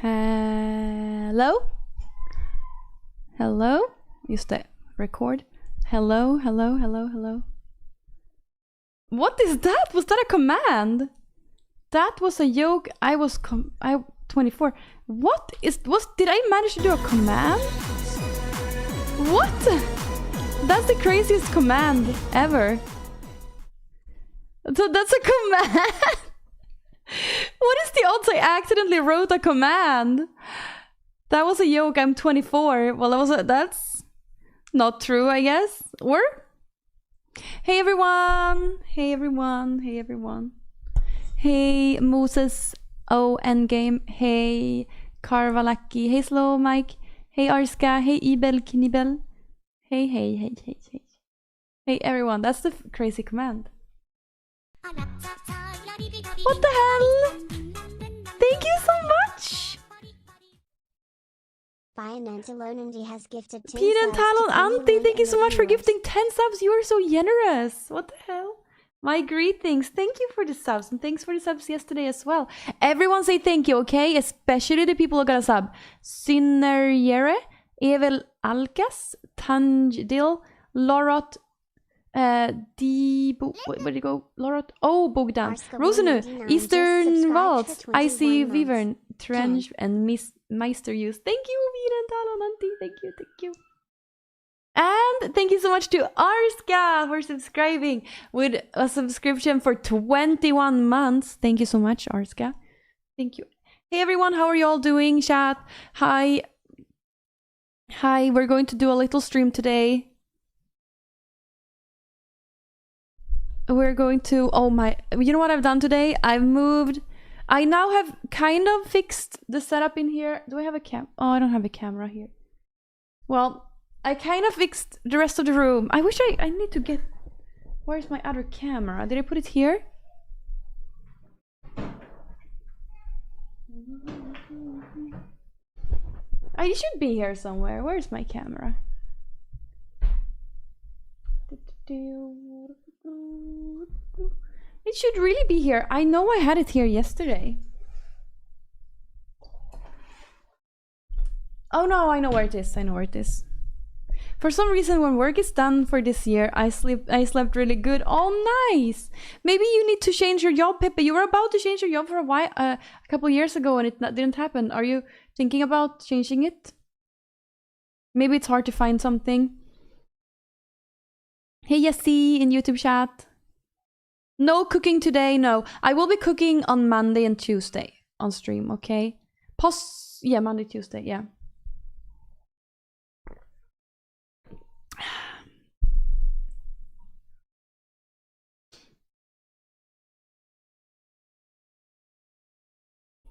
Hello? Hello? Just the record. Hello, hello, hello, hello. What is that? Was that a command? That was a joke. I 24. Did I manage to do a command? What? That's the craziest command ever. So that's a command. What is the odds I accidentally wrote a command? That was a joke. I'm 24. Well, that's not true, I guess. Or? Hey everyone. Hey everyone. Hey everyone. Hey Moses O Endgame. Hey Karvalaki. Hey Slow Mike. Hey Arska. Hey Ibel Knibel. Hey, hey, hey, hey, hey. Hey everyone. That's the crazy command. What the hell? Thank you so much! Has gifted 10 Pete and subs Talon to Auntie, thank you so much for viewers. gifting 10 subs. You are so generous. What the hell? My greetings. Thank you for the subs. And thanks for the subs yesterday as well. Everyone say thank you, okay? Especially the people who got a sub. Synerjere, Evel Alkas, Tanjdil, Lorot, where did you go? Lorot, oh, Bogdan, Rosenu, Eastern Waltz, Icy Vivern, Trench, and Miss Meister Use. Thank you, Vina and Talon Auntie. Thank you, thank you. And thank you so much to Arska for subscribing with a subscription for 21 months. Thank you so much, Arska. Thank you. Hey everyone, how are you all doing? Chat. Hi. Hi, we're going to do a little stream today. We're going to, you know what I've done today? I now have kind of fixed the setup in here. Do I have a Oh, I don't have a camera here. Well, I kind of fixed the rest of the room. I wish I need to get... Where's my other camera? Did I put it here? It should be here somewhere. Where's my camera? It should really be here. I know I had it here yesterday. Oh no, I know where it is. I know where it is. For some reason, when work is done for this year, I slept really good. Oh, nice. Maybe you need to change your job, Pepe. You were about to change your job for a while, a couple years ago, and it didn't happen. Are you thinking about changing it? Maybe it's hard to find something. Hey, Yessie in YouTube chat. No cooking today, no. I will be cooking on Monday and Tuesday on stream, okay? Yeah, Monday, Tuesday, yeah.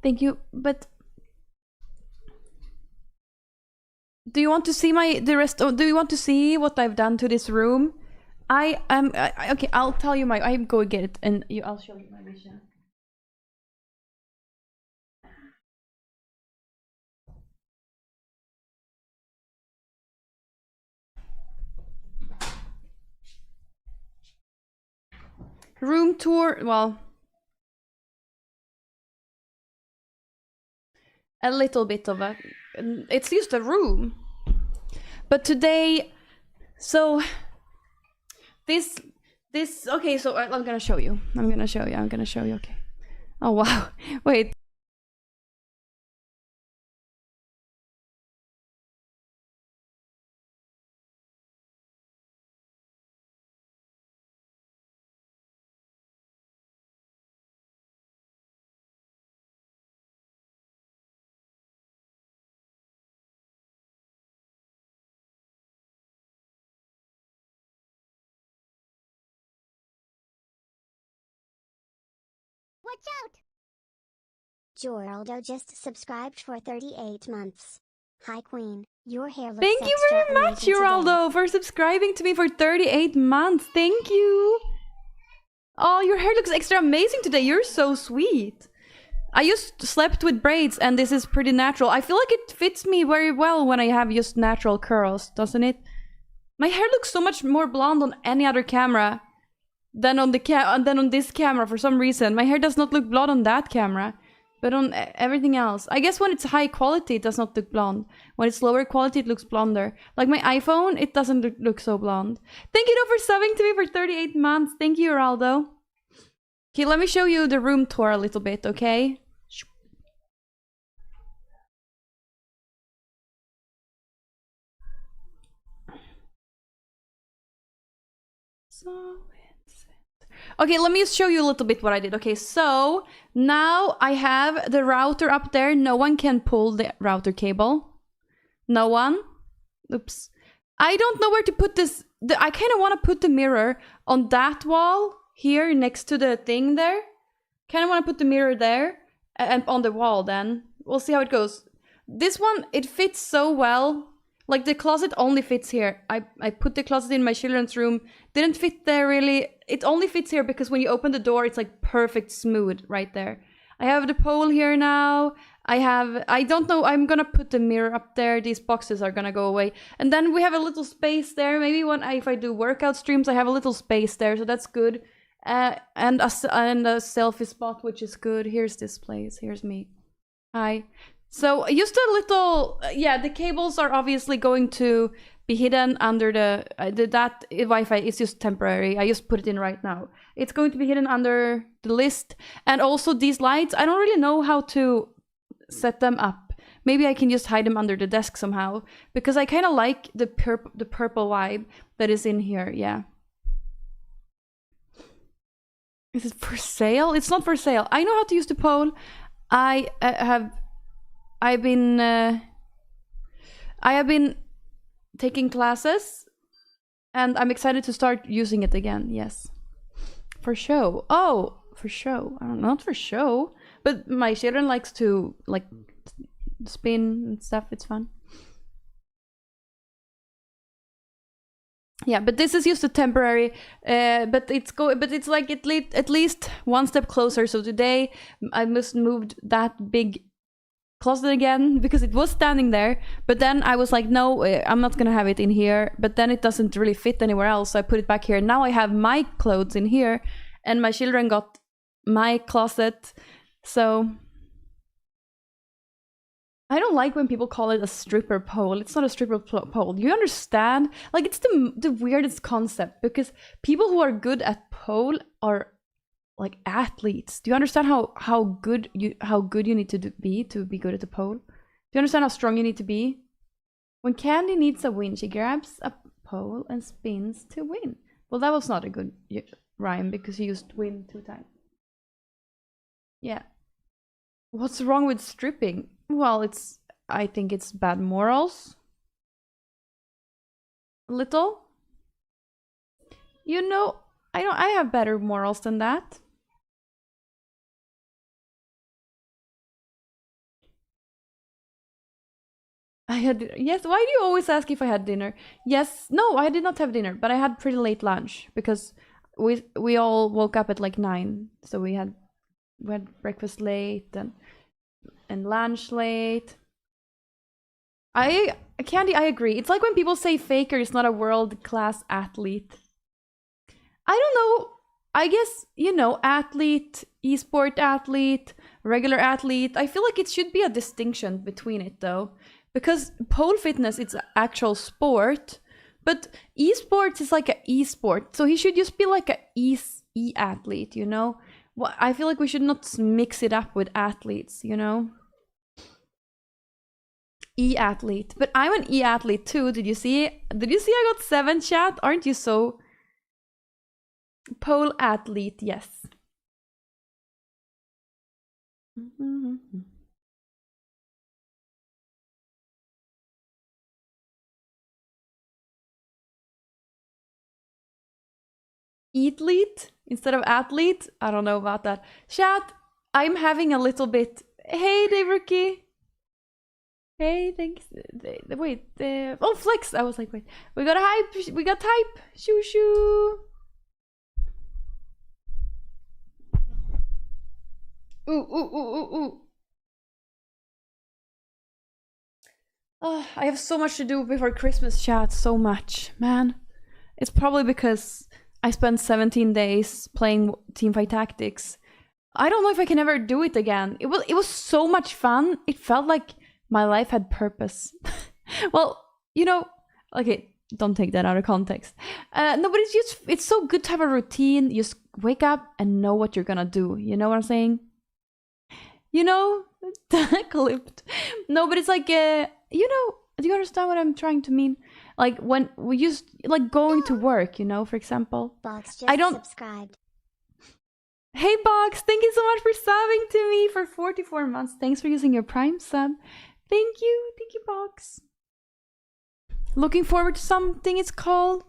Thank you, but... Do you want to see do you want to see what I've done to this room? Okay, I'll tell you I'm going to get it and I'll show you my vision. Room tour, well, a little bit of a, it's just a room. But today, so this, okay, so I'm gonna show you. I'm gonna show you, okay. Oh wow, wait. Watch out! Joraldo just subscribed for 38 months. Hi Queen, your hair looks Thank you very much, Joraldo, for subscribing to me for 38 months. Thank you. Oh, your hair looks extra amazing today. You're so sweet. I just slept with braids and this is pretty natural. I feel like it fits me very well when I have just natural curls, doesn't it? My hair looks so much more blonde on any other camera than on this camera for some reason. My hair does not look blonde on that camera. But on everything else, I guess when it's high quality, it does not look blonde. When it's lower quality, it looks blonder. Like my iPhone, it doesn't look so blonde. Thank you though for subbing to me for 38 months. Thank you, Geraldo. Okay, let me show you the room tour a little bit, okay? Okay, let me just show you a little bit what I did. Okay, so now I have the router up there. No one can pull the router cable. No one. Oops. I don't know where to put this. I kind of want to put the mirror on that wall here next to the thing there. Kind of want to put the mirror there and on the wall then. We'll see how it goes. This one, it fits so well. Like the closet only fits here. I put the closet in my children's room. Didn't fit there really. It only fits here because when you open the door, it's like perfect smooth right there. I have the pole here now. I don't know, I'm gonna put the mirror up there. These boxes are gonna go away. And then we have a little space there. Maybe if I do workout streams, I have a little space there, so that's good. And a selfie spot, which is good. Here's this place. Here's me. Hi. So just a little, yeah, the cables are obviously going to be hidden under that Wi-Fi is just temporary. I just put it in right now. It's going to be hidden under the list. And also these lights, I don't really know how to set them up. Maybe I can just hide them under the desk somehow, because I kind of like the purple vibe that is in here, yeah. Is it for sale? It's not for sale. I know how to use the pole. I have been taking classes, and I'm excited to start using it again. Yes, for show. Oh, for show. I don't know, not for show, but my children likes to like spin and stuff. It's fun. Yeah, but this is just a temporary. But it's like at least one step closer. So today I must moved that big closet again because it was standing there, but then I was like, no, I'm not gonna have it in here, but then it doesn't really fit anywhere else, so I put it back here. Now I have my clothes in here and my children got my closet. So I don't like when people call it a stripper pole. It's not a stripper pole. You understand? Like, it's the weirdest concept, because people who are good at pole are like athletes. Do you understand how good you need to be good at the pole? Do you understand how strong you need to be? When Candy needs a win, she grabs a pole and spins to win. Well, that was not a good rhyme because you used win 2 times. Yeah. What's wrong with stripping? Well, I think it's bad morals. A little. You know, I have better morals than that. Yes, why do you always ask if I had dinner? Yes, no, I did not have dinner, but I had pretty late lunch because we all woke up at like 9, so we had breakfast late and lunch late. Candy, I agree. It's like when people say Faker is not a world-class athlete. I don't know. I guess, athlete, esport athlete, regular athlete. I feel like it should be a distinction between it though. Because pole fitness, it's an actual sport, but esports is like an esport. So he should just be like a e-athlete, Well, I feel like we should not mix it up with athletes, E-athlete. But I'm an e-athlete too. Did you see I got 7, chat? Aren't you so? Pole athlete, yes. Athlete instead of athlete? I don't know about that. Chat, I'm having a little bit. Hey, Dave Rookie. Hey, thanks. Wait, oh, Flex. I was like, wait. We got a hype. We got hype. Shoo shoo. Ooh. Oh, I have so much to do before Christmas, chat. So much, man. It's probably because I spent 17 days playing Teamfight Tactics. I don't know if I can ever do it again. It was so much fun. It felt like my life had purpose. Well, okay, don't take that out of context. No, but it's so good to have a routine. You just wake up and know what you're gonna do. You know what I'm saying? Clipped. No, but it's like, do you understand what I'm trying to mean? Like when we used, like going to work, for example. Box I just don't. subscribed. Hey, Box, thank you so much for subbing to me for 44 months. Thanks for using your Prime sub. Thank you, Box. Looking forward to something it's called.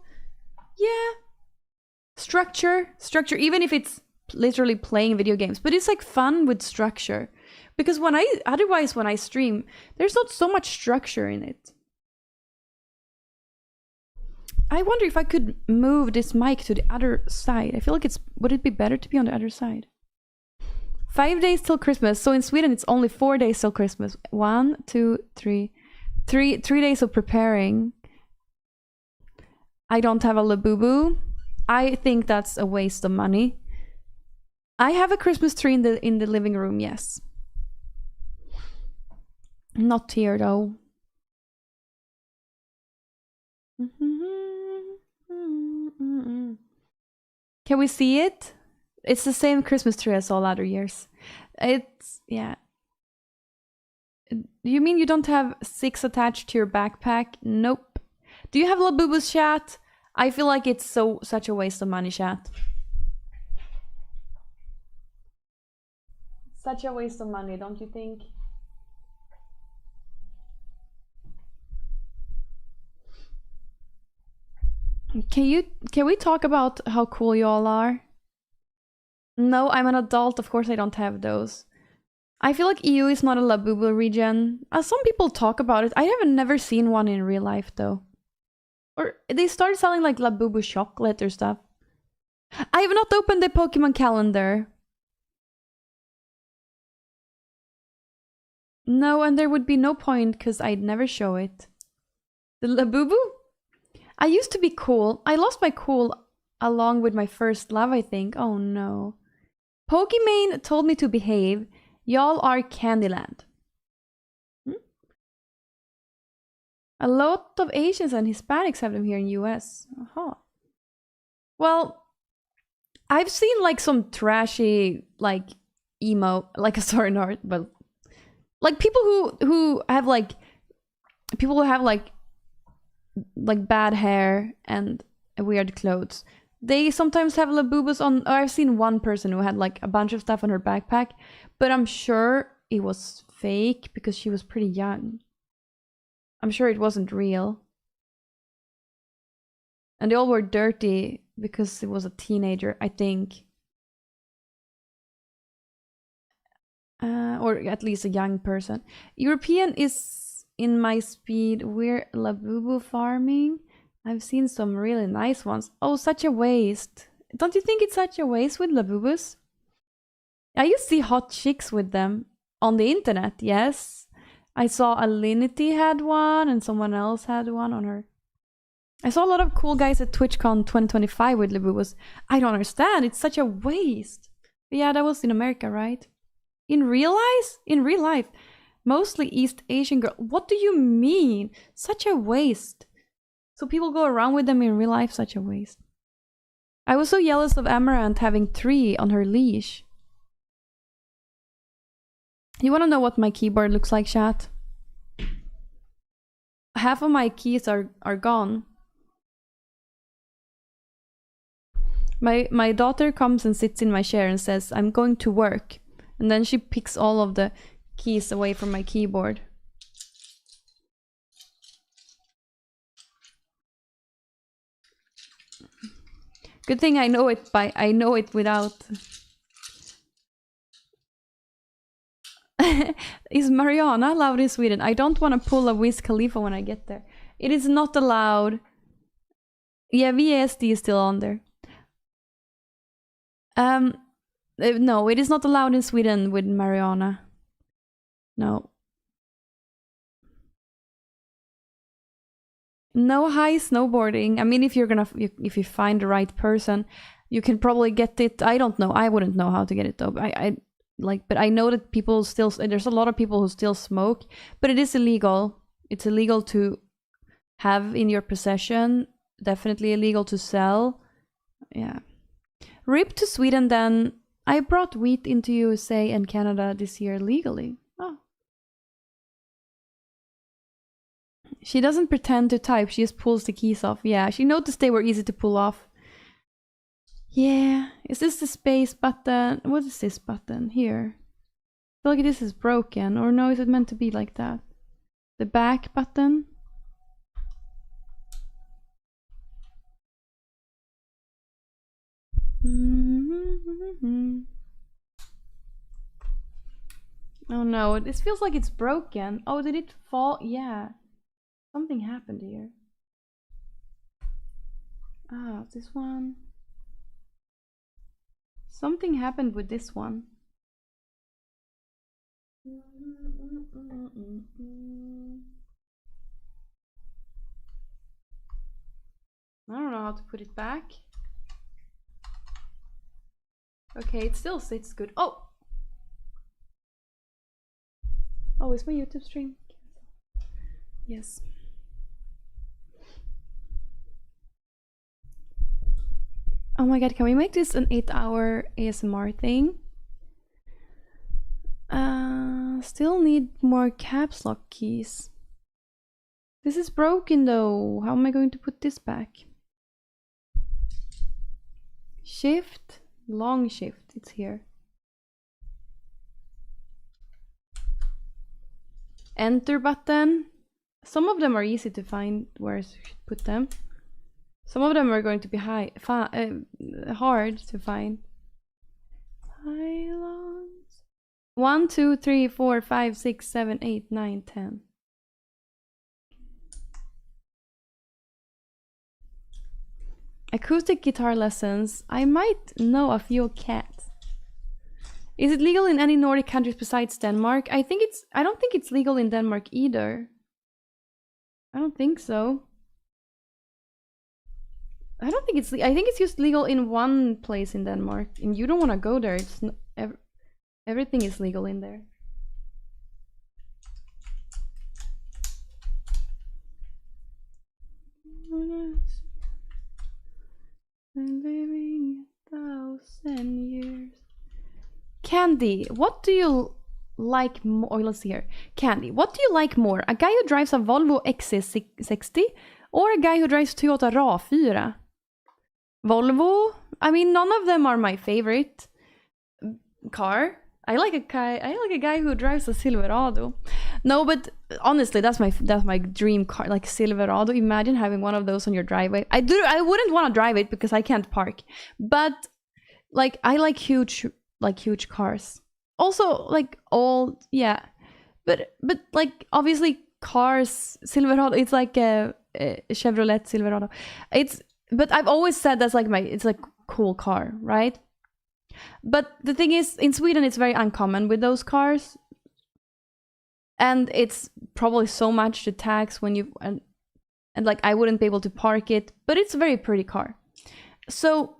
Yeah. Structure, even if it's literally playing video games, but it's like fun with structure. Because when I stream, there's not so much structure in it. I wonder if I could move this mic to the other side. I feel like would it be better to be on the other side? 5 days till Christmas. So in Sweden, it's only 4 days till Christmas. 1, 2, 3. 3 days of preparing. I don't have a Labubu. I think that's a waste of money. I have a Christmas tree in the living room, yes. Not here though. Can we see it? It's the same Christmas tree as all other years. Yeah. You mean you don't have 6 attached to your backpack? Nope. Do you have Labubu's, chat? I feel like it's such a waste of money, chat. Such a waste of money, don't you think? Can we talk about how cool you all are? No, I'm an adult. Of course I don't have those. I feel like EU is not a Labubu region. Some people talk about it. I have never seen one in real life though. Or they started selling like Labubu chocolate or stuff. I have not opened the Pokemon calendar. No, and there would be no point because I'd never show it. The Labubu? I used to be cool. I lost my cool along with my first love, I think. Oh no. Pokimane told me to behave. Y'all are Kandyland. A lot of Asians and Hispanics have them here in US. Uh-huh. Well, I've seen like some trashy like emo, like a Sword and Art, but like people who have like bad hair and weird clothes. They sometimes have Labubus on. Or I've seen one person who had like a bunch of stuff on her backpack, but I'm sure it was fake because she was pretty young. I'm sure it wasn't real. And they all were dirty because it was a teenager, I think. Or at least a young person. European is in my speed. We're Labubu farming. I've seen some really nice ones. Oh, such a waste. Don't you think it's such a waste with Labubus? I used to see hot chicks with them on the internet, yes. I saw Alinity had one and someone else had one on her. I saw a lot of cool guys at TwitchCon 2025 with Labubus. I don't understand. It's such a waste. But yeah, that was in America, right? In real life? In real life. Mostly East Asian girl. What do you mean? Such a waste. So people go around with them in real life? Such a waste. I was so jealous of Amaranth having 3 on her leash. You wanna know what my keyboard looks like, chat? Half of my keys are gone. My daughter comes and sits in my chair and says, I'm going to work. And then she picks all of the keys away from my keyboard. Good thing I know it without. Is Mariana allowed in Sweden? I don't want to pull a Wiz Khalifa when I get there. It is not allowed. Yeah, VASD is still on there. No, it is not allowed in Sweden with Mariana. No. No high snowboarding. I mean, if you find the right person. You can probably get it. I don't know. I wouldn't know how to get it though. But I know that people still. There's a lot of people who still smoke, but it is illegal. It's illegal to have in your possession. Definitely illegal to sell. Yeah. RIP to Sweden then. I brought weed into USA and Canada this year legally. Oh. She doesn't pretend to type, she just pulls the keys off. Yeah, she noticed they were easy to pull off. Yeah, is this the space button? What is this button? Here. I feel like this is broken. Or no, is it meant to be like that? The back button? Oh no, this feels like it's broken. Oh, did it fall? Yeah. Something happened here. Ah, this one. Something happened with this one. I don't know how to put it back. Okay, it still sits good. Oh! Oh, is my YouTube stream? Yes. Oh my god, can we make this an 8-hour ASMR thing? Still need more caps lock keys. This is broken though. How am I going to put this back? Shift, long shift, it's here. Enter button. Some of them are easy to find where I should put them. Some of them are going to be hard to find. Pylons. 1, 2, 3, 4, 5, 6, 7, 8, 9, 10. Acoustic guitar lessons. I might know a few cats. Is it legal in any Nordic countries besides Denmark? I don't think it's legal in Denmark either. I don't think so. I don't think I think it's just legal in one place in Denmark, and you don't want to go there. It's everything is legal in there. Been living 1,000 years. Candy, what do you like more? Oh, let's see here. Candy, what do you like more? A guy who drives a Volvo XC60 or a guy who drives Toyota RAV4? Volvo? I mean, none of them are my favorite car. I like a guy who drives a Silverado. No, but honestly, that's my dream car, like Silverado. Imagine having one of those on your driveway. I wouldn't want to drive it because I can't park. But like I like huge cars. Also like old, yeah. But like obviously cars, Silverado, it's like a Chevrolet Silverado. But I've always said that's like it's like cool car, right? But the thing is, in Sweden, it's very uncommon with those cars. And it's probably so much to tax when you... And like, I wouldn't be able to park it. But it's a very pretty car. So,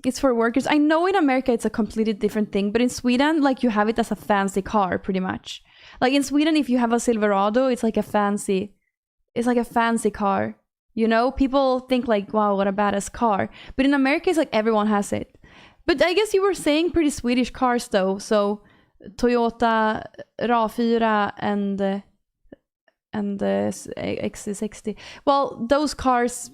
it's for workers. I know in America it's a completely different thing. But in Sweden, like, you have it as a fancy car, pretty much. Like, in Sweden, if you have a Silverado, it's like a fancy car. You know, people think like, wow, what a badass car. But in America, it's like everyone has it. But I guess you were saying pretty Swedish cars though. So Toyota RAV4 and XC60. Well, those cars,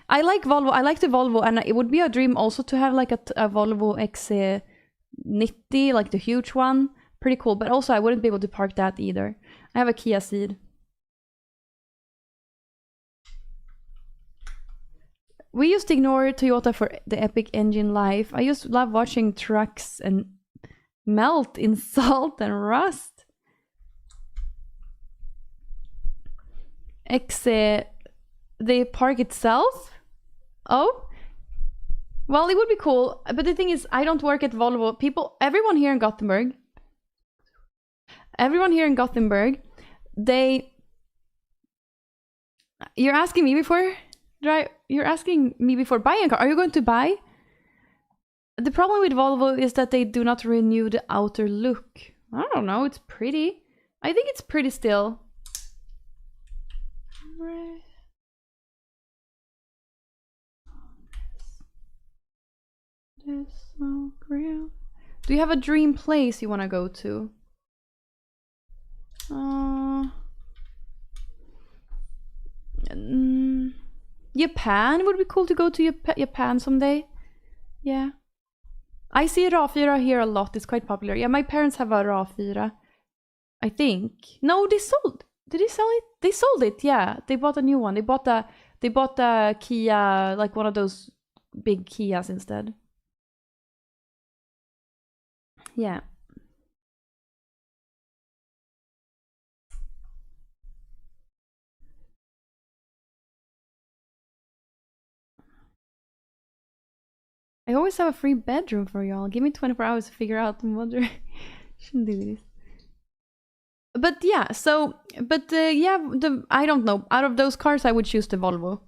I like Volvo. I like the Volvo, and it would be a dream also to have like a Volvo XC90, like the huge one. Pretty cool. But also, I wouldn't be able to park that either. I have a Kia Ceed. We used to ignore Toyota for the epic engine life. I used to love watching trucks and melt in salt and rust. The park itself? Oh? Well, it would be cool. But the thing is, I don't work at Volvo. Everyone here in Gothenburg, you're asking me before? You're asking me before buying a car. Are you going to buy? The problem with Volvo is that they do not renew the outer look. I don't know, it's pretty. I think it's pretty still. Do you have a dream place you want to go to? Japan would be cool to go to Japan someday. Yeah. I see RA4 here a lot. It's quite popular. Yeah, my parents have a RA4. I think. No, they sold. Did they sell it? They sold it. Yeah, they bought a new one. They bought a Kia, like one of those big Kias instead. Yeah. I always have a free bedroom for y'all. Give me 24 hours to figure out what shouldn't do this. But yeah, so yeah, I don't know. Out of those cars, I would choose the Volvo.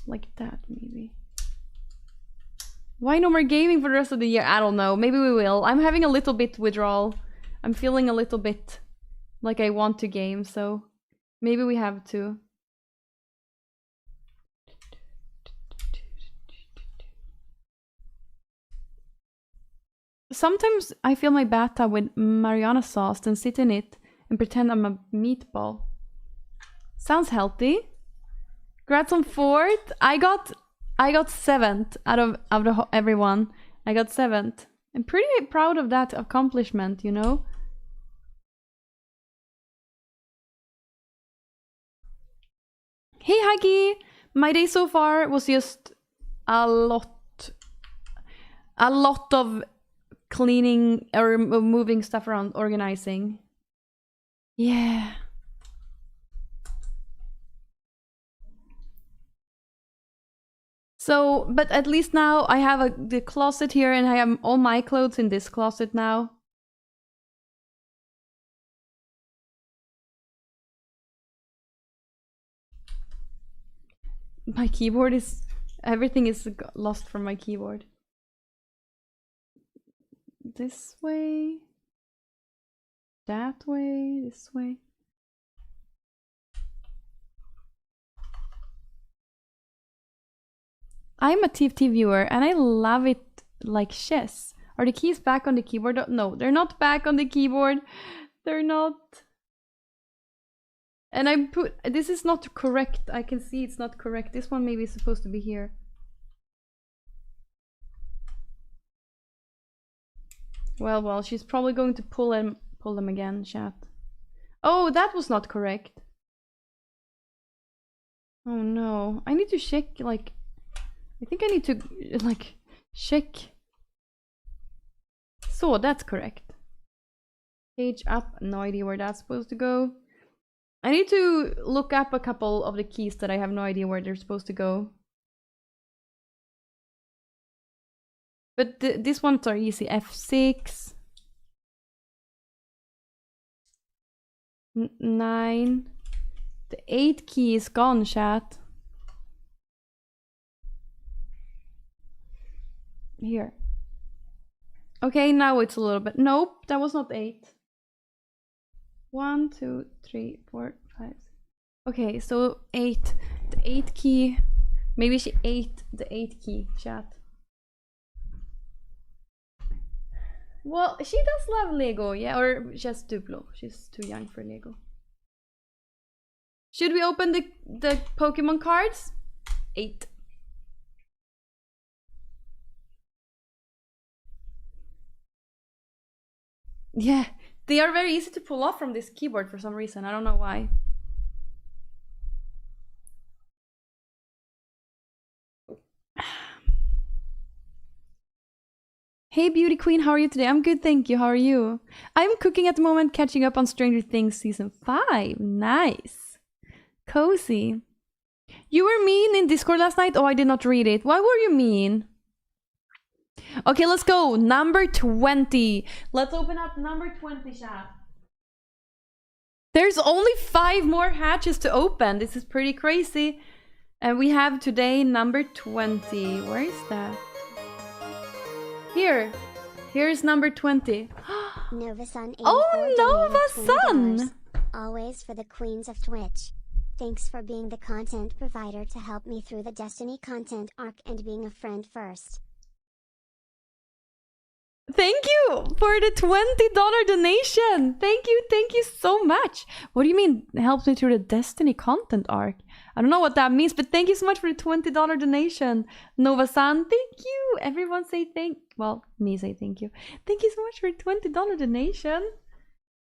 Like that, maybe. Why no more gaming for the rest of the year? I don't know. Maybe we will. I'm having a little bit withdrawal. I'm feeling a little bit like I want to game, so maybe we have to. Sometimes I fill my bathtub with Mariana sauce, then sit in it and pretend I'm a meatball. Sounds healthy. Congrats on 4th. I got 7th out of everyone. I got 7th. I'm pretty proud of that accomplishment, you know? Hey Huggy! My day so far was just a lot of cleaning or moving stuff around, organizing. Yeah. So, but at least now I have the closet here and I have all my clothes in this closet now. My keyboard is... everything is lost from my keyboard. This way. That way. This way. I'm a TFT viewer and I love it like chess. Are the keys back on the keyboard? No, they're not back on the keyboard. They're not. And I put... this is not correct. I can see it's not correct. This one maybe is supposed to be here. Well, she's probably going to pull them again, chat. Oh, that was not correct. Oh no. I need to check, like... I think I need to, like, check. So, that's correct. Page up. No idea where that's supposed to go. I need to look up a couple of the keys that I have no idea where they're supposed to go. But these ones are easy. F6. 9. The 8 key is gone, chat. Here. Okay, now it's a little bit... nope, that was not 8. 1, 2, 3, 4, 5. Okay, so 8. The 8 key. Maybe she ate the 8 key, chat. Well, she does love Lego, yeah, or just Duplo. She's too young for Lego. Should we open the Pokemon cards? 8. Yeah, they are very easy to pull off from this keyboard for some reason. I don't know why. Hey beauty queen, how are you today? I'm good, thank you. How are you? I'm cooking at the moment, catching up on Stranger Things season 5. Nice. Cozy. You were mean in Discord last night? Oh, I did not read it. Why were you mean? Okay, let's go. Number 20. Let's open up number 20, chat. There's only 5 more hatches to open. This is pretty crazy. And we have today number 20. Where is that? Here. Here's number 20. Nova Sun. Oh, Nova Sun! Always for the queens of Twitch. Thanks for being the content provider to help me through the Destiny content arc and being a friend first. Thank you for the $20 donation. Thank you so much. What do you mean helps me through the Destiny content arc? I don't know what that means, but thank you so much for the $20 donation. Nova-san, thank you. Everyone say well, me say thank you. Thank you so much for a $20 donation.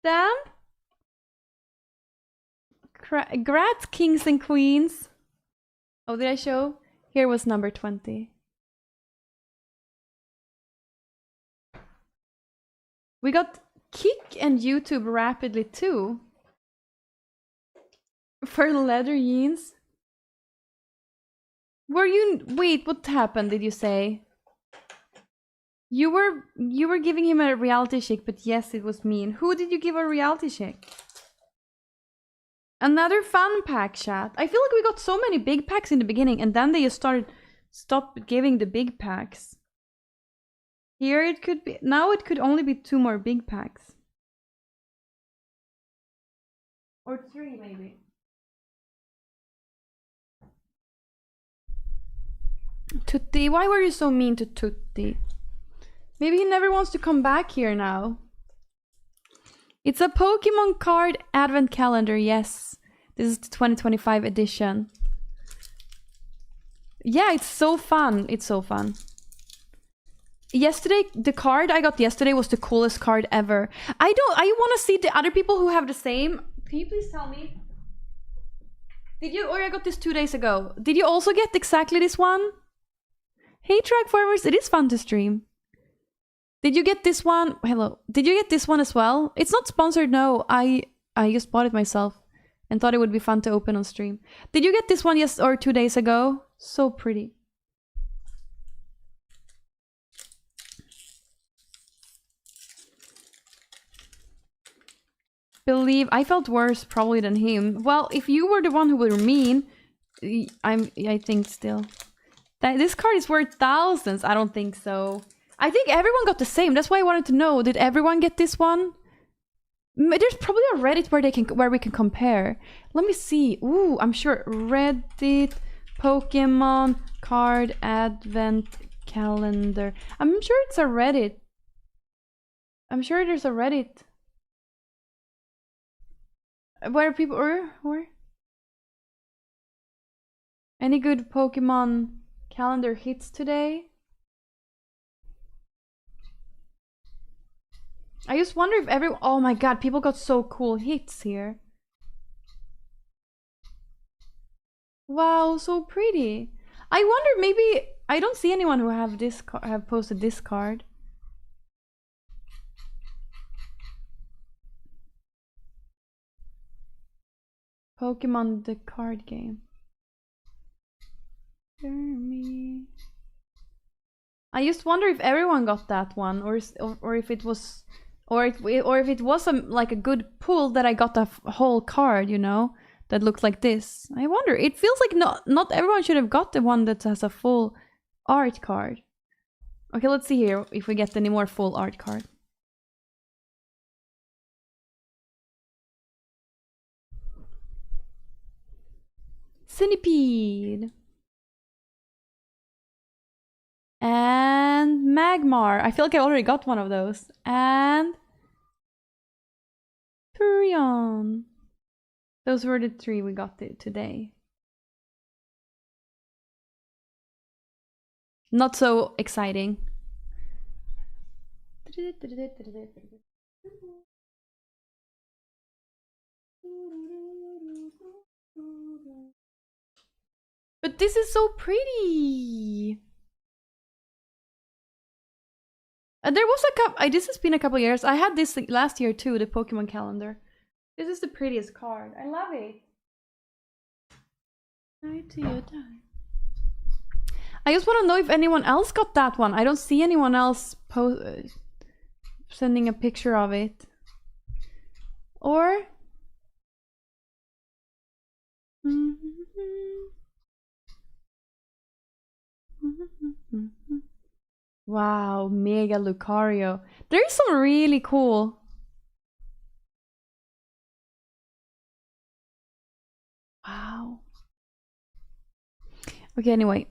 Damn. Congrats, kings and queens. Oh, did I show? Here was number 20. We got Kick and YouTube rapidly too. For leather jeans. Wait, what happened, did you say? You were giving him a reality check, but yes, it was mean. Who did you give a reality check? Another fun pack, chat. I feel like we got so many big packs in the beginning, and then they just stopped giving the big packs. Here it could be, now it could only be 2 more big packs. Or 3 maybe. Tutti, why were you so mean to Tutti? Maybe he never wants to come back here now. It's a Pokemon card advent calendar, yes. This is the 2025 edition. Yeah, it's so fun. It's so fun. Yesterday, the card I got yesterday was the coolest card ever. I want to see the other people who have the same. Can you please tell me? Did you, or I got this 2 days ago. Did you also get exactly this one? Hey track farmers, it is fun to stream. Did you get this one? Hello. Did you get this one as well? It's not sponsored, no. I just bought it myself and thought it would be fun to open on stream. Did you get this one or 2 days ago? So pretty. Believe I felt worse probably than him. Well, if you were the one who were mean, I think still that this card is worth thousands. I don't think so. I think everyone got the same. That's why I wanted to know. Did everyone get this one? There's probably a Reddit where we can compare. Let me see. Ooh, I'm sure Reddit Pokemon card advent calendar. I'm sure it's a Reddit. I'm sure there's a Reddit. Where people or any good Pokemon calendar hits today? I just wonder if oh my god, people got so cool hits here. Wow, so pretty. I wonder, maybe I don't see anyone who have posted this card. Pokemon the card game. I just wonder if everyone got that one, or if it was, or if it was like a good pull that I got a whole card, you know, that looked like this. I wonder. It feels like not everyone should have got the one that has a full art card. Okay, let's see here if we get any more full art card. Centipede. And Magmar. I feel like I already got one of those. And Furion. Those were the 3 we got today. Not so exciting. But this is so pretty. There was a couple. This has been a couple years. I had this last year too, the Pokemon calendar. This is the prettiest card. I love it. I just want to know if anyone else got that one. I don't see anyone else sending a picture of it. Or Wow, Mega Lucario. There's some really cool. Wow. Okay, anyway.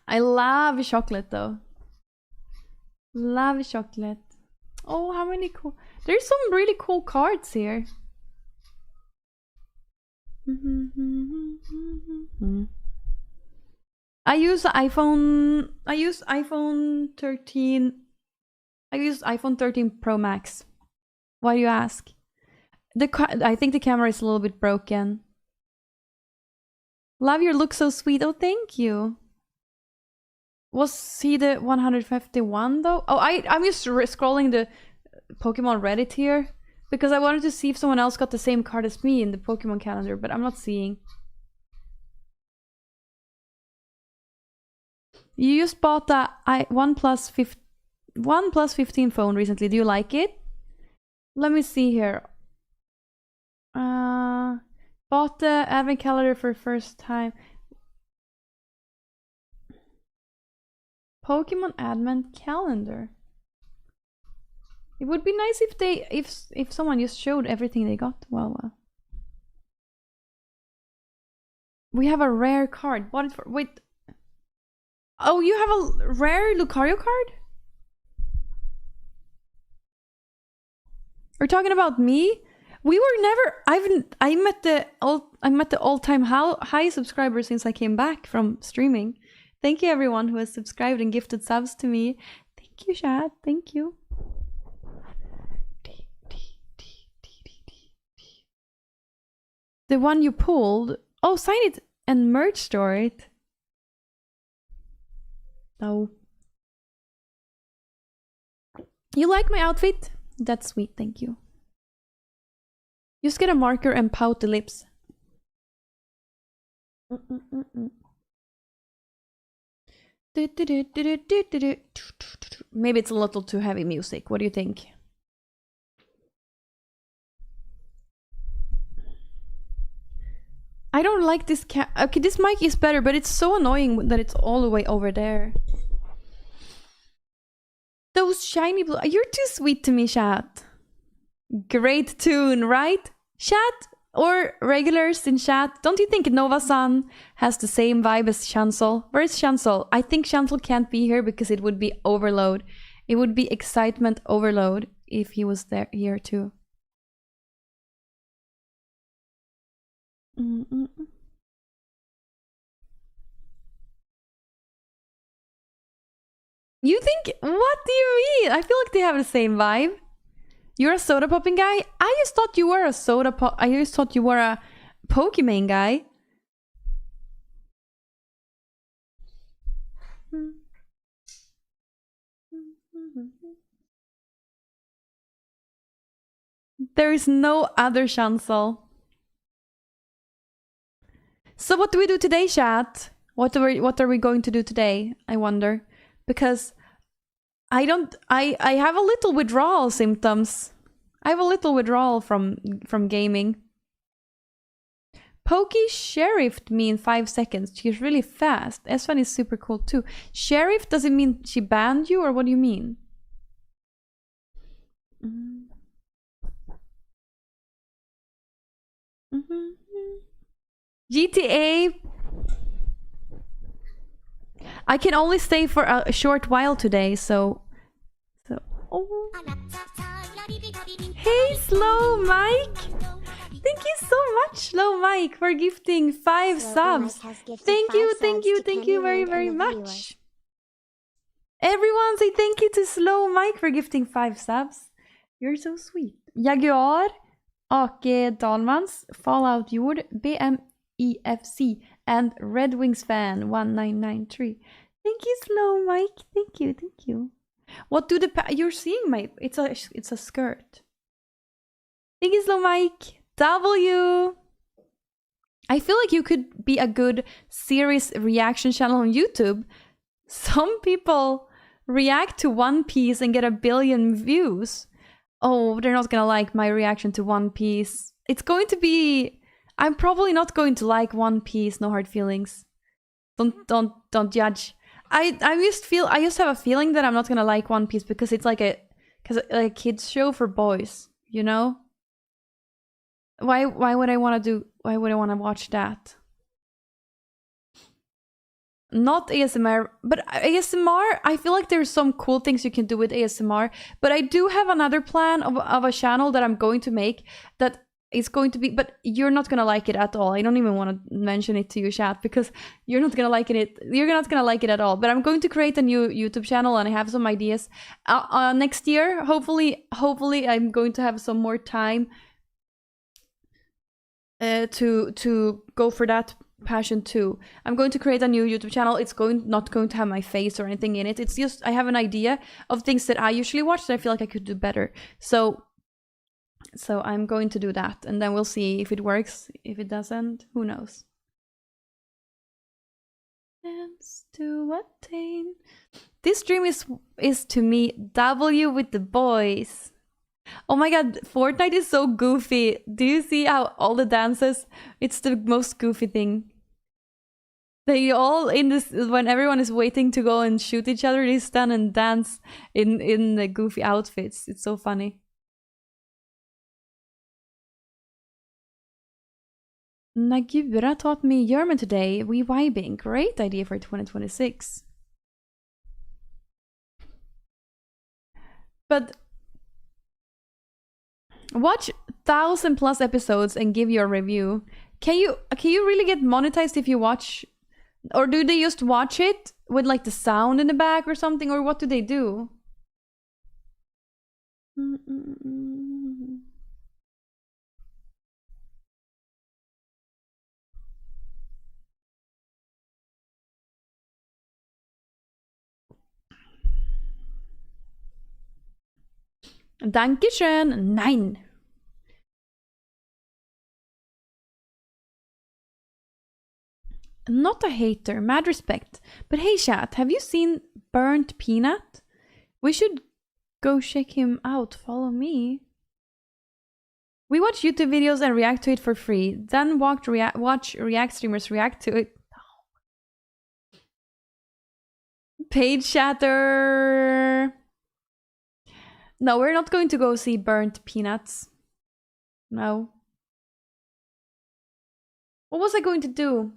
I love chocolate though. Love chocolate. Oh, how many cool. There's some really cool cards here. I use iPhone 13. I use iPhone 13 Pro Max. Why do you ask? I think the camera is a little bit broken. Love your look, so sweet. Oh, thank you. Was he the 151 though? Oh, I'm just scrolling the Pokemon Reddit here because I wanted to see if someone else got the same card as me in the Pokemon calendar, but I'm not seeing. You just bought the OnePlus 15 phone recently. Do you like it? Let me see here. Bought the advent calendar for first time. Pokemon advent calendar. It would be nice if they if someone just showed everything they got. Well. We have a rare card. Bought it for wait. Oh, you have a rare Lucario card? Are you talking about me? We were never. I'm at the all-time high subscriber since I came back from streaming. Thank you everyone who has subscribed and gifted subs to me. Thank you, chat. Thank you. The one you pulled. Oh, sign it and merch store it. No. You like my outfit? That's sweet, thank you. Just get a marker and pout the lips. Maybe it's a little too heavy music. What do you think? I don't like this okay, this mic is better, but it's so annoying that it's all the way over there. Those shiny blue. You're too sweet to me, chat. Great tune, right? Chat or regulars in chat. Don't you think Nova-san has the same vibe as Chancel? Where is Chancel? I think Chancel can't be here because it would be overload. It would be excitement overload if he was here too. You think? What do you mean? I feel like they have the same vibe. You're a soda popping guy? I just thought you were a soda pop. I just thought you were a Pokemon guy. There is no other Chancel. So what do we do today, chat? What are we going to do today? I wonder, because I have a little withdrawal symptoms. I have a little withdrawal from gaming. Pokey sheriffed me in 5 seconds. She's really fast. S1 is super cool too. Sheriff, does it mean she banned you or what do you mean? GTA. I can only stay for a short while today, so. Oh. Hey, Slow Mike. Thank you so much, Slow Mike, for gifting 5 subs. Thank you very much. Everyone say thank you to Slow Mike for gifting 5 subs. You're so sweet. Jaguar, Ake Dalmans, Fallout Jord, BMEFC, and Red Wings Fan 1993. Thank you, Slow Mike. Thank you. What do you're seeing my? It's a skirt. Thank you, Slow Mike. W. I feel like you could be a good series reaction channel on YouTube. Some people react to One Piece and get 1 billion views. Oh, they're not gonna like my reaction to One Piece. it's going to be. I'm probably not going to like One Piece. No hard feelings. Don't judge. I used to have a feeling that I'm not gonna like One Piece because it's like a kids show for boys. You know. Why would I want to watch that? Not ASMR, but ASMR, I feel like there's some cool things you can do with ASMR, but I do have another plan of a channel that I'm going to make that is going to be, but you're not going to like it at all. I don't even want to mention it to you, chat, because you're not going to like it. You're not going to like it at all, but I'm going to create a new YouTube channel and I have some ideas. Next year, hopefully I'm going to have some more time to go for that passion too. I'm going to create a new YouTube channel. It's not going to have my face or anything in it. It's just I have an idea of things that I usually watch that I feel like I could do better. So I'm going to do that, and then we'll see if it works. If it doesn't, who knows? Dance to attain. This stream is to me W with the boys. Oh my god, Fortnite is so goofy. Do you see how all the dances? It's the most goofy thing. They all in this, when everyone is waiting to go and shoot each other, they stand and dance in the goofy outfits. It's so funny. Nagura taught me German today. We vibing. Great idea for 2026. But watch 1,000+ episodes and give your review. Can you really get monetized if you watch, or do they just watch it with like the sound in the back or something, or what do they do? Dankeschön. Nein. Not a hater, mad respect. But hey chat, have you seen Burnt Peanut? We should go check him out, follow me. We watch YouTube videos and react to it for free, then watch React streamers react to it. Page chatter. No, we're not going to go see Burnt Peanuts. No. What was I going to do?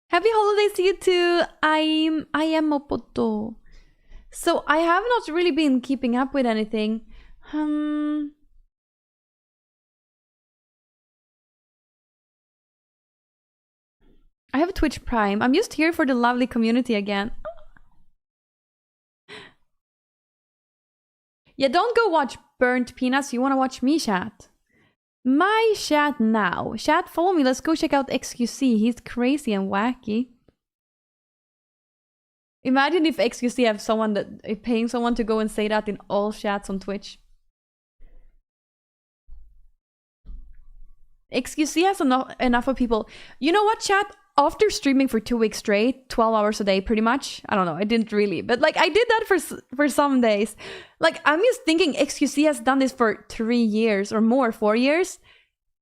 Happy holidays to you too. I am Mopoto. So I have not really been keeping up with anything. I have Twitch Prime. I'm just here for the lovely community again. Yeah, don't go watch Burnt Peanuts. You want to watch me, chat. My chat now. Chat, follow me. Let's go check out XQC. He's crazy and wacky. Imagine if XQC have someone that paying someone to go and say that in all chats on Twitch. XQC has enough of people. You know what, chat? After streaming for 2 weeks straight, 12 hours a day, pretty much. I don't know. I didn't really, but like I did that for some days. Like I'm just thinking, XQC has done this for 3 years or more, 4 years.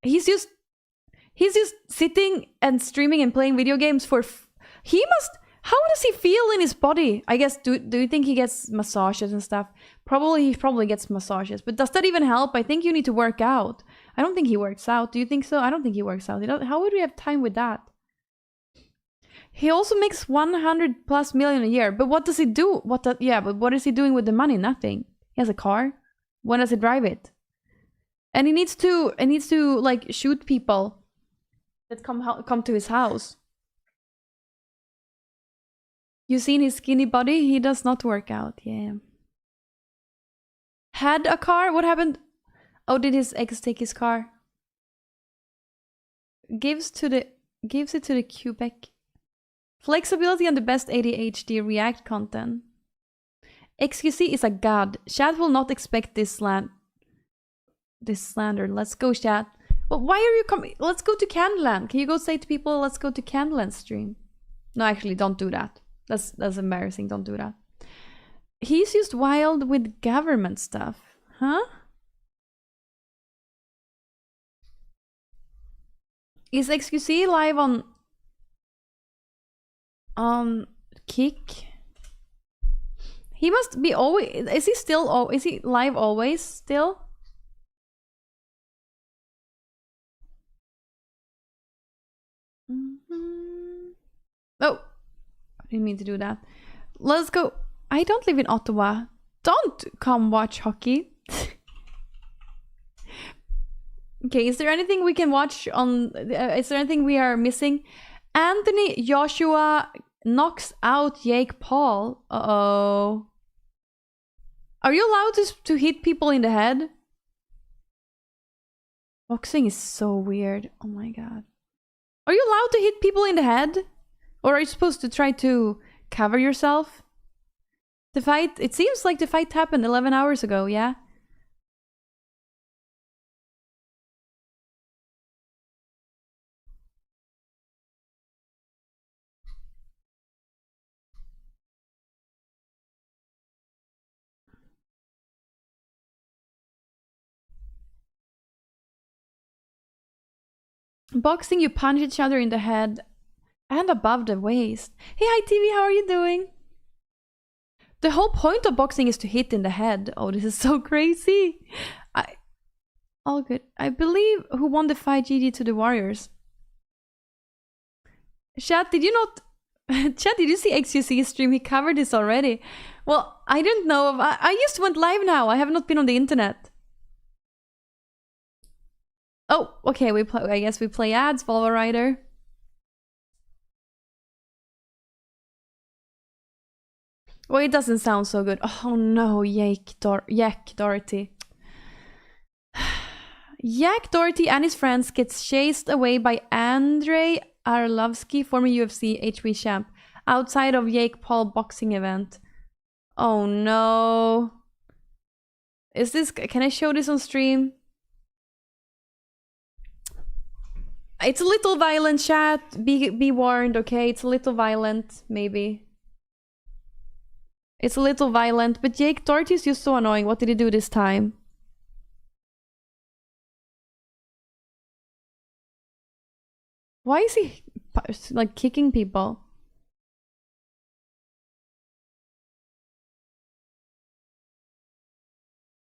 He's just sitting and streaming and playing video games for. He must. How does he feel in his body? I guess. Do you think he gets massages and stuff? He probably gets massages. But does that even help? I think you need to work out. I don't think he works out. Do you think so? I don't think he works out. How would we have time with that? He also makes 100+ million a year. But what does he do? But what is he doing with the money? Nothing. He has a car. When does he drive it? And he needs to like shoot people that come to his house. You seen his skinny body? He does not work out. Yeah. Had a car? What happened? Oh, did his ex take his car? Gives it to the Quebec. Flexibility and the best ADHD React content. XQC is a god. Chat will not expect this slander. Let's go, chat. Well, why are you coming? Let's go to Kandyland. Can you go say to people, let's go to Kandyland stream? No, actually, don't do that. That's embarrassing. Don't do that. He's just wild with government stuff. Huh? Is XQC live on Kick? He must be always. Is he still? Is he live always still? Oh, I didn't mean to do that. Let's go. I don't live in Ottawa. Don't come watch hockey. Okay, is there anything we can watch on? Is there anything we are missing? Anthony Joshua knocks out Jake Paul. Uh-oh. Are you allowed to hit people in the head? Boxing is so weird. Oh my god. Are you allowed to hit people in the head? Or are you supposed to try to cover yourself? The fight, it seems like the fight happened 11 hours ago, yeah? Boxing, you punch each other in the head and above the waist. Hey, hi TV, how are you doing? The whole point of boxing is to hit in the head. Oh, this is so crazy. All good. I believe who won the fight, GG to the Warriors. Chat, did you not... Chat, did you see XQC stream? He covered this already. Well, I didn't know. I just went live now. I have not been on the internet. Oh, okay. I guess we play ads, Volvo Rider. Well, it doesn't sound so good. Oh no, Yak Doherty. Yak Doherty and his friends gets chased away by Andrei Arlovsky, former UFC HB champ, outside of Jake Paul boxing event. Oh no. Is this... Can I show this on stream? It's a little violent, chat. Be warned, okay? It's a little violent, maybe. It's a little violent, but Jake Doherty is just so annoying. What did he do this time? Why is he like kicking people?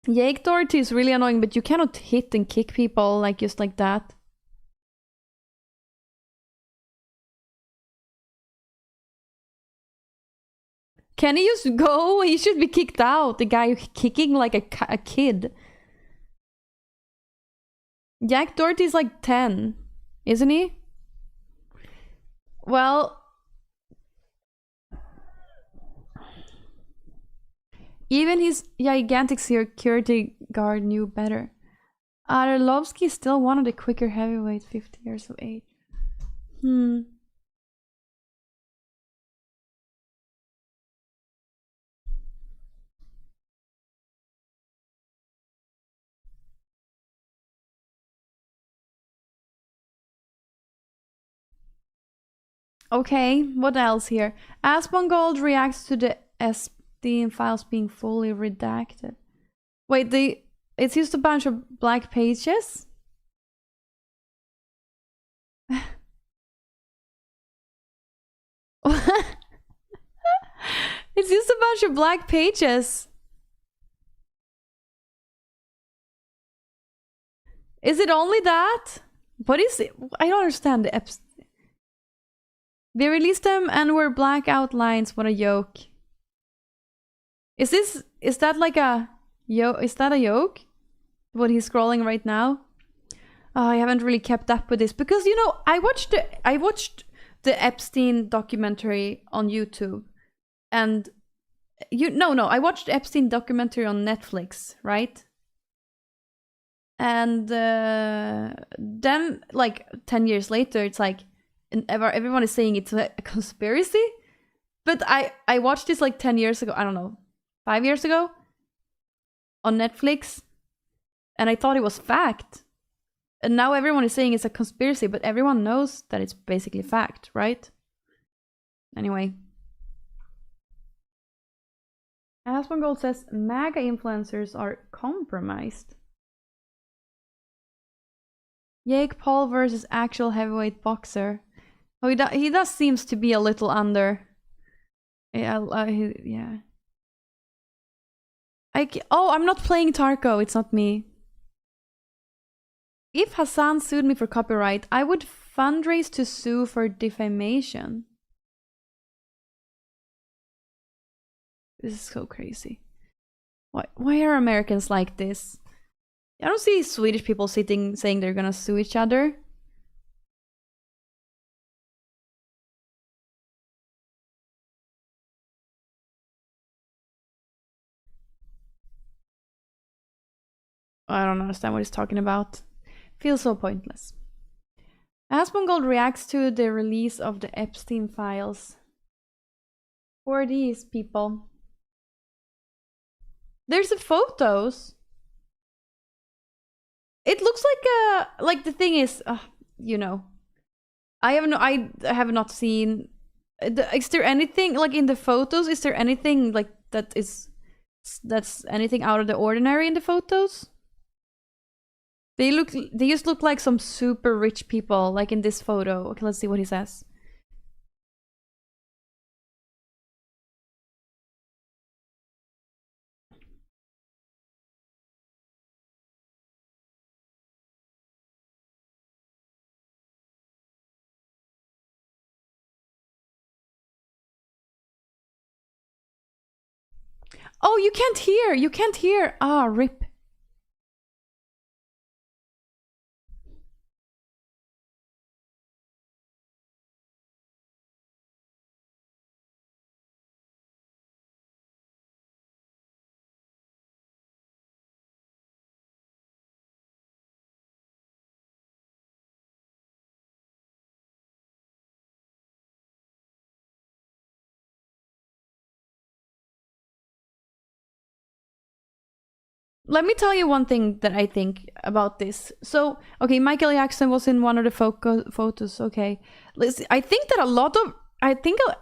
Jake Doherty is really annoying, but you cannot hit and kick people like just like that. Can he just go? He should be kicked out. The guy kicking like a kid. Jack Doherty is like 10, isn't he? Well, even his gigantic security guard knew better. Arlovsky is still one of the quicker heavyweights, 50 years of age. Okay, what else here? Asmongold reacts to the SD files being fully redacted. Wait, it's just a bunch of black pages? It's just a bunch of black pages. Is it only that? What is it? I don't understand the apps. They released them and were black outlines. What a yoke. Is that like a is that a yoke? What he's scrolling right now? Oh, I haven't really kept up with this because you know I watched the Epstein documentary on YouTube, and I watched the Epstein documentary on Netflix, right? And then like 10 years later, it's like everyone is saying it's a conspiracy, but I watched this like 10 years ago. I don't know, 5 years ago on Netflix, and I thought it was fact. And now everyone is saying it's a conspiracy, but everyone knows that it's basically fact, right? Anyway. Aspen Gold says MAGA influencers are compromised. Jake Paul versus actual heavyweight boxer. Oh, he does seems to be a little under. Yeah. Oh, I'm not playing Tarko. It's not me. If Hassan sued me for copyright, I would fundraise to sue for defamation. This is so crazy. Why are Americans like this? I don't see Swedish people saying they're gonna sue each other. I don't understand what he's talking about. Feels so pointless. Asmongold reacts to the release of the Epstein files. Who are these people? There's the photos. It looks like the thing is, you know, I have not seen. Is there anything like in the photos? Is there anything like that's anything out of the ordinary in the photos? They just look like some super rich people, like in this photo. Okay, let's see what he says. Oh, you can't hear. You can't hear. Ah, rip. Let me tell you one thing that I think about this. So, okay, Michael Jackson was in one of the photos. Okay, I think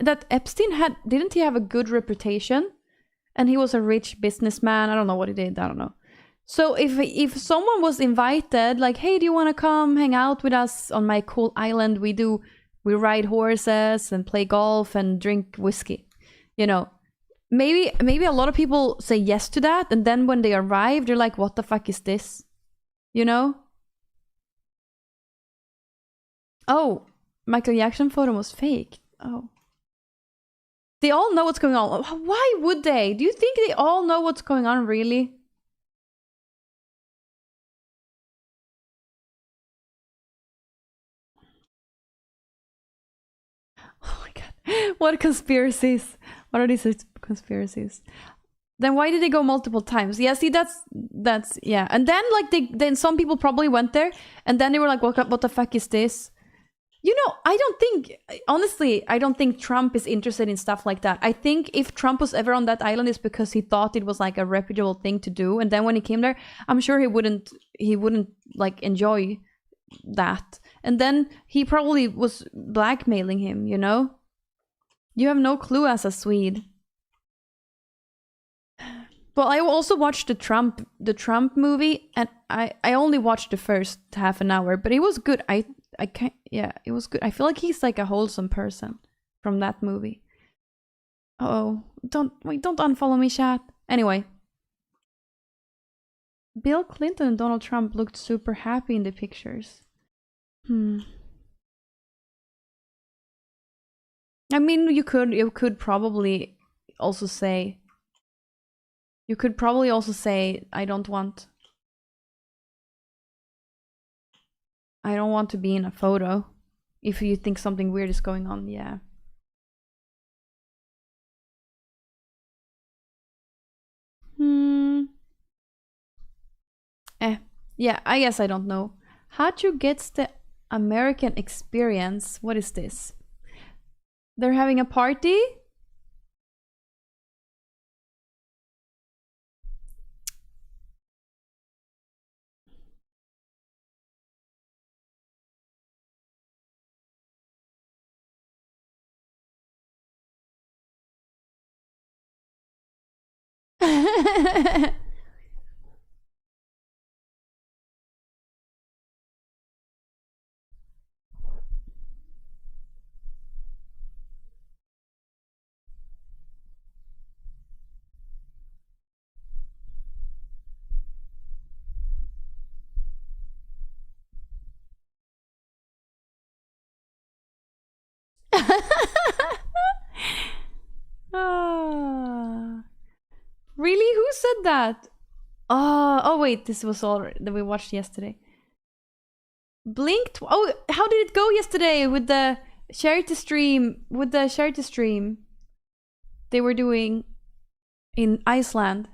that Epstein didn't he have a good reputation, and he was a rich businessman. I don't know what he did. I don't know. So if someone was invited, like, hey, do you want to come hang out with us on my cool island? We ride horses and play golf and drink whiskey, you know. Maybe a lot of people say yes to that, and then when they arrive, they're like, what the fuck is this? You know? Oh, Michael Jackson photo was fake. Oh. They all know what's going on. Why would they? Do you think they all know what's going on, really? Oh my god. What conspiracies? What are these conspiracies? Then why did they go multiple times? Yeah, see, that's yeah. And then then some people probably went there, and then they were like, what the fuck is this? You know, honestly, I don't think Trump is interested in stuff like that. I think if Trump was ever on that island, it's because he thought it was like a reputable thing to do, and then when he came there, I'm sure he wouldn't like enjoy that. And then he probably was blackmailing him. You know, you have no clue as a Swede. Well, I also watched the Trump movie, and I only watched the first half an hour, but it was good. I can't. Yeah, it was good. I feel like he's like a wholesome person from that movie. Oh, don't unfollow me, chat. Anyway, Bill Clinton and Donald Trump looked super happy in the pictures. I mean, you could probably also say. You could probably also say, I don't want to be in a photo if you think something weird is going on. Yeah. Yeah, I guess I don't know. Hachu gets the American experience. What is this? They're having a party? Ah. Really? Who said that? Oh wait, this was all that we watched yesterday. Blink. Oh, how did it go yesterday with the charity stream? With the charity stream they were doing in Iceland.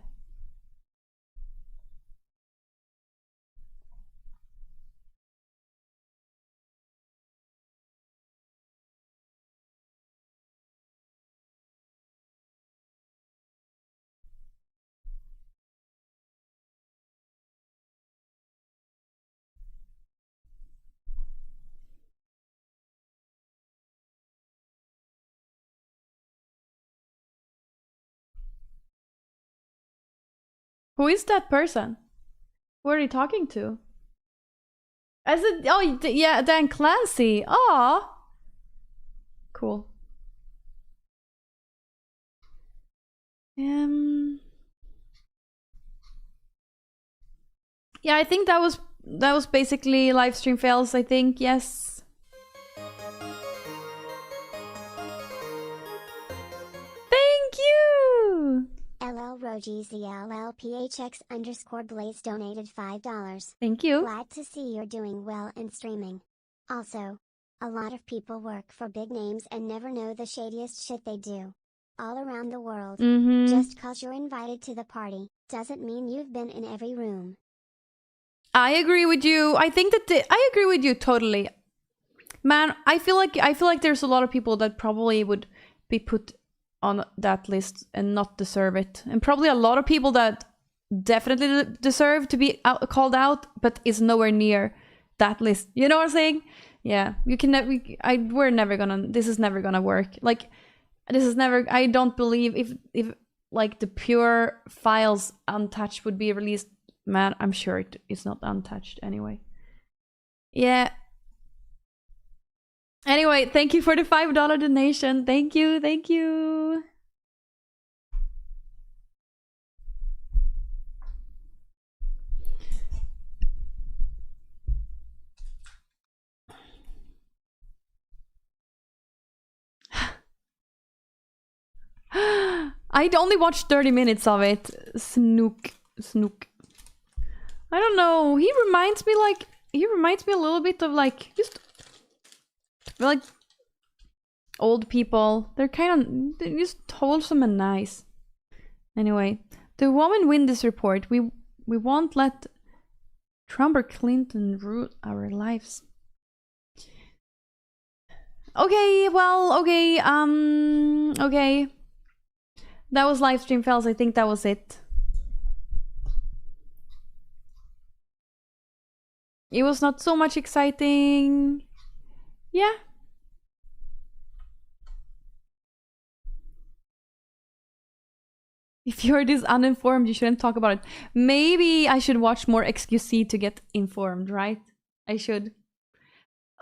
Who is that person? Who are you talking to? As it? Oh yeah, Dan Clancy. Aw, cool. Yeah, I think that was basically live stream fails. I think yes. Thank you. LL Rogi ZLLPHX _ Blaze donated $5. Thank you. Glad to see you're doing well in streaming. Also, a lot of people work for big names and never know the shadiest shit they do. All around the world. Just cause you're invited to the party, doesn't mean you've been in every room. I agree with you. I think that I agree with you totally. Man, I feel like there's a lot of people that probably would be put on that list and not deserve it. And probably a lot of people that definitely deserve to be called out, but is nowhere near that list. You know what I'm saying? Yeah, you can never. We're never gonna. This is never gonna work. Like, this is never. I don't believe if like the pure files untouched would be released. Man, I'm sure it's not untouched anyway. Yeah. Anyway, thank you for the $5 donation. Thank you, thank you. I'd only watched 30 minutes of it. Snook. I don't know. He reminds me a little bit of like just like old people. They're just wholesome and nice. Anyway, the woman win this report. We won't let Trump or Clinton rule our lives. Okay, well, okay, okay. That was livestream fails. I think that was it. It was not so much exciting. Yeah. If you're this uninformed, you shouldn't talk about it. Maybe I should watch more XQC to get informed, right? I should.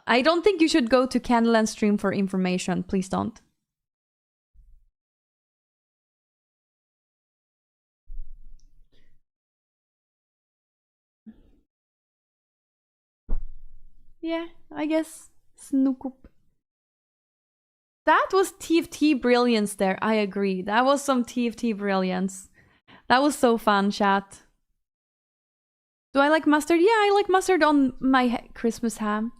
I don't think you should go to Kandyland stream for information. Please don't. Yeah, I guess. Snookup. That was TFT brilliance there. I agree. That was some TFT brilliance. That was so fun, chat. Do I like mustard? Yeah, I like mustard on my Christmas ham.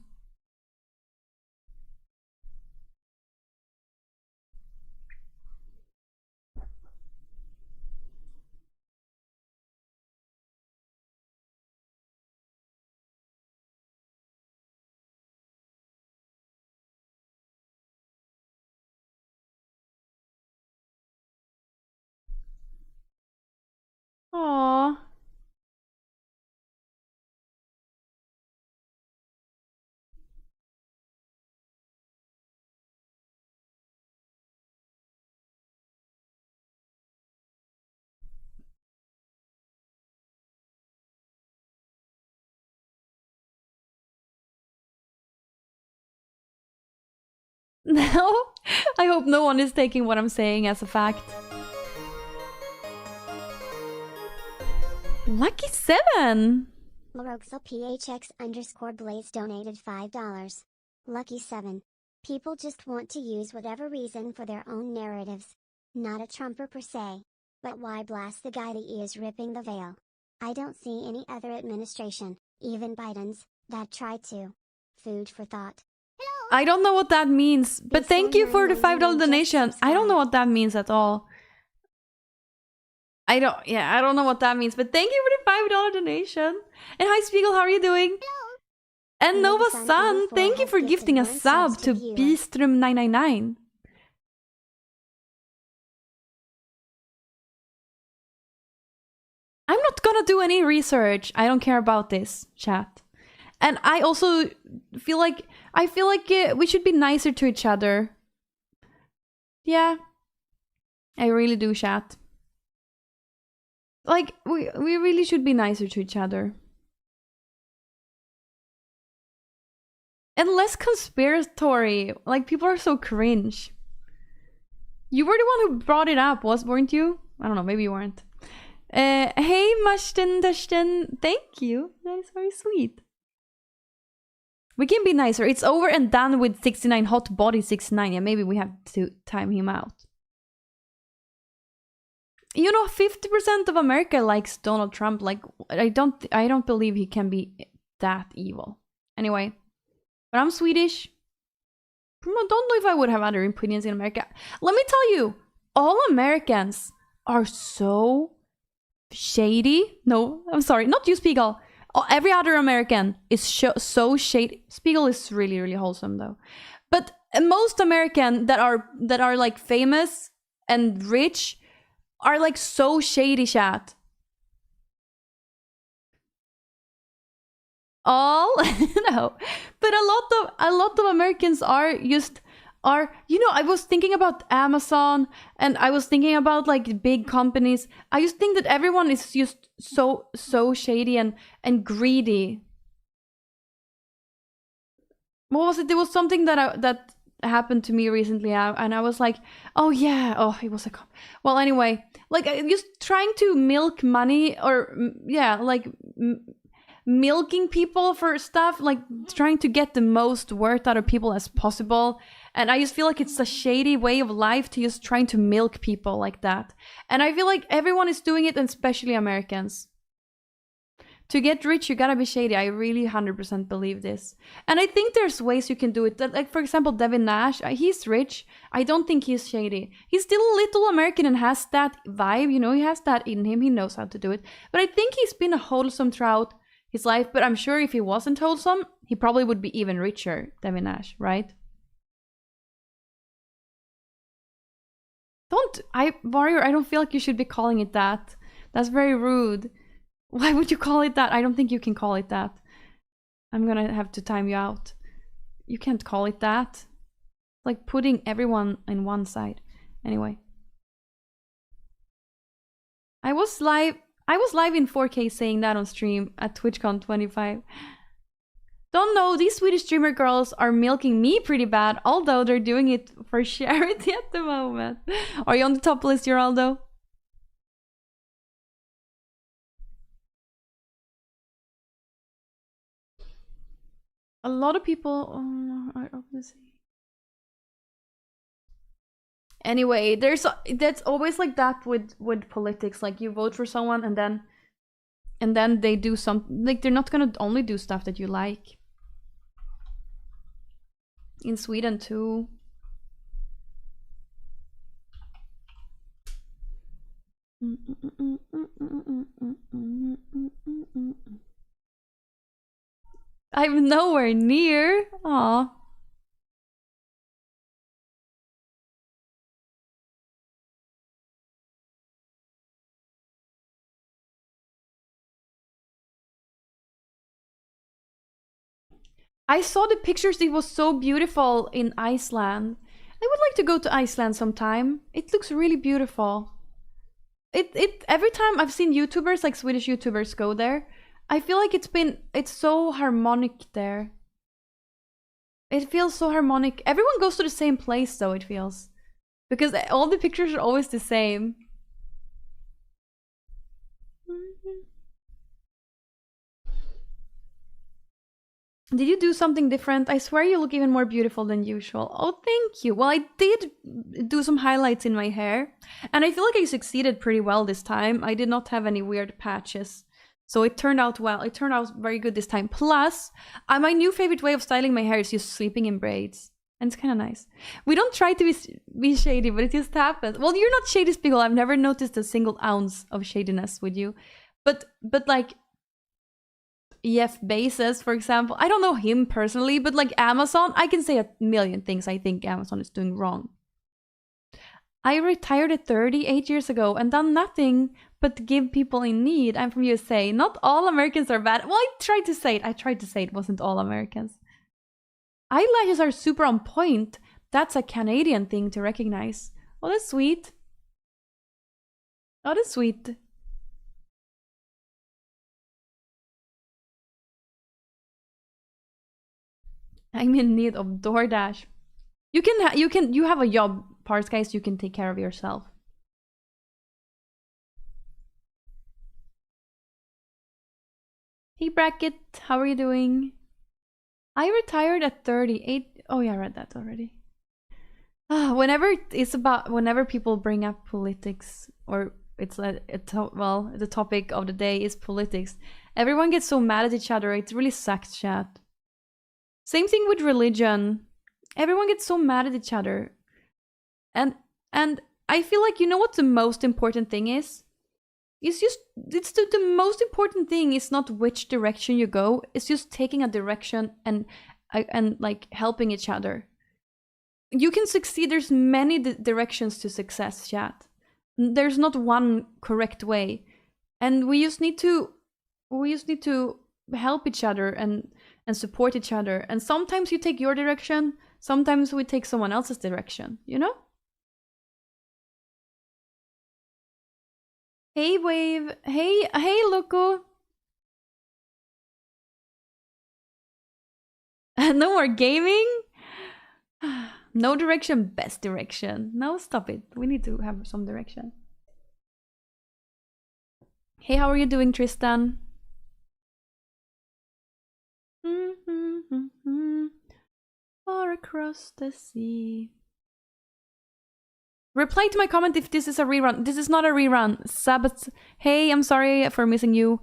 Aww. No, I hope no one is taking what I'm saying as a fact. Lucky 7! LaRoxaPHX_Blaze donated $5. Lucky 7. People just want to use whatever reason for their own narratives. Not a Trumper per se. But why blast the guy that is ripping the veil? I don't see any other administration, even Biden's, that tried to. Food for thought. I don't know what that means, but thank you for the $5 donation. I don't know what that means at all. I don't know what that means, but thank you for the $5 donation. And hi Spiegel, how are you doing? And Nova Sun, thank you for gifting a sub to Beastrum999. I'm not gonna do any research. I don't care about this, chat. And I also feel like we should be nicer to each other. Yeah. I really do, chat. Like, we really should be nicer to each other. And less conspiratory. Like, people are so cringe. You were the one who brought it up, weren't you? I don't know, maybe you weren't. Hey, Mashten, thank you. That is very sweet. We can be nicer. It's over and done with 69 Hot Body 69. Yeah, maybe we have to time him out. You know, 50% of America likes Donald Trump. Like, I don't believe he can be that evil. Anyway, but I'm Swedish. I don't know if I would have other opinions in America. Let me tell you, all Americans are so shady. No, I'm sorry, not you, Spiegel. Every other American is so shady. Spiegel is really, really wholesome though. But most American that are like famous and rich are like so shady, chat. All no, but a lot of Americans are you know, I was thinking about Amazon and I was thinking about like big companies. I just think that everyone is just so shady and greedy. What was it? There was something that happened to me recently, and I was like, oh yeah, oh it was well, anyway, like just trying to milk money, or yeah, like milking people for stuff, like trying to get the most worth out of people as possible. And I just feel like it's a shady way of life to just trying to milk people like that. And I feel like everyone is doing it, and especially Americans. To get rich, you gotta be shady. I really 100% believe this. And I think there's ways you can do it. Like, for example, Devin Nash, he's rich. I don't think he's shady. He's still a little American and has that vibe, you know, he has that in him. He knows how to do it. But I think he's been a wholesome throughout his life. But I'm sure if he wasn't wholesome, he probably would be even richer, Devin Nash, right? Warrior, I don't feel like you should be calling it that. That's very rude. Why would you call it that? I don't think you can call it that. I'm gonna have to time you out. You can't call it that. Like putting everyone in one side. Anyway. I was live in 4K saying that on stream at TwitchCon 25. Don't know, these Swedish streamer girls are milking me pretty bad, although they're doing it for charity at the moment. Are you on the top list, Geraldo? A lot of people are obviously. Anyway, that's always like that with politics. Like you vote for someone and then they do something. Like they're not gonna only do stuff that you like. In Sweden too. I'm nowhere near. Aw. I saw the pictures. It was so beautiful in Iceland. I would like to go to Iceland sometime. It looks really beautiful. It every time I've seen YouTubers, like Swedish YouTubers, go there, I feel like it's so harmonic there. It feels so harmonic. Everyone goes to the same place though, it feels. Because all the pictures are always the same. Did you do something different? I swear you look even more beautiful than usual. Oh, thank you. Well, I did do some highlights in my hair. And I feel like I succeeded pretty well this time. I did not have any weird patches. So it turned out well. It turned out very good this time. Plus, my new favorite way of styling my hair is just sleeping in braids. And it's kind of nice. We don't try to be shady, but it just happens. Well, you're not shady, Spiegel. I've never noticed a single ounce of shadiness with you. But like... Jeff Bezos, for example. I don't know him personally, but like Amazon, I can say a million things I think Amazon is doing wrong. I retired at 38 years ago and done nothing but give people in need. I'm from USA. Not all Americans are bad. Well, I tried to say it wasn't all Americans. Eyelashes are super on point. That's a Canadian thing to recognize. Oh, that's sweet. Oh, that's sweet. I'm in need of DoorDash. You have a job, parts guys. You can take care of yourself. Hey Bracket, how are you doing? I retired at 38. Oh yeah, I read that already. Whenever people bring up politics, or the topic of the day is politics, everyone gets so mad at each other. It really sucks, chat. Same thing with religion. Everyone gets so mad at each other. And I feel like, you know what the most important thing is? The most important thing is not which direction you go. It's just taking a direction and like helping each other. You can succeed. There's many directions to success, chat. There's not one correct way. And we just need to help each other and support each other. And sometimes you take your direction, sometimes we take someone else's direction, you know? Hey Wave, hey Loco. No more gaming? No direction, best direction. No, stop it. We need to have some direction. Hey, how are you doing, Tristan? Far across the sea. Reply to my comment if this is a rerun. This is not a rerun. Sabbath. Hey, I'm sorry for missing you.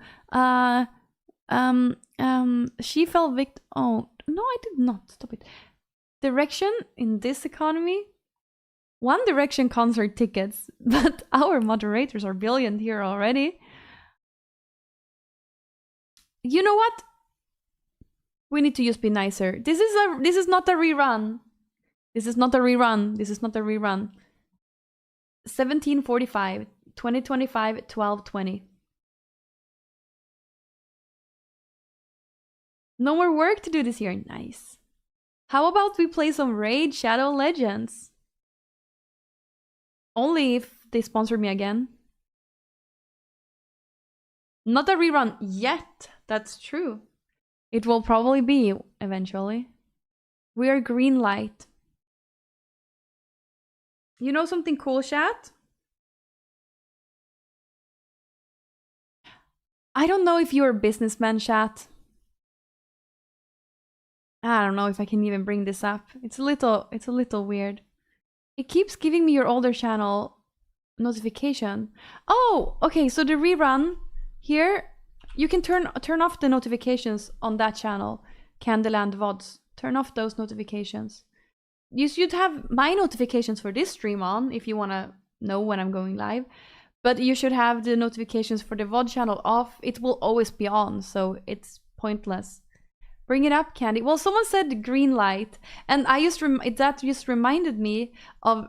She fell victim. Oh, no, I did not. Stop it. Direction in this economy? One Direction concert tickets, but our moderators are brilliant here already. You know what? We need to just be nicer. This is not a rerun. This is not a rerun. This is not a rerun. 1745, 2025, 1220. No more work to do this year. Nice. How about we play some Raid Shadow Legends? Only if they sponsor me again. Not a rerun yet. That's true. It will probably be eventually. We are green light. You know something cool, chat? I don't know if you're a businessman, chat. I don't know if I can even bring this up. It's a little weird. It keeps giving me your older channel notification. Oh, okay, so the rerun here, you can turn off the notifications on that channel, Kandyland VODs. Turn off those notifications. You should have my notifications for this stream on if you want to know when I'm going live. But you should have the notifications for the VOD channel off. It will always be on, so it's pointless. Bring it up, Candy. Well, someone said green light, and that just reminded me of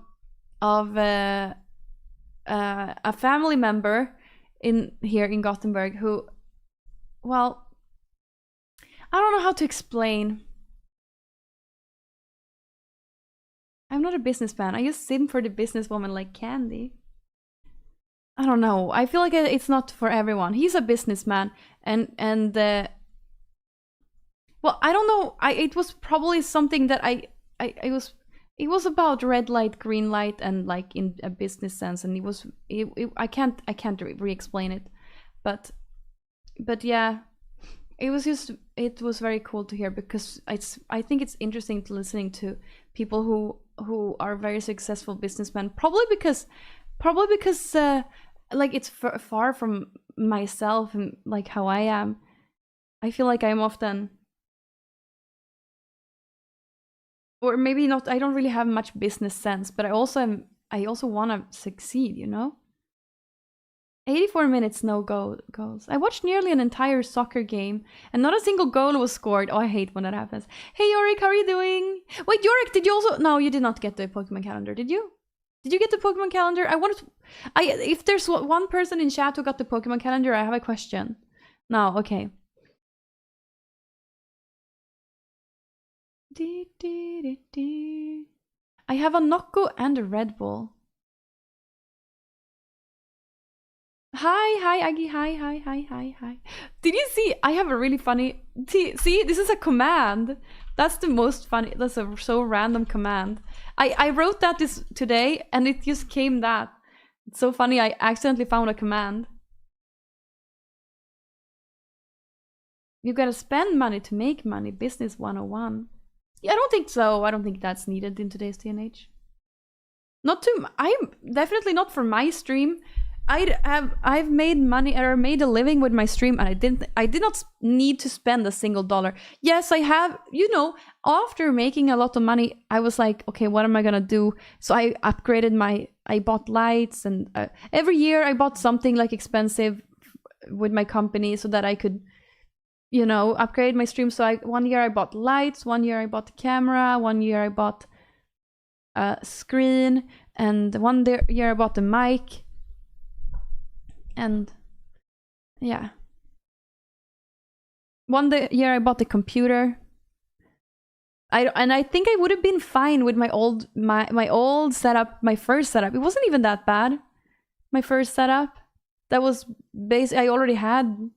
a family member here in Gothenburg who, well, I don't know how to explain. I'm not a businessman. I just sim for the businesswoman like Candy. I don't know. I feel like it's not for everyone. He's a businessman, and Well, I don't know. It was probably something that I was. It was about red light, green light, and like in a business sense, and I can't re-explain it, but yeah, it was very cool to hear, because I think it's interesting to listening to people who are very successful businessmen, probably because like it's far from myself and like how I am. I feel like I'm often, or maybe not, I don't really have much business sense, but I also want to succeed, you know? 84 minutes, no goals. I watched nearly an entire soccer game and not a single goal was scored. Oh, I hate when that happens. Hey, Yorick, how are you doing? Wait, Yorick, did you also... No, you did not get the Pokemon calendar, did you? Did you get the Pokemon calendar? If there's one person in chat who got the Pokemon calendar, I have a question. No, okay. I have a Nocco and a Red Bull. Hi, Aggie. Hi. Did you see? I have a really funny... See, this is a command. That's the most funny... That's a so random command. I wrote that today, and it just came that. It's so funny, I accidentally found a command. You gotta spend money to make money. Business 101. Yeah, I don't think so. I don't think that's needed in today's day and age. Not too... I'm definitely not for my stream. I've made money or made a living with my stream, and I did not need to spend a single dollar. Yes, I have, you know, after making a lot of money, I was like, okay, what am I gonna do? So I upgraded I bought lights, and every year I bought something like expensive with my company so that I could, you know, upgrade my stream. So one year I bought lights, one year I bought the camera, one year I bought a screen, and one year I bought the mic. And yeah, year I bought the computer. I think I would have been fine with my old setup, my first setup. It wasn't even that bad. My first setup, that was I already had.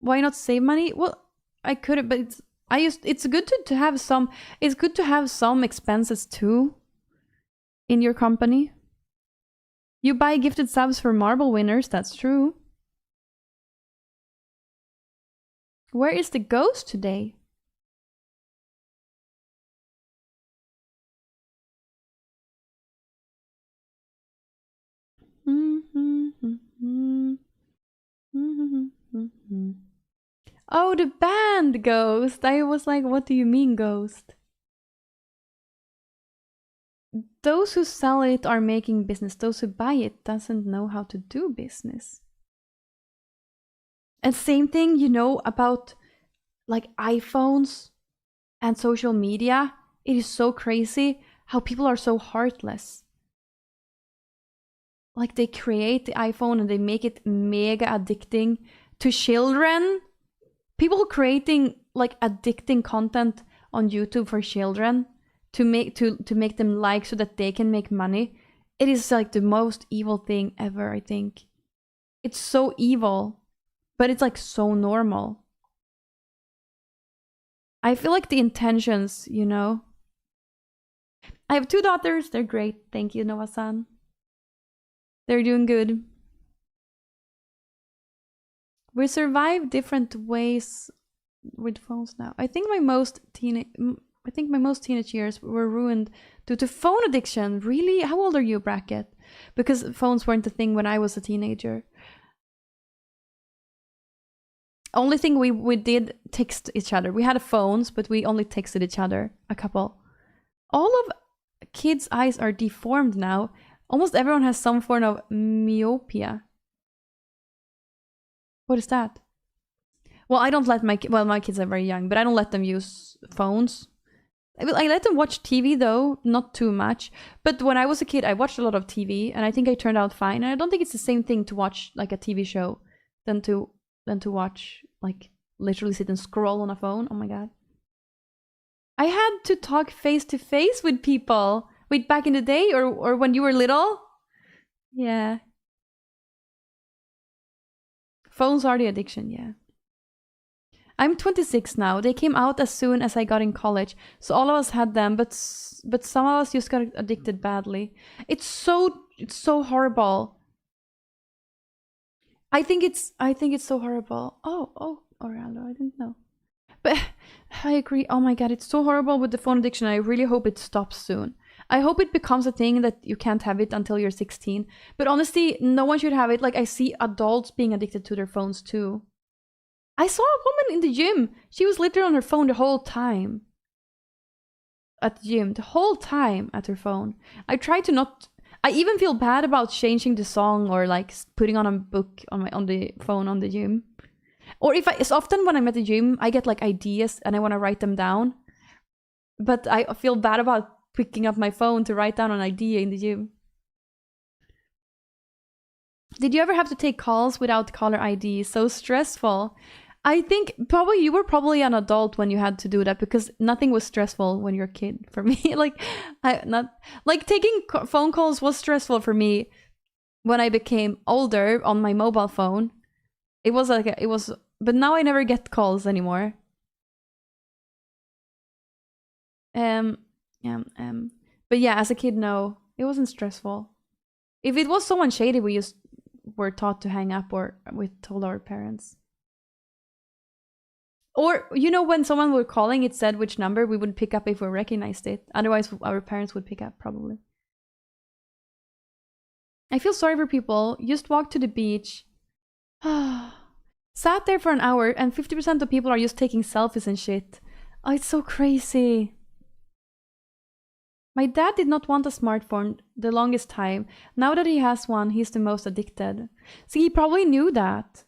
Why not save money? Well, I could have, but it's good to have some. It's good to have some expenses too in your company. You buy gifted subs for marble winners, that's true. Where is the ghost today? Oh, the band Ghost. I was like, what do you mean, Ghost? Those who sell it are making business. Those who buy it doesn't know how to do business. And same thing, you know, about like iPhones and social media. It is so crazy how people are so heartless. Like they create the iPhone and they make it mega addicting to children. People creating like addicting content on YouTube for children to make them like so that they can make money. It is like the most evil thing ever, I think. It's so evil, but it's like so normal. I feel like the intentions, you know. I have 2 daughters. They're great. Thank you, Noah-san. They're doing good. We survive different ways with phones now. I think my most teenage years were ruined due to phone addiction. Really? How old are you, Bracket? Because phones weren't a thing when I was a teenager. Only thing we did text each other. We had phones, but we only texted each other, a couple. All of kids' eyes are deformed now. Almost everyone has some form of myopia. What is that? Well, I don't let my kids are very young, but I don't let them use phones. I let them watch TV though, not too much. But when I was a kid, I watched a lot of TV, and I think I turned out fine. And I don't think it's the same thing to watch like a TV show than to watch, like, literally sit and scroll on a phone. Oh my god. I had to talk face to face with people. Wait, back in the day or when you were little? Yeah. Phones are the addiction, yeah. I'm 26 now. They came out as soon as I got in college, so all of us had them, but some of us just got addicted badly. It's so horrible. I think it's so horrible. Oh, Orlando, I didn't know. But I agree. Oh my god, it's so horrible with the phone addiction. I really hope it stops soon. I hope it becomes a thing that you can't have it until you're 16. But honestly, no one should have it. Like, I see adults being addicted to their phones too. I saw a woman in the gym. She was literally on her phone the whole time. At the gym, the whole time at her phone. I try to not... I even feel bad about changing the song or like putting on a book on the phone on the gym. Or it's often when I'm at the gym, I get like ideas and I want to write them down. But I feel bad about picking up my phone to write down an idea in the gym. Did you ever have to take calls without caller ID? So stressful. I think you were probably an adult when you had to do that, because nothing was stressful when you're a kid for me. Taking phone calls was stressful for me when I became older on my mobile phone. But now I never get calls anymore. But yeah, as a kid, no, it wasn't stressful. If it was someone shady, we just were taught to hang up, or we told our parents. Or, when someone were calling, it said which number, we would pick up if we recognized it. Otherwise, our parents would pick up, probably. I feel sorry for people. Just walked to the beach. Sat there for an hour, and 50% of people are just taking selfies and shit. Oh, it's so crazy. My dad did not want a smartphone the longest time. Now that he has one, he's the most addicted. See, he probably knew that.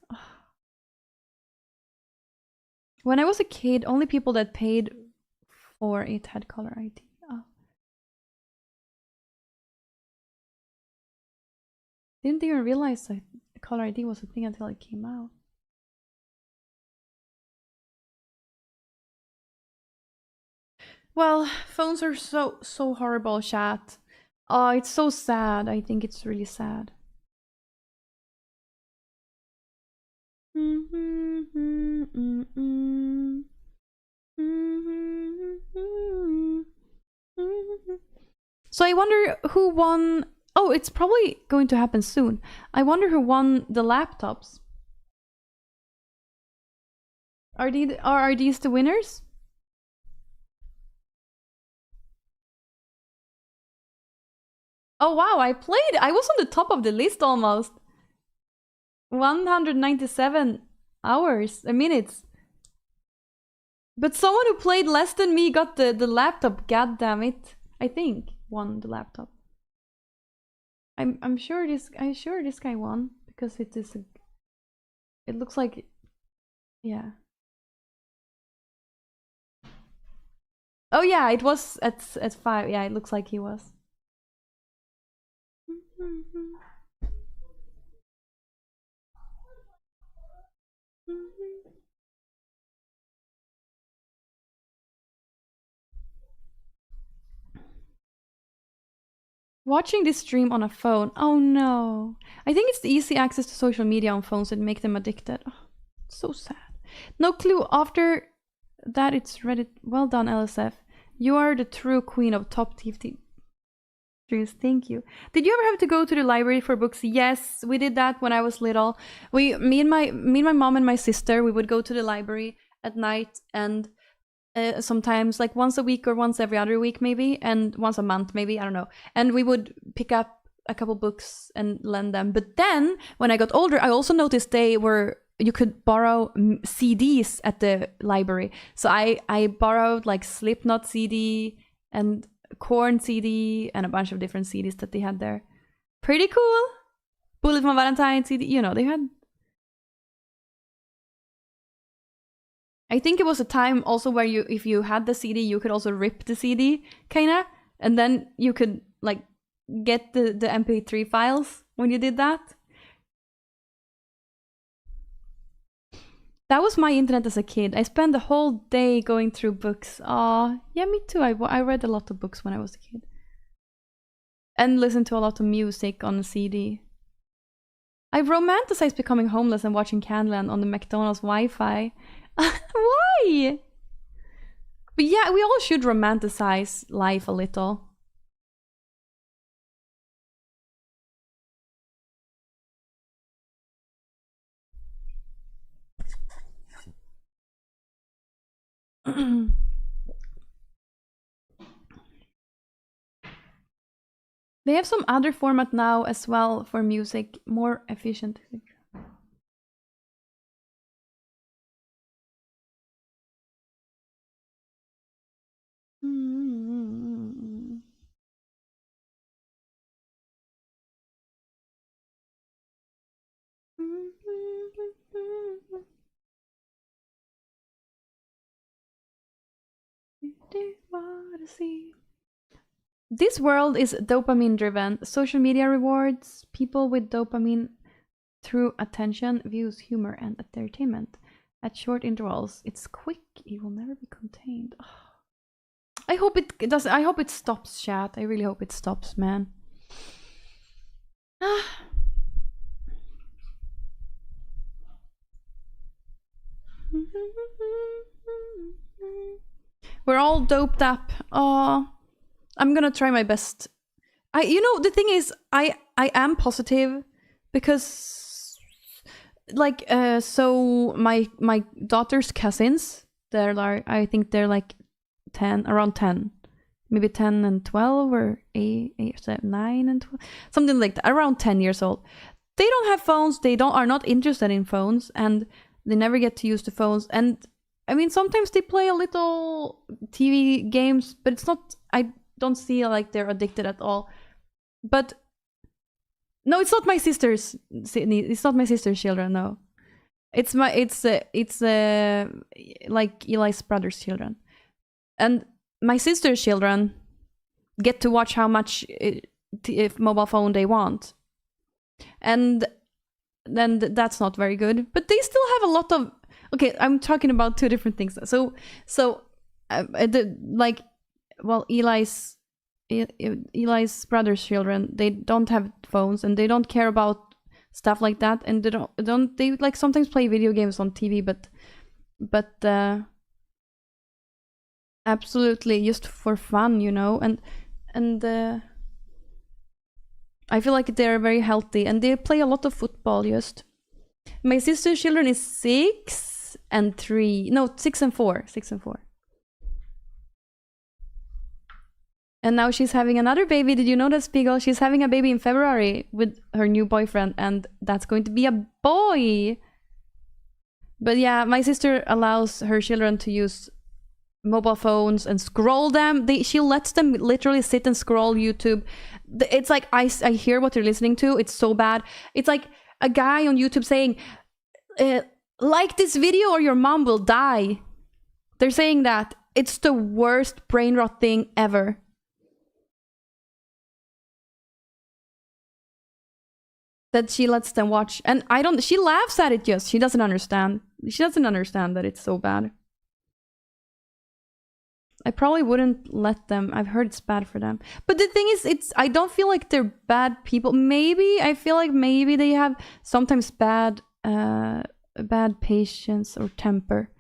When I was a kid, only people that paid for it had caller ID. Oh. Didn't even realize that caller ID was a thing until it came out. Well, phones are so horrible, chat. Oh, it's so sad. I think it's really sad. So I wonder who won. Oh, it's probably going to happen soon. I wonder who won the laptops. Are these the winners? Oh wow, I was on the top of the list almost. 197 minutes. But someone who played less than me got the laptop, god damn it. I think won the laptop. I'm sure this guy won, because it looks like, yeah. Oh yeah, it was at 5. Yeah, it looks like he was. Watching this stream on a phone. Oh no. I think it's the easy access to social media on phones that make them addicted. Oh, so sad. No clue. After that, it's Reddit. Well done, LSF. You are the true queen of top TFT. Thank you. Did you ever have to go to the library for books? Yes, we did that when I was little. Me and my mom and my sister, we would go to the library at night, and sometimes like once a week or once every other week maybe, and once a month maybe, I don't know. And we would pick up a couple books and lend them. But then when I got older, I also noticed you could borrow CDs at the library. So I borrowed like Slipknot CD and Korn CD and a bunch of different CDs that they had there. Pretty cool. Bullet from Valentine CD, they had. I think it was a time also where if you had the CD, you could also rip the CD, kinda, and then you could like get the MP3 files when you did that. That was my internet as a kid. I spent the whole day going through books. Yeah, me too. I read a lot of books when I was a kid. And listened to a lot of music on a CD. I romanticized becoming homeless and watching Kandyland on the McDonald's Wi-Fi. Why? But yeah, we all should romanticize life a little. They have some other format now as well for music, more efficient. This world is dopamine driven. Social media rewards people with dopamine through attention, views, humor, and entertainment. At short intervals, it's quick. It will never be contained. Oh. I hope it does. I hope it stops, chat. I really hope it stops, man. We're all doped up. Oh, I'm gonna try my best. The thing is, I am positive because, like, so my daughter's cousins, they're like, I think they're like 10, around 10, maybe 10 and 12, or 8, 9 and 12, something like that, around 10 years old. They don't have phones. They are not interested in phones, and they never get to use the phones. And I mean, sometimes they play a little TV games, but it's not. I don't see like they're addicted at all. But no, it's not my sister's. It's not my sister's children. No, it's like Eli's brother's children, and my sister's children get to watch how much if mobile phone they want, and then that's not very good. But they still have a lot of. Okay, I'm talking about two different things. So Eli's brother's children, they don't have phones and they don't care about stuff like that, and they like sometimes play video games on TV, but absolutely just for fun, and I feel like they're very healthy and they play a lot of football. Just my sister's children is 6 and 3, no, 6 and 4. And now she's having another baby. Did you know that, Spiegel? She's having a baby in February with her new boyfriend, and that's going to be a boy. But yeah, my sister allows her children to use mobile phones and scroll them. She lets them literally sit and scroll YouTube. It's like, I hear what they're listening to. It's so bad. It's like a guy on YouTube saying, like this video or your mom will die. They're saying that. It's the worst brain rot thing ever. That she lets them watch. And she laughs at it just. She doesn't understand. She doesn't understand that it's so bad. I probably wouldn't let them. I've heard it's bad for them. But the thing is, I don't feel like they're bad people. Maybe, I feel like maybe they have sometimes bad patience or temper.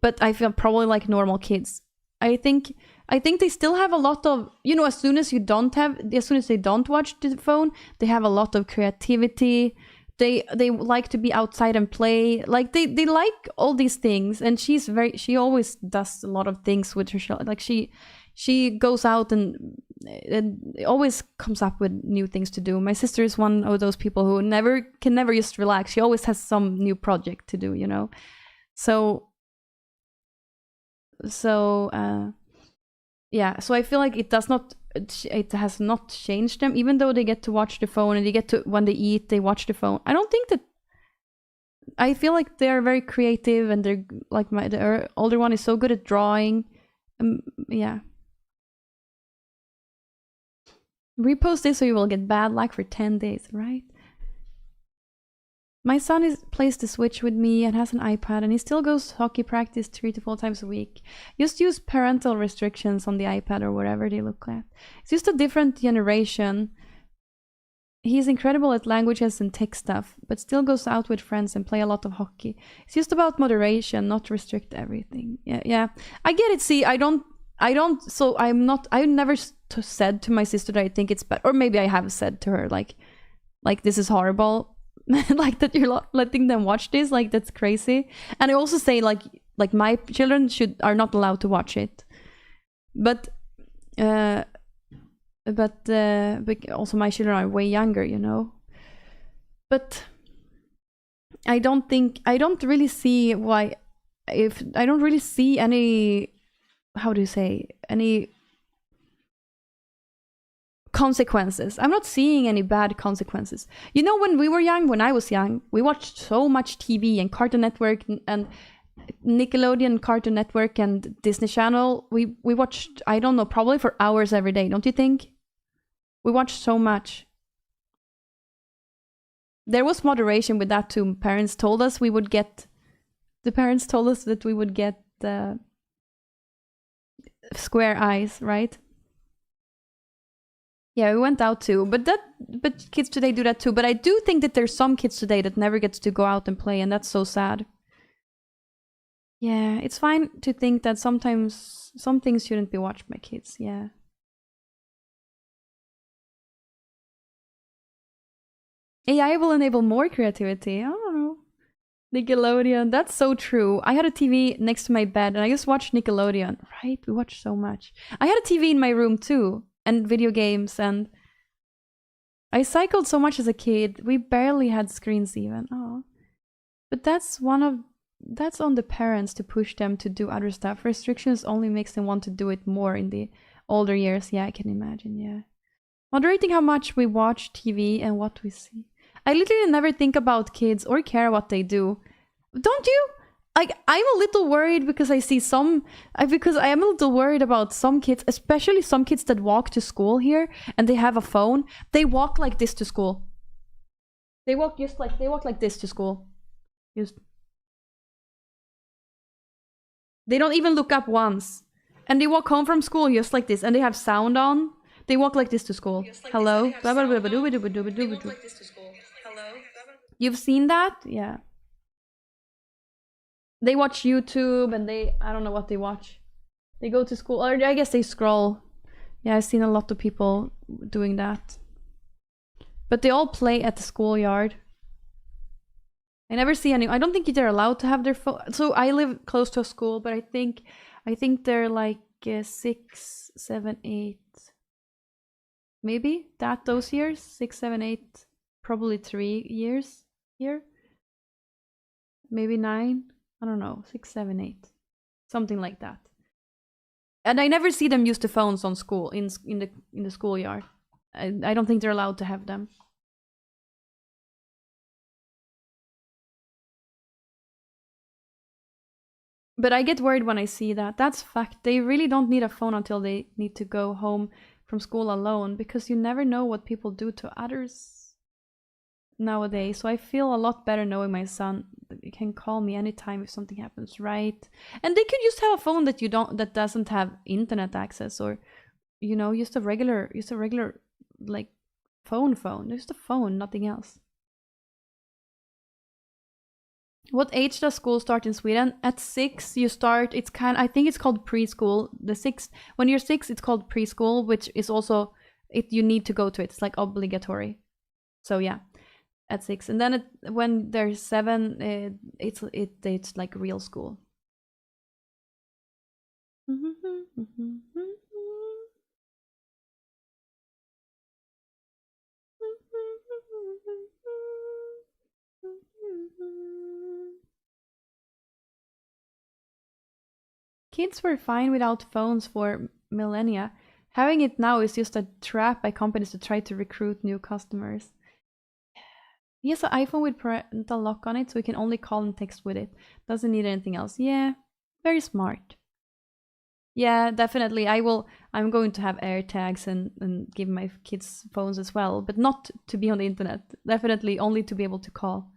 But I feel probably like normal kids. I think they still have a lot of, as soon as they don't watch the phone, they have a lot of creativity. They like to be outside and play. Like they like all these things, and she always does a lot of things with her show. Like she goes out and always comes up with new things to do. My sister is one of those people who can never just relax. She always has some new project to do, So yeah, so I feel like it has not changed them, even though they get to watch the phone and when they eat, they watch the phone. I feel like they're very creative, and they're like the older one is so good at drawing. Yeah. Repost this so you will get bad luck for 10 days, right? My son plays the Switch with me and has an iPad, and he still goes to hockey practice 3 to 4 times a week. Just use parental restrictions on the iPad or whatever they look at. It's just a different generation. He's incredible at languages and tech stuff, but still goes out with friends and play a lot of hockey. It's just about moderation, not restrict everything. Yeah. I get it. See, I never said to my sister that I think it's bad, or maybe I have said to her like this is horrible, like that you're letting them watch this, like that's crazy. And I also say like my children are not allowed to watch it, but also my children are way younger, you know. But I don't really see any, how do you say, any consequences. I'm not seeing any bad consequences. You know, when I was young, we watched so much TV and Cartoon Network and Nickelodeon, Cartoon Network and Disney Channel. We watched, I don't know, probably for hours every day, don't you think? We watched so much. There was moderation with that too. Parents told us that we would get square eyes, right? Yeah, we went out too, but kids today do that too. But I do think that there's some kids today that never gets to go out and play, and that's so sad. Yeah, it's fine to think that sometimes some things shouldn't be watched by kids. Yeah. AI will enable more creativity. I don't know. Nickelodeon, that's so true. I had a TV next to my bed and I just watched Nickelodeon. Right? We watched so much. I had a TV in my room too, and video games, and I cycled so much as a kid. We barely had screens even. Oh. But that's on the parents to push them to do other stuff. Restrictions only makes them want to do it more in the older years. Yeah, I can imagine, yeah. Moderating how much we watch TV and what we see. I literally never think about kids or care what they do. Don't you? Like, I'm a little worried because I see because I am a little worried about some kids, especially some kids that walk to school here and they have a phone. They walk like this to school. They walk like this to school. They don't even look up once. And they walk home from school just like this, and they have sound on. They walk like this to school. Hello? You've seen that? Yeah. They watch YouTube and I don't know what they watch. They go to school, or I guess they scroll. Yeah, I've seen a lot of people doing that. But they all play at the schoolyard. I never see any. I don't think they're allowed to have their phone. So I live close to a school, but I think they're like 6, 7, 8. Maybe those years, 6, 7, 8, probably 3 years here. Maybe 9. I don't know, 6, 7, 8, something like that. And I never see them use the phones on school in the schoolyard. I don't think they're allowed to have them. But I get worried when I see that. That's fact. They really don't need a phone until they need to go home from school alone, because you never know what people do to others nowadays. So I feel a lot better knowing my son can call me anytime if something happens, right? And they could just have a phone that doesn't have internet access, or just a regular like phone, just a phone, nothing else. What age does school start in Sweden? At 6 you start. I think it's called preschool. When you're 6, it's called preschool, which is also you need to go to it. It's like obligatory. So yeah, at 6, and then when they're 7, it's like real school. Kids were fine without phones for millennia. Having it now is just a trap by companies to try to recruit new customers. He has an iPhone with parental lock on it, so he can only call and text with it. Doesn't need anything else. Yeah, very smart. Yeah, definitely. I'm going to have AirTags and give my kids phones as well, but not to be on the internet. Definitely only to be able to call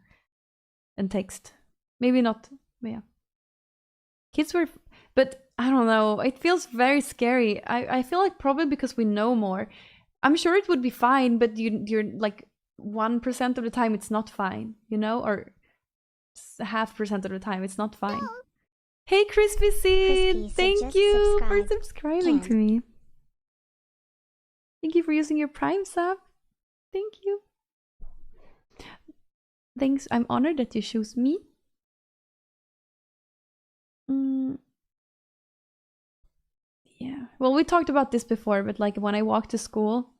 and text. Maybe not. But yeah. Kids were, but I don't know. It feels very scary. I feel like probably because we know more. I'm sure it would be fine, but you're like, 1% of the time it's not fine, you know, or 0.5% of the time it's not fine. Hey, Crispy Seed! Thank you for subscribing to me. Thank you for using your Prime sub. Thank you. Thanks. I'm honored that you choose me. Yeah. Well, we talked about this before, but like when I walk to school.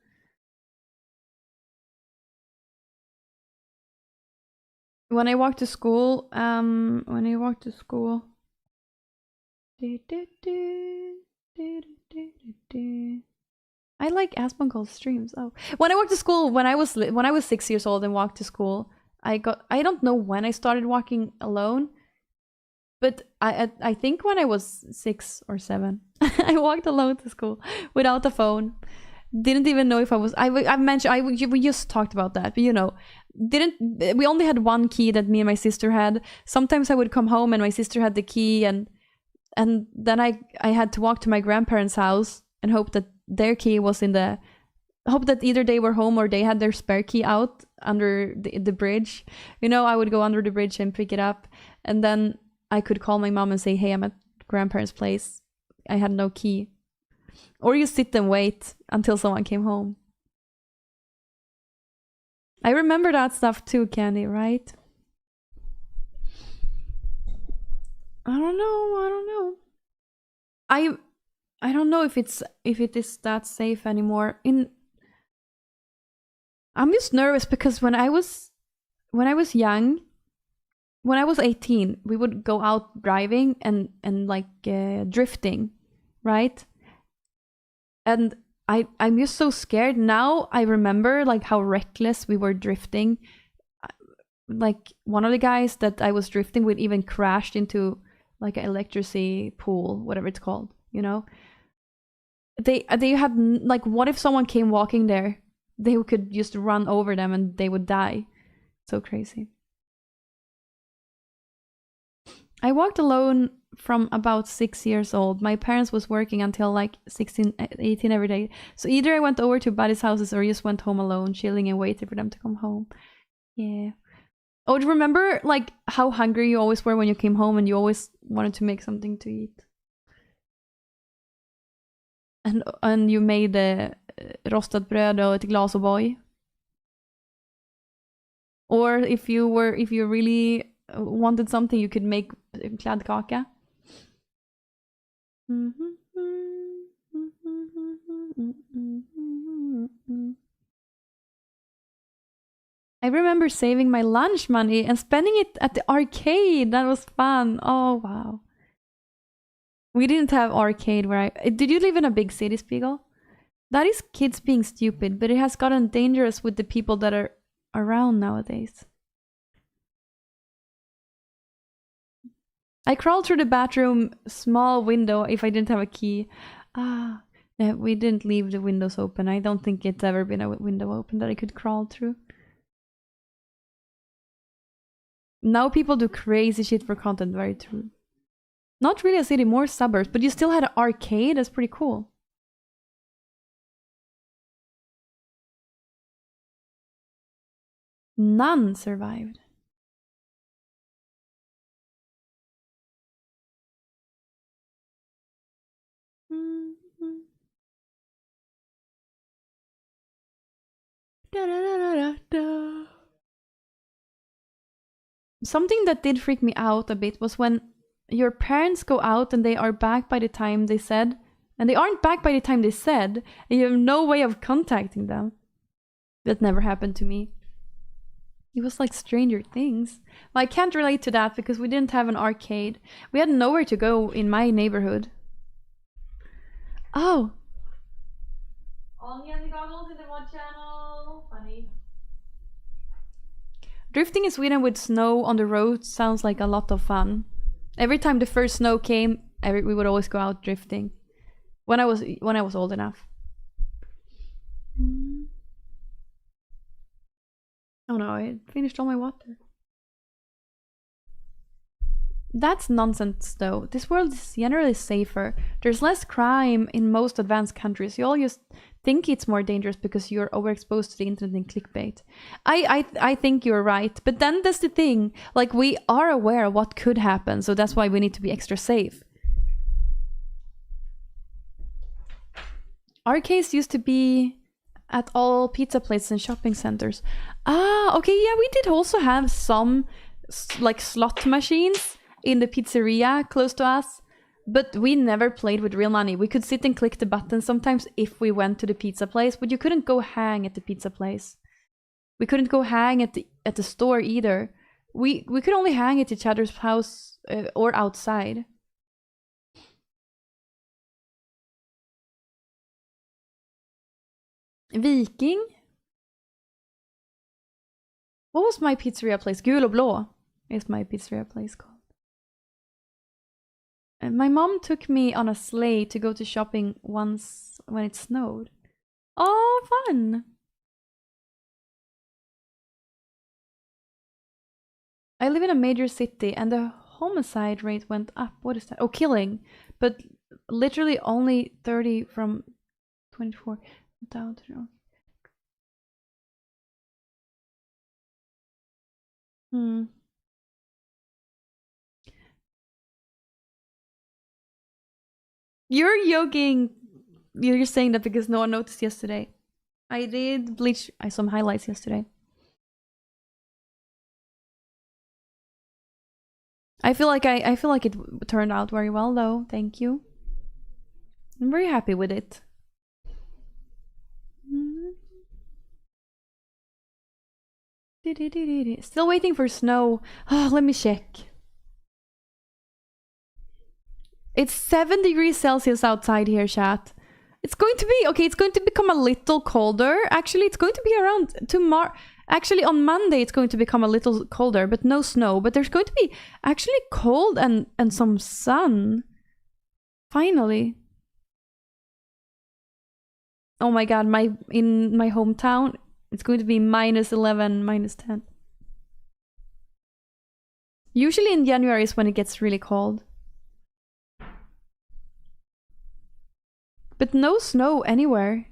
When I walk to school, I like Asmongold's streams. Oh, when I walked to school, when I was 6 years old and walked to school, I don't know when I started walking alone, but I think when I was 6 or 7, I walked alone to school without a phone. Didn't even know if I was. I mentioned we just talked about that, but you know, we only had one key that me and my sister had. Sometimes I would come home and my sister had the key, and then I had to walk to my grandparents' house and hope that their key was hope that either they were home or they had their spare key out under the bridge. You know, I would go under the bridge and pick it up, and then I could call my mom and say, hey, I'm at grandparents' place. I had no key. Or you sit and wait until someone came home. I remember that stuff too, Candy, right? I don't know. I don't know if it is that safe anymore. I'm just nervous because when I was young, when I was 18, we would go out driving and like drifting, right? And I'm just so scared. Now I remember like how reckless we were drifting. Like one of the guys that I was drifting with even crashed into like an electricity pool, whatever it's called, you know? They had like, what if someone came walking there? They could just run over them and they would die. So crazy. I walked alone from about 6 years old. My parents was working until like 16, 18 every day. So either I went over to buddies' houses or just went home alone, chilling and waited for them to come home. Yeah. Oh, do you remember like how hungry you always were when you came home and you always wanted to make something to eat? And you made rostat bröd och ett glas O'boy? Or if you really wanted something, you could make kladdkaka. I remember saving my lunch money and spending it at the arcade. That was fun. Oh, wow. We didn't have arcade where Did you live in a big city, Spiegel? That is kids being stupid, but it has gotten dangerous with the people that are around nowadays. I crawled through the bathroom small window if I didn't have a key. We didn't leave the windows open. I don't think it's ever been a window open that I could crawl through. Now people do crazy shit for content, very true. Not really a city, more suburbs, but you still had an arcade. That's pretty cool. None survived. Something that did freak me out a bit was when your parents go out and they are back by the time they said, and they aren't back by the time they said, and you have no way of contacting them. That never happened to me. It was like Stranger Things. Well, I can't relate to that because we didn't have an arcade. We had nowhere to go in my neighborhood. Oh. Onion goggles in the mod channel. Funny. Drifting in Sweden with snow on the road sounds like a lot of fun. Every time the first snow came, we would always go out drifting. When I was old enough. Oh no, I finished all my water. That's nonsense, though. This world is generally safer. There's less crime in most advanced countries. You all just think it's more dangerous because you're overexposed to the internet and clickbait. I think you're right. But then that's the thing. Like, we are aware of what could happen, so that's why we need to be extra safe. Arcades used to be at all pizza places and shopping centers. Ah, okay, yeah, we did also have some like slot machines in the pizzeria close to us, but we never played with real money. We could sit and click the buttons sometimes if we went to the pizza place, but you couldn't go hang at the pizza place. We couldn't go hang at the store either. We could only hang at each other's house or outside. Viking? What was my pizzeria place? Gul och blå is my pizzeria place called. And my mom took me on a sleigh to go to shopping once when it snowed. Oh, fun! I live in a major city and the homicide rate went up. What is that? Oh, killing. But literally only 30 from 24 down to... You're joking. You're saying that because no one noticed yesterday. I did bleach some highlights yesterday. I feel like it turned out very well though. Thank you. I'm very happy with it. Still waiting for snow. Oh, let me check. It's 7 degrees Celsius outside here, chat. It's going to be, okay, it's going to become a little colder. Actually, it's going to be around tomorrow. Actually, on Monday, it's going to become a little colder, but no snow. But there's going to be actually cold and some sun. Finally. Oh my god, in my hometown, it's going to be -11, -10. Usually in January is when it gets really cold. But no snow anywhere.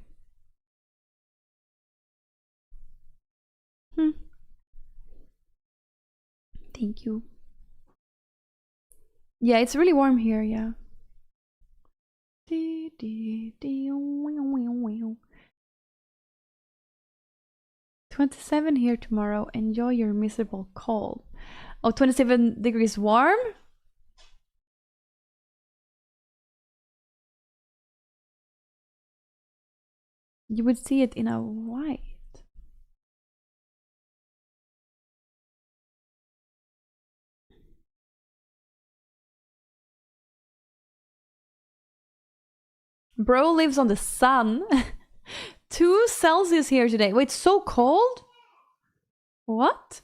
Thank you. Yeah, it's really warm here, yeah. 27 here tomorrow. Enjoy your miserable cold. Oh, 27 degrees warm? You would see it in a white. Bro lives on the sun. 2 Celsius here today. Wait, so cold? What?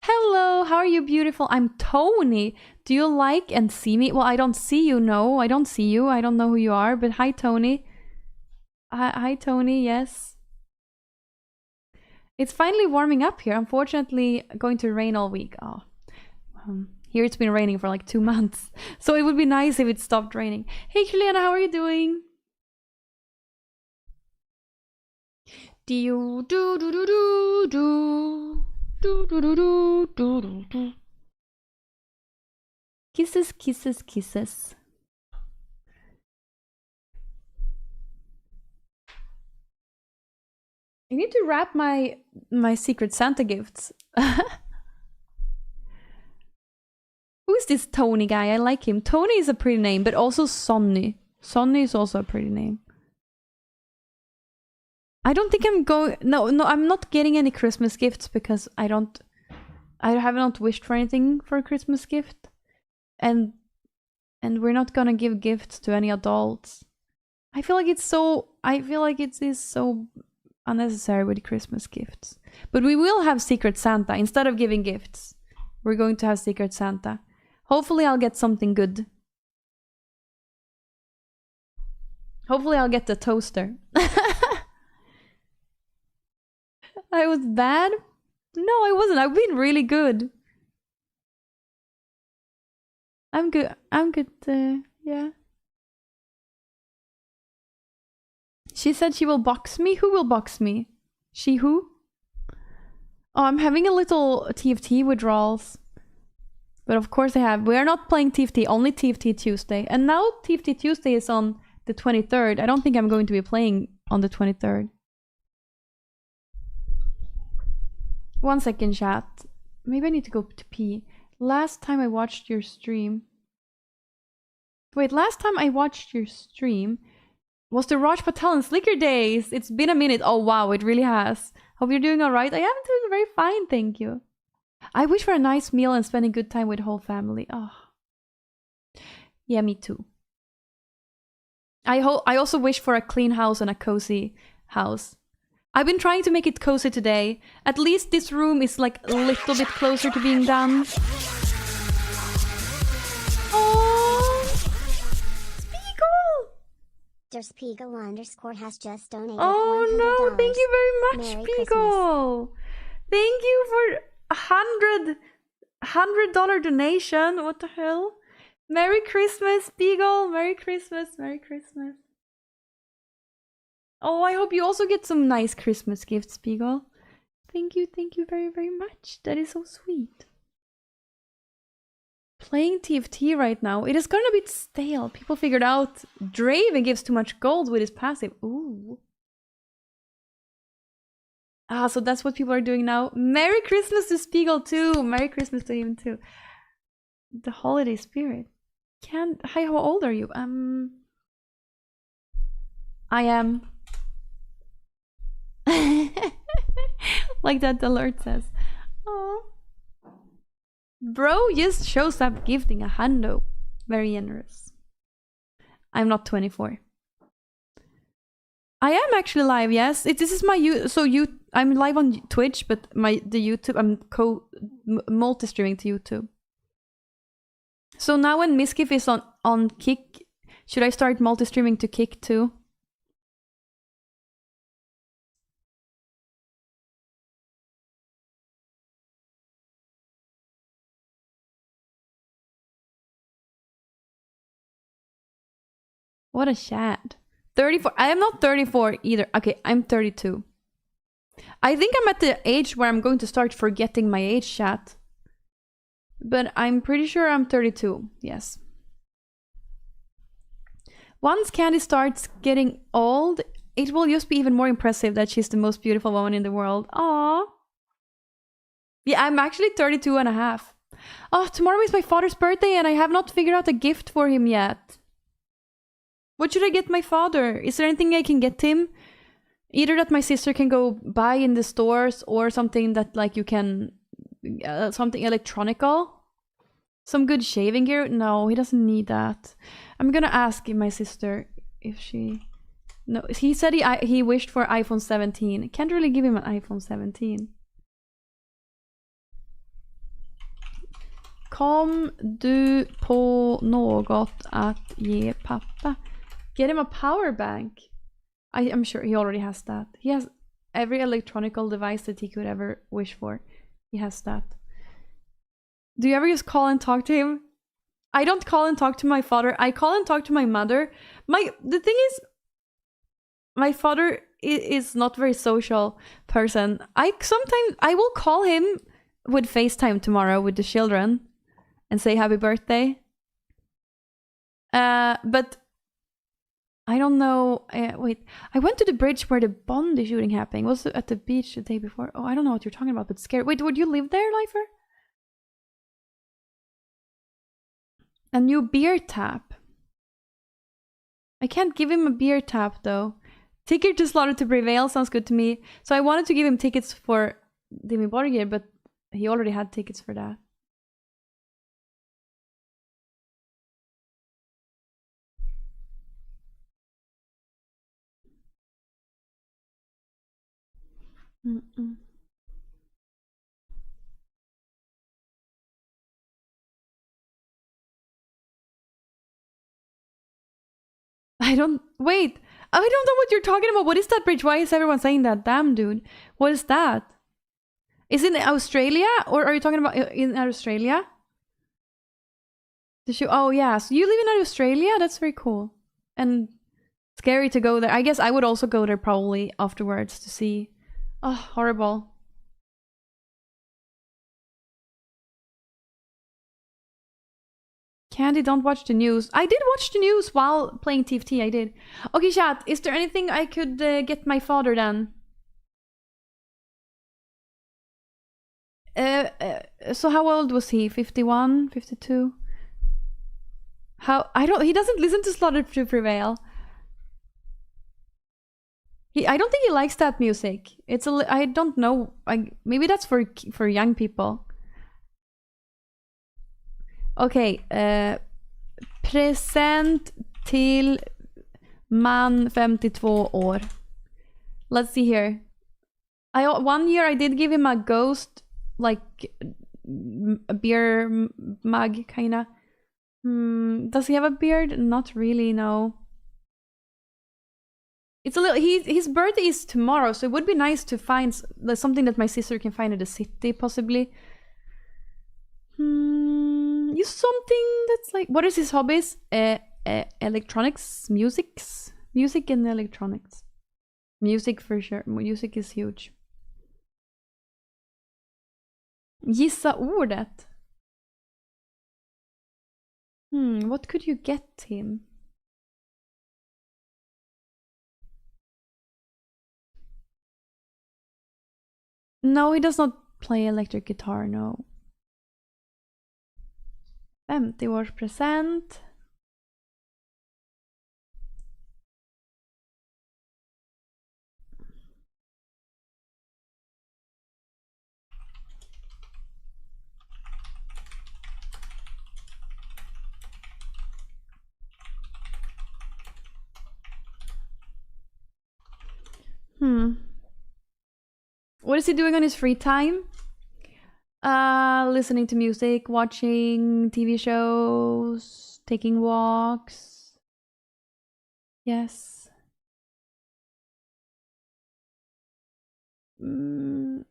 Hello, how are you, beautiful? I'm Tony. Do you like and see me? Well, I don't see you, no. I don't see you. I don't know who you are, but hi, Tony. Hi, Tony, yes. It's finally warming up here. Unfortunately, going to rain all week. Oh, here it's been raining for like 2 months. So it would be nice if it stopped raining. Hey, Juliana, how are you doing? Do do do do do do do do do do do do. Kisses, kisses, kisses. I need to wrap my Secret Santa gifts. Who is this Tony guy? I like him. Tony is a pretty name, but also Sonny. Sonny is also a pretty name. I don't think I'm going... No, I'm not getting any Christmas gifts because I have not wished for anything for a Christmas gift. And we're not gonna give gifts to any adults. I feel like it is so unnecessary with Christmas gifts. But we will have Secret Santa. Instead of giving gifts, we're going to have Secret Santa. Hopefully I'll get something good. Hopefully I'll get the toaster. I was bad? No, I wasn't. I've been really good. I'm good. Yeah. She said she will box me. Who will box me? She who? Oh, I'm having a little TFT withdrawals. But of course I have. We are not playing TFT, only TFT Tuesday. And now TFT Tuesday is on the 23rd. I don't think I'm going to be playing on the 23rd. 1 second, chat. Maybe I need to go to pee. Last time I watched your stream... Wait, last time I watched your stream was the Raj Patel and Slicker days. It's been a minute. Oh wow, it really has. Hope you're doing alright. I am doing very fine, thank you. I wish for a nice meal and spending good time with the whole family. Oh. Yeah, me too. I also wish for a clean house and a cozy house. I've been trying to make it cozy today. At least this room is like a little bit closer to being done. Oh, Spiegel! Der Spiegel _ has just donated Oh $100. no, thank you very much, Merry Spiegel. Christmas. Thank you for $100 donation. What the hell? Merry Christmas, Spiegel. Merry Christmas. Merry Christmas. Oh, I hope you also get some nice Christmas gifts, Spiegel. Thank you very, very much. That is so sweet. Playing TFT right now. It has gotten a bit stale. People figured out Draven gives too much gold with his passive. Ooh. Ah, so that's what people are doing now. Merry Christmas to Spiegel too. Merry Christmas to him too. The holiday spirit. Hi, how old are you? I am. Like that alert says. Oh. Bro just shows up gifting a hundo. Very generous. I'm not 24. I am actually live, yes. This is my I'm live on Twitch, but the YouTube I'm multi-streaming to YouTube. So now when Miskiff is on Kick, should I start multi-streaming to Kick too? What a chat. 34. I am not 34 either. Okay, I'm 32. I think I'm at the age where I'm going to start forgetting my age, chat. But I'm pretty sure I'm 32. Yes. Once Candy starts getting old, it will just be even more impressive that she's the most beautiful woman in the world. Aww. Yeah, I'm actually 32 and a half. Oh, tomorrow is my father's birthday and I have not figured out a gift for him yet. What should I get my father? Is there anything I can get him? Either that my sister can go buy in the stores or something that like you can... something electronical? Some good shaving gear? No, he doesn't need that. I'm gonna ask my sister if she... No, he said he wished for iPhone 17. Can't really give him an iPhone 17. Kom du på något att ge pappa? Get him a power bank. I'm sure he already has that. He has every electronical device that he could ever wish for. He has that. Do you ever just call and talk to him? I don't call and talk to my father. I call and talk to my mother. The thing is, my father is not a very social person. Sometimes I will call him with FaceTime tomorrow with the children and say happy birthday. But I don't know. Wait, I went to the bridge where the Bondi shooting happened. Was it at the beach the day before? Oh, I don't know what you're talking about, but scary. Wait, would you live there, Lifer? A new beer tap. I can't give him a beer tap though. Ticket to Slaughter to Prevail sounds good to me. So I wanted to give him tickets for Demi Borgir, but he already had tickets for that. I don't know what you're talking about. What is that bridge? Why is everyone saying that? Damn, dude. What is that? Is it in Australia? Or are you talking about in Australia? Oh yeah, so you live in Australia? That's very cool. And scary to go there. I guess I would also go there probably afterwards to see. Oh, horrible. Candy, don't watch the news. I did watch the news while playing TFT, I did. Okay, chat, is there anything I could get my father then? So how old was he? 51? 52? He doesn't listen to Slaughter to Prevail. I don't think he likes that music. I don't know. Maybe that's for young people. Okay, present till man 52 år. Let's see here. One year I did give him a ghost, like a beer mug, kinda. Does he have a beard? Not really, no. It's a little. His birthday is tomorrow, so it would be nice to find something that my sister can find in the city, possibly. Use something that's like. What is his hobbies? Electronics, music and electronics. Music for sure. Music is huge. Gissa ordet. What could you get him? No, he does not play electric guitar, no. 50-årspresent. What is he doing on his free time? Listening to music, watching TV shows, taking walks. Yes. Give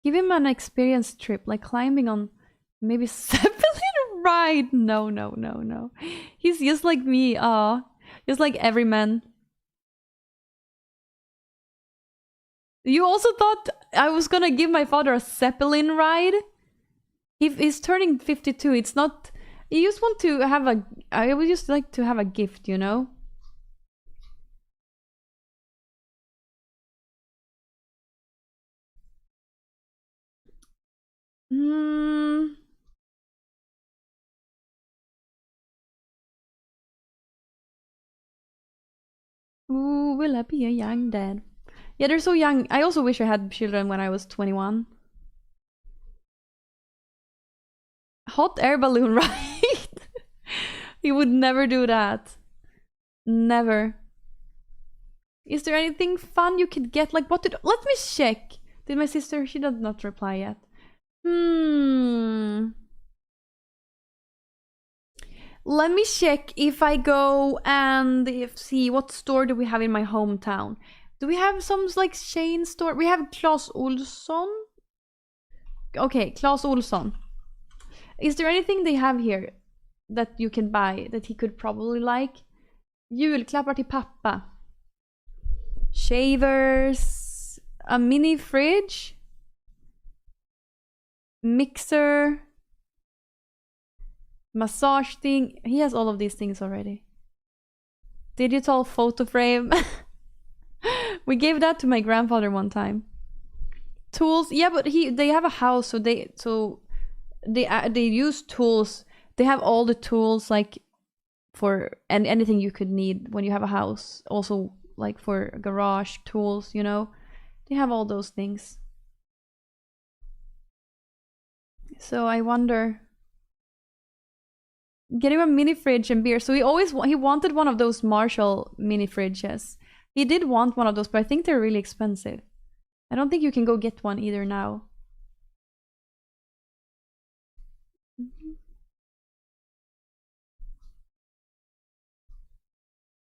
him an experience trip, like climbing on maybe Zeppelin ride. No. He's just like me. Just like every man. You also thought I was gonna give my father a Zeppelin ride? He's turning 52. It's not. You just want to have a. I would just like to have a gift, you know? Ooh, will I be a young dad? Yeah, they're so young. I also wish I had children when I was 21. Hot air balloon ride. He would never do that. Never. Is there anything fun you could get? Like, what did... Let me check. Did my sister... She did not reply yet. Let me check if I go and see what store do we have in my hometown. Do we have some like chain store? We have Clas Ohlson. Okay, Clas Ohlson. Is there anything they have here that you can buy that he could probably like? Julklappar till pappa. Shavers. A mini fridge. Mixer. Massage thing. He has all of these things already. Digital photo frame. We gave that to my grandfather one time. Tools. Yeah, but they have a house, so they use tools. They have all the tools like for anything you could need when you have a house. Also like for garage tools, you know. They have all those things. So I wonder. Get him a mini fridge and beer. So he wanted one of those Marshall mini fridges. He did want one of those, but I think they're really expensive. I don't think you can go get one either now.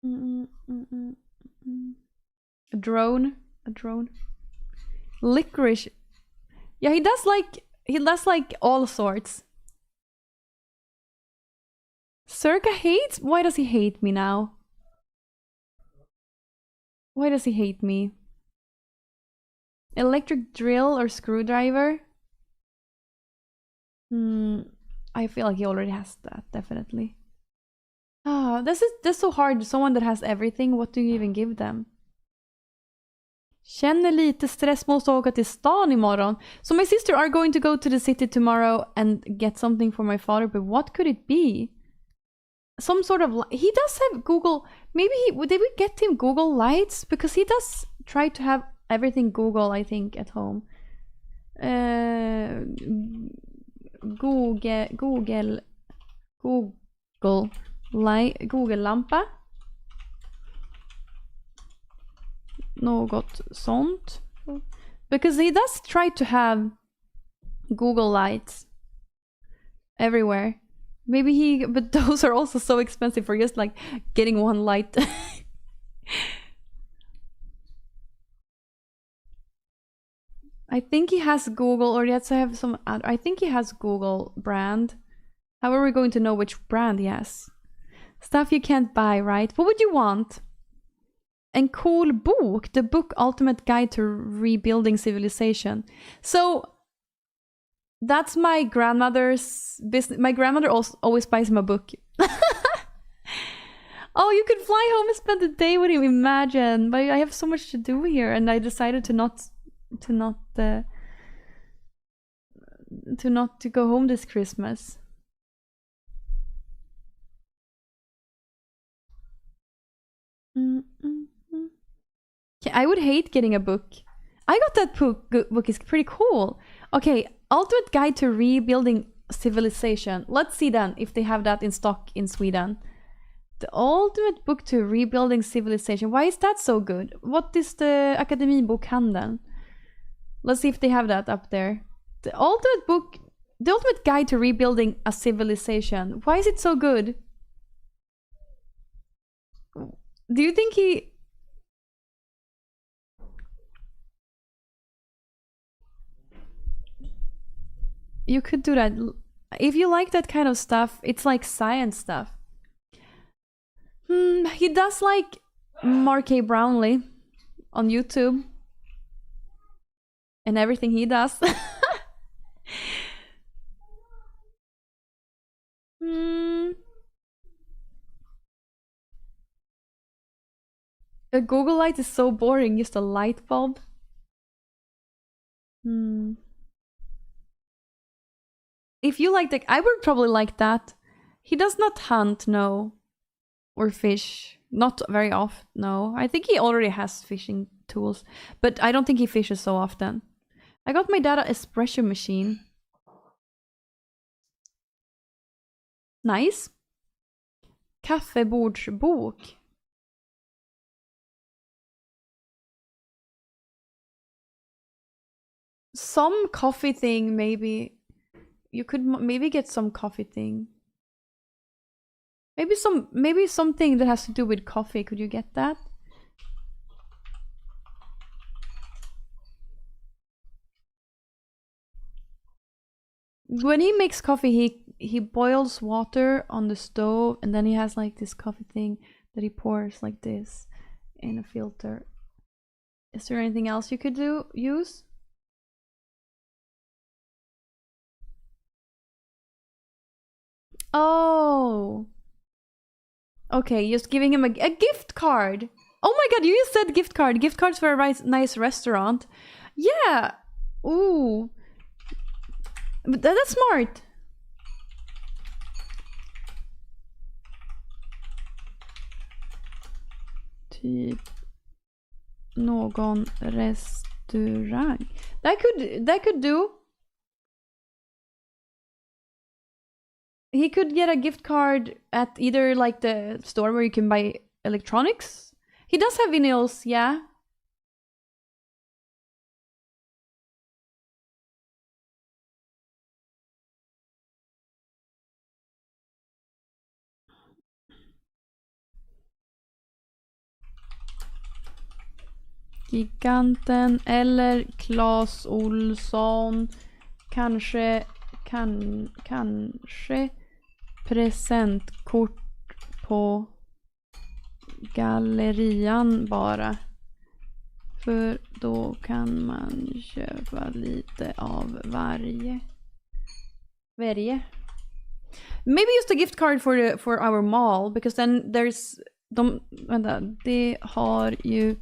A drone. Licorice. Yeah, he does like all sorts. Circa hates? Why does he hate me now? Why does he hate me? Electric drill or screwdriver? I feel like he already has that, definitely. This is so hard. Someone that has everything, what do you even give them? Känner lite stress, måste åka till stan imorgon. So my sister are going to go to the city tomorrow and get something for my father, but what could it be? Some sort of... He does have Google... Maybe did we get him Google Lights? Because he does try to have everything Google, I think, at home. Google lampa. Något sånt. Because he does try to have Google Lights everywhere. Maybe he... But those are also so expensive for just like getting one light. I think he has Google, or yes, I have some other... I think he has Google brand. How are we going to know which brand he has? Stuff you can't buy, right? What would you want? En cool bok, the book Ultimate Guide to Rebuilding Civilization. So that's my grandmother's business. My grandmother also always buys him a book. Oh, you could fly home and spend the day with him. Imagine, but I have so much to do here, and I decided to go home this Christmas. Yeah, I would hate getting a book. I got that book is pretty cool. Okay, Ultimate Guide to Rebuilding Civilization. Let's see then if they have that in stock in Sweden. The ultimate book to rebuilding civilization. Why is that so good? What is the Akademibokhandeln? Let's see if they have that up there. The ultimate guide to rebuilding a civilization. Why is it so good? Do you think he... You could do that. If you like that kind of stuff, it's like science stuff. He does like Mark A. Brownlee on YouTube. And everything he does. A Google light is so boring, just a light bulb. If you like that, I would probably like that. He does not hunt, no. Or fish. Not very often, no. I think he already has fishing tools. But I don't think he fishes so often. I got my dad an espresso machine. Nice. Kaffebordsbok. Some coffee thing, maybe. You could maybe get some coffee thing. Maybe something that has to do with coffee. Could you get that? When he makes coffee, he boils water on the stove, and then he has like this coffee thing that he pours like this in a filter. Is there anything else you could use? Oh. Okay, just giving him a gift card. Oh my god, you just said gift card. Gift cards for a nice restaurant. Yeah. Ooh. But that's smart. Typ någon restaurang. That could do. He could get a gift card at either like the store where you can buy electronics. He does have vinyls, yeah. Giganten eller Clas Ohlson. Kanske presentkort på gallerian bara. För då kan man köpa lite av varje. Maybe just a gift card for our mall, because then there's det har ju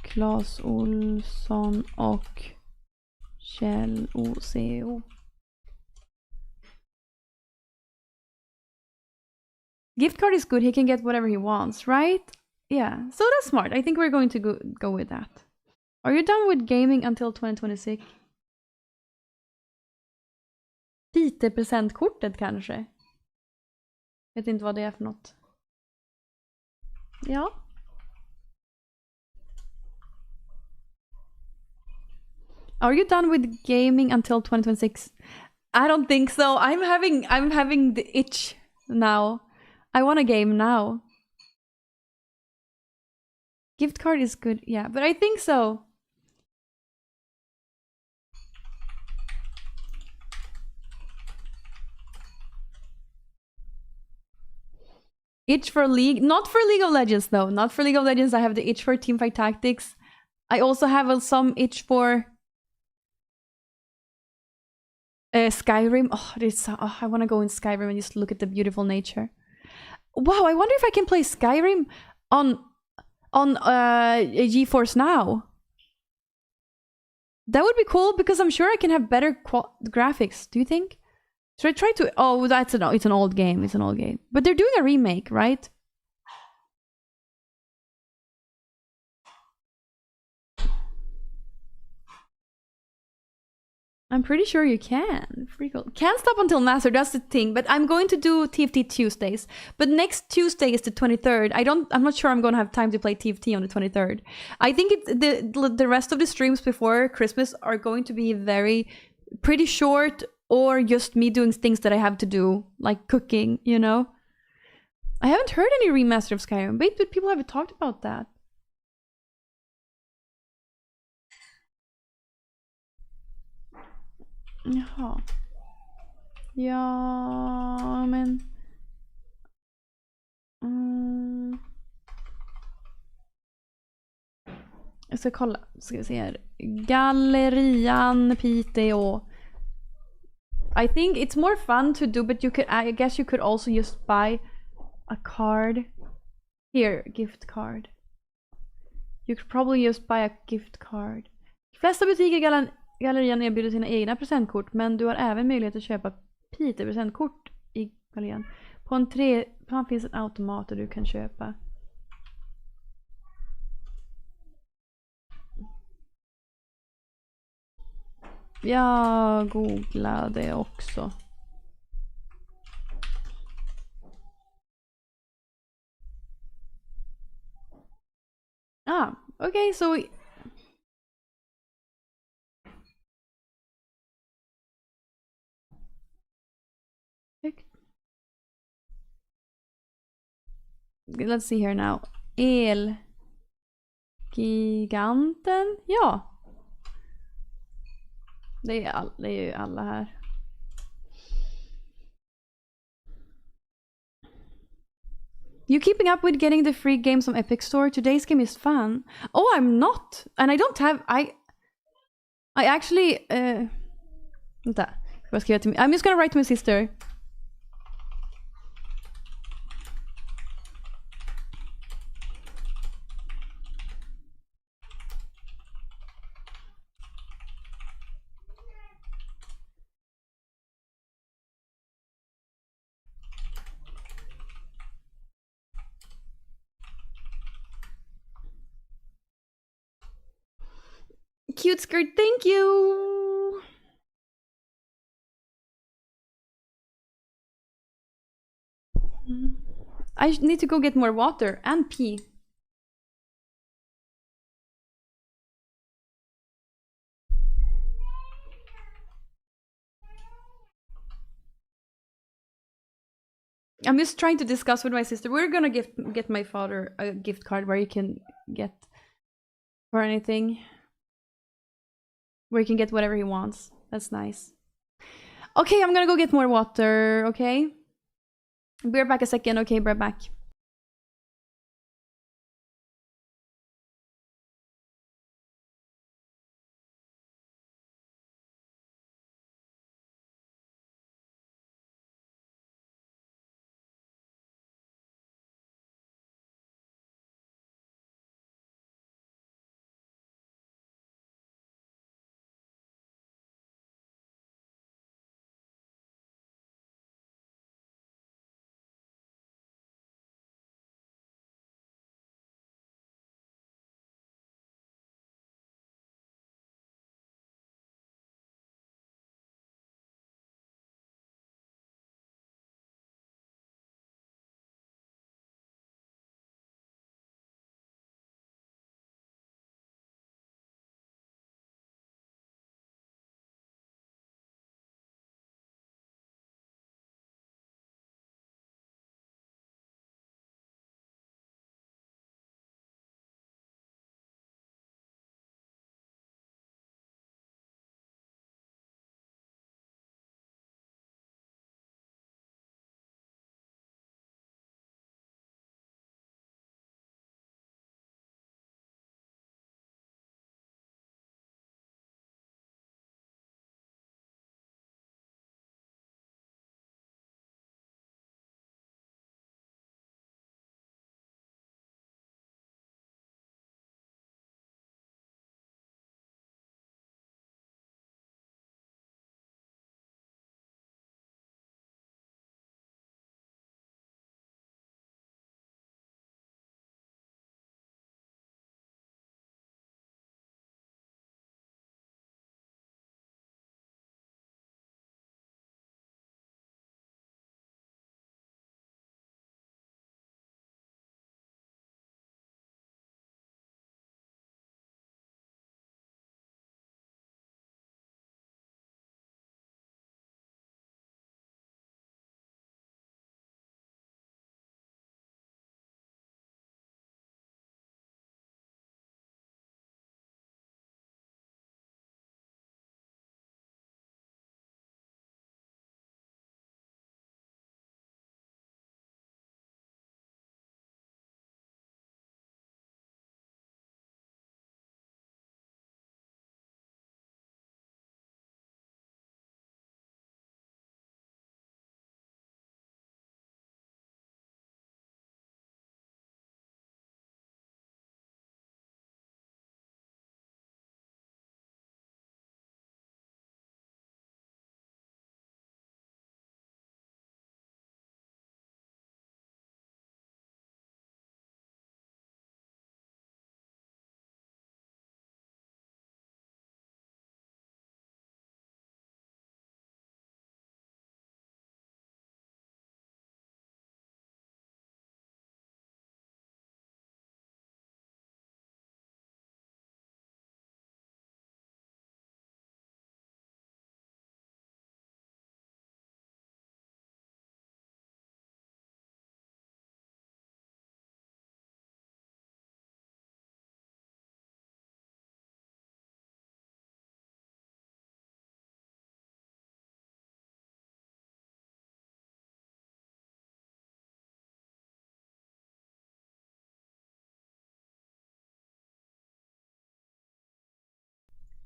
Claes Olsson och Kjell OCO. Gift card is good. He can get whatever he wants, right? Yeah. So that's smart. I think we're going to go with that. Are you done with gaming until 2026? Peter-presentkortet kanske? Vet inte vad det är för något. Ja. Are you done with gaming until 2026? I don't think so. I'm having the itch now. I want a game now. Gift card is good, yeah, but I think so. Itch for League, not for League of Legends though. Not for League of Legends. I have the itch for Teamfight Tactics. I also have some itch for Skyrim. I want to go in Skyrim and just look at the beautiful nature. Wow, I wonder if I can play Skyrim on GeForce Now. That would be cool, because I'm sure I can have better graphics. Do you think? Should I try to? Oh, it's an old game. It's an old game, but they're doing a remake, right? I'm pretty sure you can. Pretty cool. Can't stop until Master, that's the thing. But I'm going to do TFT Tuesdays. But next Tuesday is the 23rd. I'm not sure I'm going to have time to play TFT on the 23rd. I think the rest of the streams before Christmas are going to be pretty short, or just me doing things that I have to do, like cooking, you know? I haven't heard any remaster of Skyrim. Wait, but people haven't talked about that. Jaha. Ja, men... Jag ska kolla. Ska vi se här. Gallerian, Piteå. I think it's more fun to do, but I guess you could also just buy a card. Here, gift card. You could probably just buy a gift card. De flesta butiker Gallerian erbjuder sina egna presentkort, men du har även möjlighet att köpa Peter-presentkort i Gallerian. På en plan finns en automat där du kan köpa. Jag googlade också. Okay, so let's see here now. Elgiganten. Ja. Det är ju alla här. You keeping up with getting the free games on Epic Store? Today's game is fun. Oh, I'm not. And I don't have... I actually... Vänta. Vad ska jag till mig? I'm just gonna write to my sister. Cute skirt, thank you! I need to go get more water and pee. I'm just trying to discuss with my sister. We're gonna get my father a gift card where you can get for anything. Where he can get whatever he wants. That's nice. Okay, I'm gonna go get more water, okay? Be right back a second. Okay, be right back.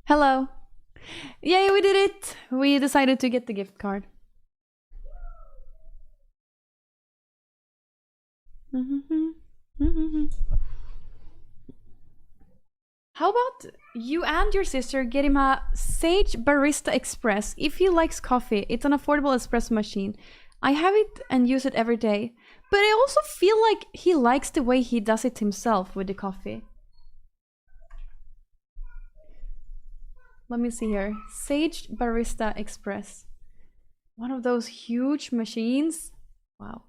Hello. Yay, we did it! We decided to get the gift card. How about you and your sister get him a Sage Barista Express if he likes coffee? It's an affordable espresso machine. I have it and use it every day. But I also feel like he likes the way he does it himself with the coffee. Let me see here. Sage Barista Express. One of those huge machines. Wow.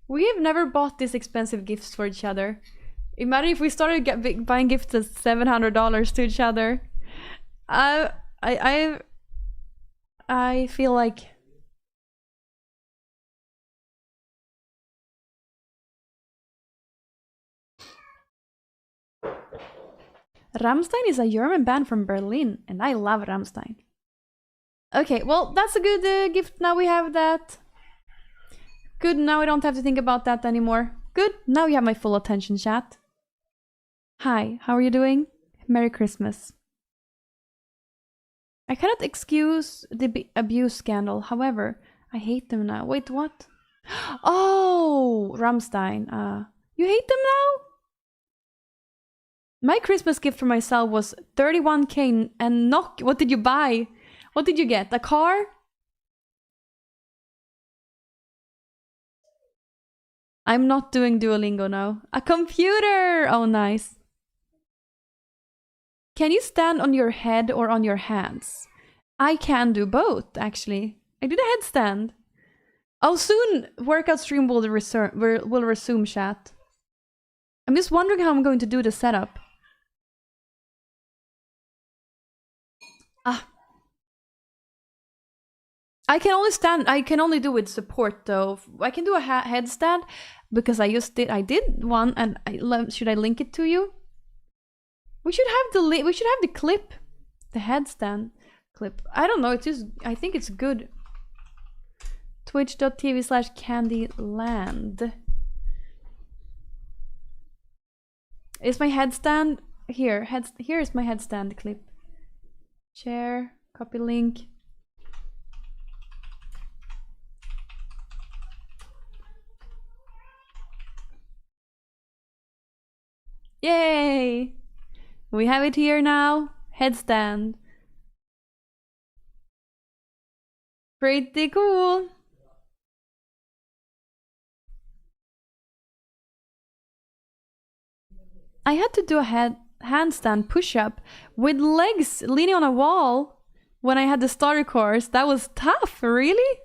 We have never bought this expensive gifts for each other. Imagine if we started buying gifts at $700 to each other. I feel like Rammstein is a German band from Berlin, and I love Rammstein. Okay, well, that's a good gift. Now we have that. Good, now I don't have to think about that anymore. Good, now you have my full attention, chat. Hi, how are you doing? Merry Christmas. I cannot excuse the abuse scandal, however, I hate them now. Wait, what? Oh, Rammstein. You hate them now? My Christmas gift for myself was 31k and knock. What did you buy? What did you get? A car? I'm not doing Duolingo now. A computer! Oh, nice. Can you stand on your head or on your hands? I can do both, actually. I did a headstand. Oh, soon workout stream will resume, chat. I'm just wondering how I'm going to do the setup. I can only do with support though. I can do a headstand because I did one, and should I link it to you? We should have the clip, the headstand clip. I don't know, I think it's good. Twitch.tv/Kandyland. Is my headstand here? Here is my headstand clip. Share, copy link. Yay! We have it here now. Headstand. Pretty cool. I had to do a handstand push-up with legs leaning on a wall when I had the starter course. That was tough, really?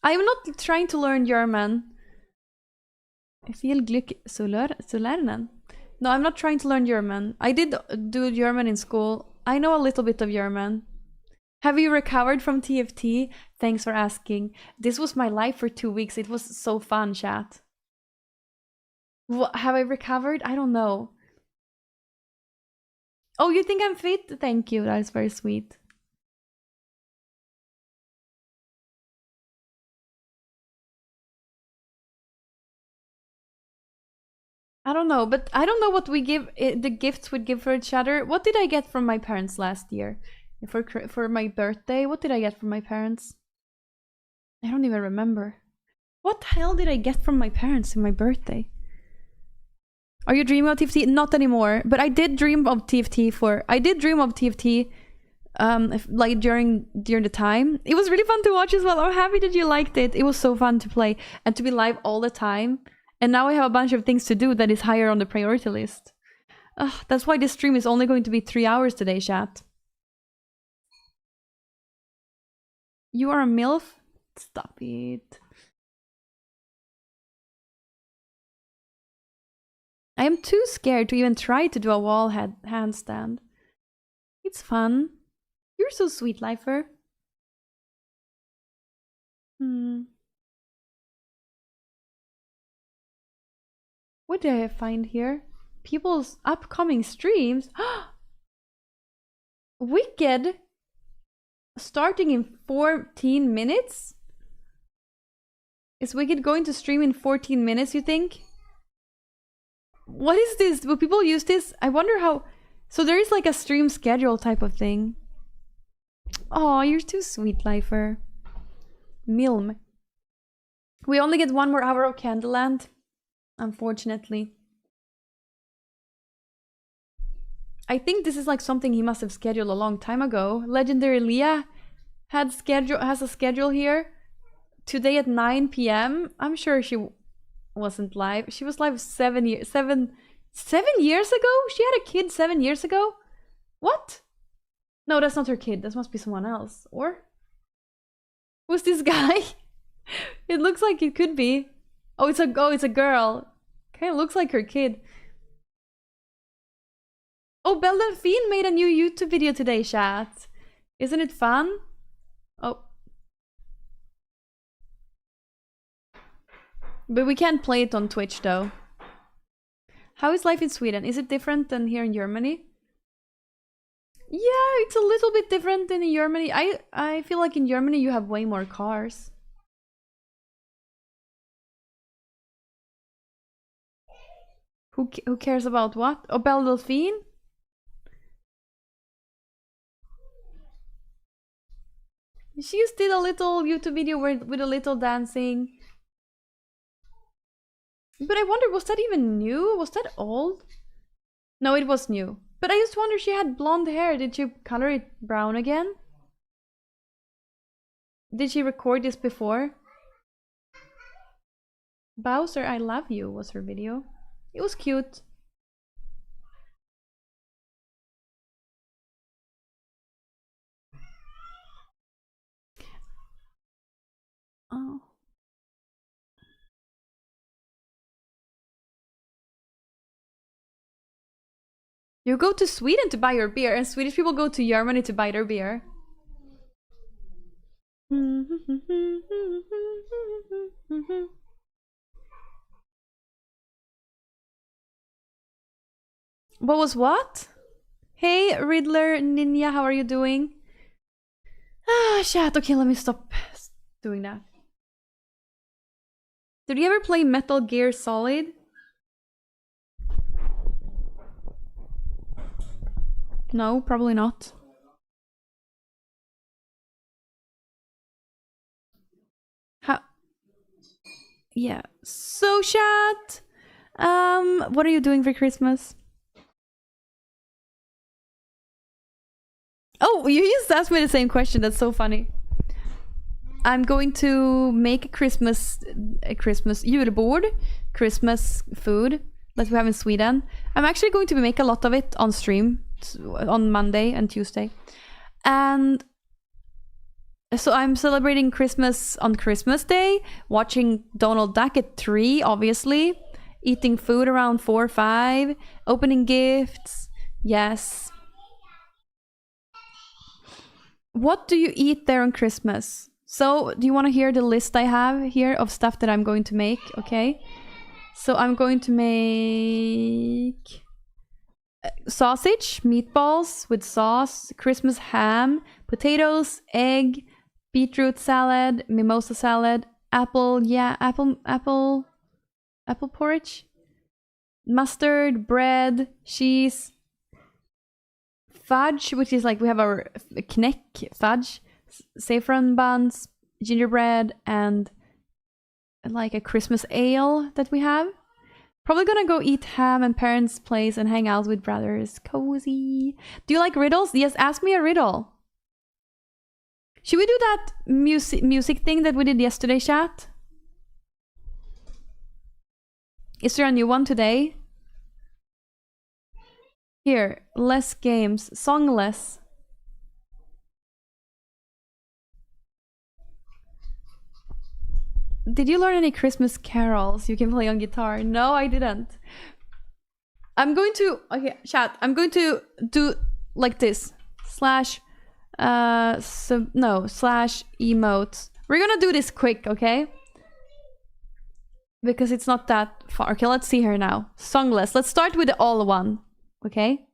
I'm not trying to learn German. Viel Glück zu lernen. No, I'm not trying to learn German. I did do German in school. I know a little bit of German. Have you recovered from TFT? Thanks for asking. This was my life for 2 weeks. It was so fun, chat. Have I recovered? I don't know. Oh, you think I'm fit? Thank you. That is very sweet. I don't know, but I don't know what we give, the gifts we'd give for each other. What did I get from my parents last year? For my birthday, what did I get from my parents? I don't even remember. What the hell did I get from my parents in my birthday? Are you dreaming of TFT? Not anymore, but I did dream of TFT like during the time. It was really fun to watch as well. I'm happy that you liked it. It was so fun to play and to be live all the time. And now I have a bunch of things to do that is higher on the priority list. That's why this stream is only going to be 3 hours today, chat. You are a MILF? Stop it. I am too scared to even try to do a wall handstand. It's fun. You're so sweet, Lifer. What did I find here? People's upcoming streams. Wicked! Starting in 14 minutes? Is Wicked going to stream in 14 minutes, you think? What is this? Will people use this? I wonder how... So there is like a stream schedule type of thing. Oh, you're too sweet, Lifer. Milm. We only get 1 more hour of Kandyland. Unfortunately. I think this is like something he must have scheduled a long time ago. Legendary Leah has a schedule here. Today at 9 p.m. I'm sure she wasn't live. She was live 7 years ago? She had a kid 7 years ago? What? No, that's not her kid. That must be someone else. Or? Who's this guy? It looks like it could be. Oh, it's a girl. Kind of looks like her kid. Oh, Belle Delphine made a new YouTube video today, chat. Isn't it fun? Oh. But we can't play it on Twitch, though. How is life in Sweden? Is it different than here in Germany? Yeah, it's a little bit different than in Germany. I feel like in Germany you have way more cars. Who cares about what? Oh, Belle Delphine? She just did a little YouTube video with a little dancing. But I wonder, was that even new? Was that old? No, it was new. But I just wonder, she had blonde hair. Did she color it brown again? Did she record this before? Bowser, I Love You was her video. It was cute. Oh. You go to Sweden to buy your beer, and Swedish people go to Germany to buy their beer. What was what? Hey, Riddler Ninja, how are you doing? Ah, chat. Okay, let me stop doing that. Did you ever play Metal Gear Solid? No, probably not. How? Yeah. So, chat. What are you doing for Christmas? Oh, you just asked me the same question. That's so funny. I'm going to make a Christmas julbord, Christmas food that we have in Sweden. I'm actually going to make a lot of it on stream on Monday and Tuesday. And so I'm celebrating Christmas on Christmas Day, watching Donald Duck at 3, obviously, eating food around 4 or 5, opening gifts. Yes. What do you eat there on Christmas? So, do you want to hear the list I have here of stuff that I'm going to make? Okay. So, I'm going to make sausage, meatballs with sauce, Christmas ham, potatoes, egg, beetroot salad, mimosa salad, apple porridge, mustard, bread, cheese, fudge, which is like we have our kneck fudge, saffron buns, gingerbread, and like a Christmas ale that we have. Probably gonna go eat ham and parents' place and hang out with brothers. Cozy. Do you like riddles? Yes, ask me a riddle. Should we do that music thing that we did yesterday, chat? Is there a new one today? Here, less games, songless. Did you learn any Christmas carols you can play on guitar? No, I didn't. I'm going to, okay, chat, I'm going to do like this. Slash emotes. We're gonna do this quick, okay? Because it's not that far. Okay, let's see here now. Songless. Let's start with the all one. Okay?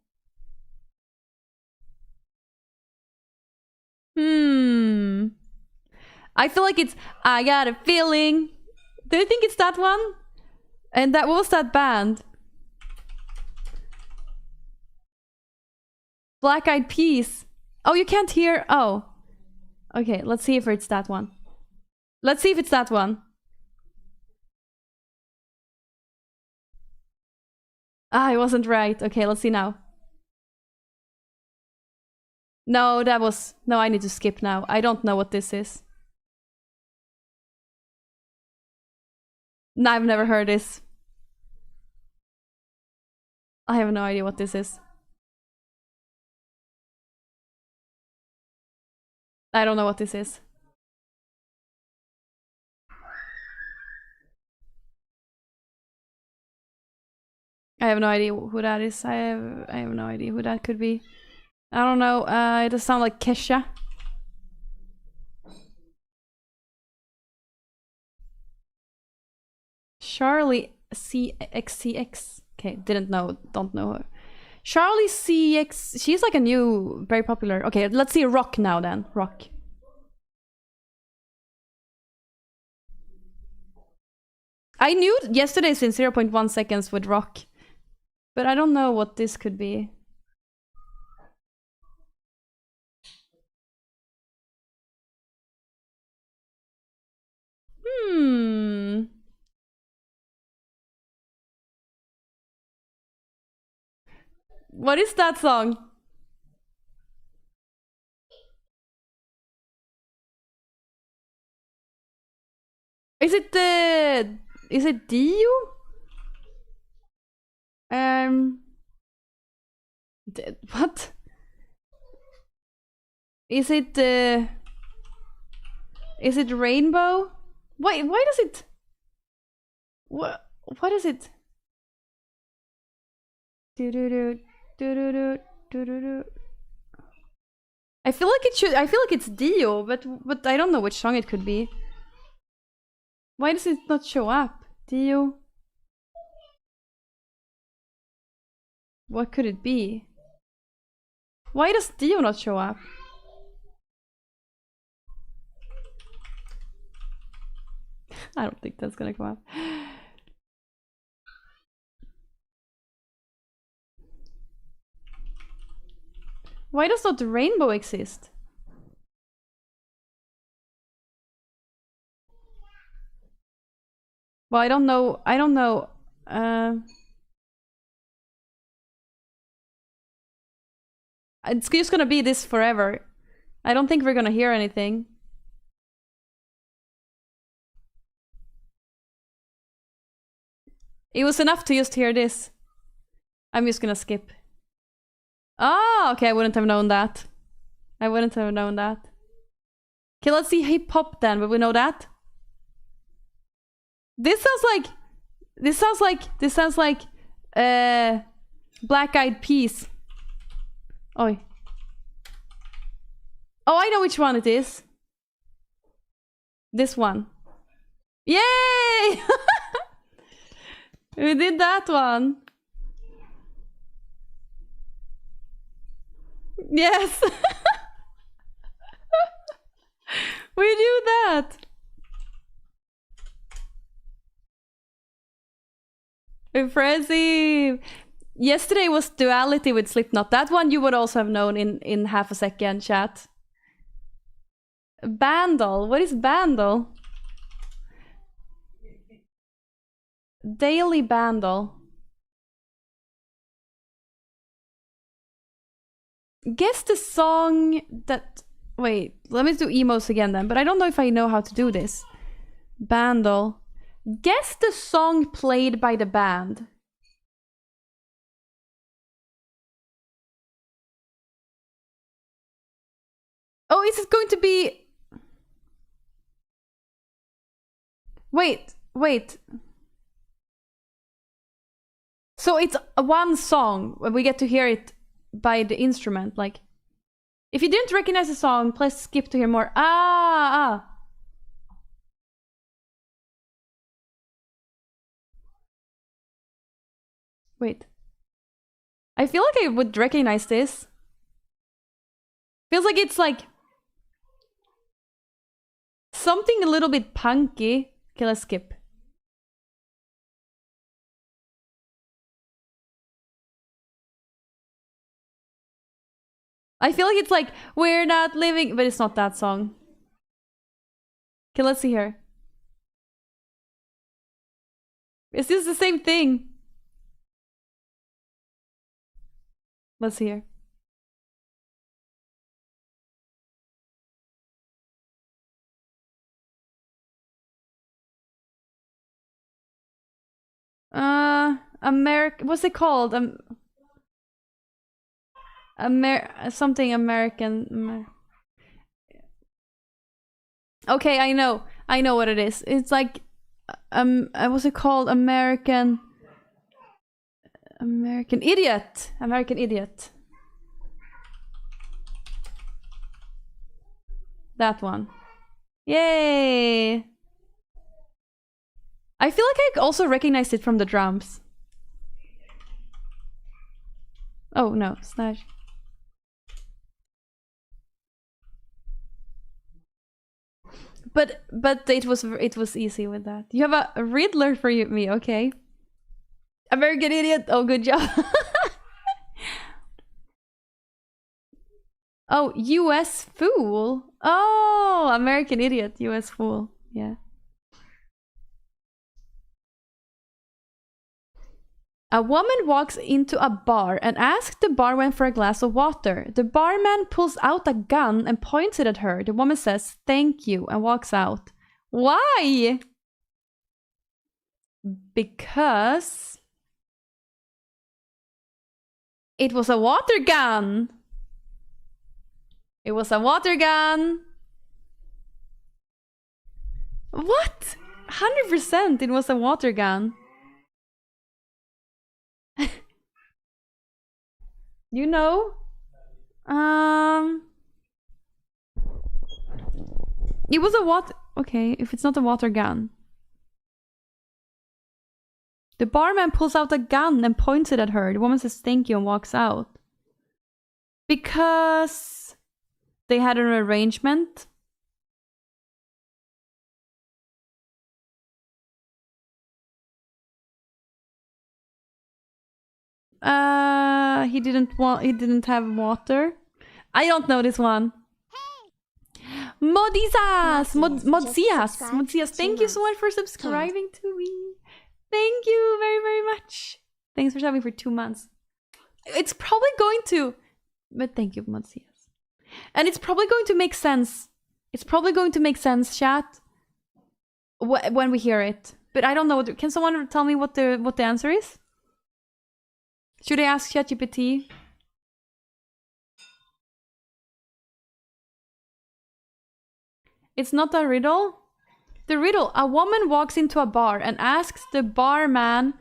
I feel like it's I Got a Feeling. Do you think it's that one? And that, what was that band? Black Eyed Peas. Oh, you can't hear. Oh. Okay, let's see if it's that one. Let's see if it's that one. Ah, I wasn't right. Okay, let's see now. No, that was... No, I need to skip now. I don't know what this is. No, I've never heard this. I have no idea what this is. I don't know what this is. I have no idea who that is. I have no idea who that could be. I don't know. It does sound like Kesha. Charlie CXCX. Okay, didn't know. Don't know her. Charlie CX. She's like a new, very popular. Okay, let's see rock now then. Rock. I knew yesterday's in 0.1 seconds with rock, but I don't know what this could be. What is that song? Is it the... Is it Dio? What? Is it Is it Rainbow? Why does it... What is it? Do-do-do, do-do-do, do-do-do. I feel like it's Dio, but I don't know which song it could be. Why does it not show up? Dio. What could it be? Why does Dio not show up? I don't think that's gonna come up. Why does not the rainbow exist? Well, I don't know. It's just gonna be this forever. I don't think we're gonna hear anything. It was enough to just hear this. I'm just gonna skip. Ah, okay, I wouldn't have known that. Okay, let's see hip hop then. Will we know that? This sounds like Black Eyed Peas. Oh, I know which one it is. This one. Yay! We did that one. Yes. We do that. Impressive. Yesterday was Duality with Slipknot. That one you would also have known in half a second, chat. Bandle. What is Bandle? Daily Bandle. Guess the song that... Wait, let me do emos again then. But I don't know if I know how to do this. Bandle. Guess the song played by the band. Oh, is it going to be... Wait. So it's one song, we get to hear it by the instrument, like... If you didn't recognize the song, please skip to hear more. Wait. I feel like I would recognize this. Feels like it's like... something a little bit punky. Okay, let's skip. I feel like it's like, we're not living... But it's not that song. Okay, let's see here. Is this the same thing? Let's see here. What's it called? Something American. Okay, I know what it is. It's like, what's it called? American Idiot. American Idiot. That one. Yay! I feel like I also recognized it from the drums. Oh no, slash. But it was easy with that. You have a Riddler for me, okay? American Idiot. Oh, good job. Oh, US Fool. Oh, American Idiot, US Fool. Yeah. A woman walks into a bar and asks the barman for a glass of water. The barman pulls out a gun and points it at her. The woman says, "Thank you," and walks out. Why? Because it was a water gun. It was a water gun. What? 100% it was a water gun. You know? It was a water... Okay, if it's not a water gun. The barman pulls out a gun and points it at her. The woman says thank you and walks out. Because they had an arrangement. He didn't have water. I don't know this one. Modizas! Modzias, thank you so much for subscribing to me. Thank you very, very much. Thanks for subbing for 2 months. It's probably going to... But thank you, Modzias. And it's probably going to make sense. It's probably going to make sense, chat, when we hear it. But I don't know. Can someone tell me what the answer is? Should I ask ChatGPT? It's not a riddle? The riddle: a woman walks into a bar and asks the barman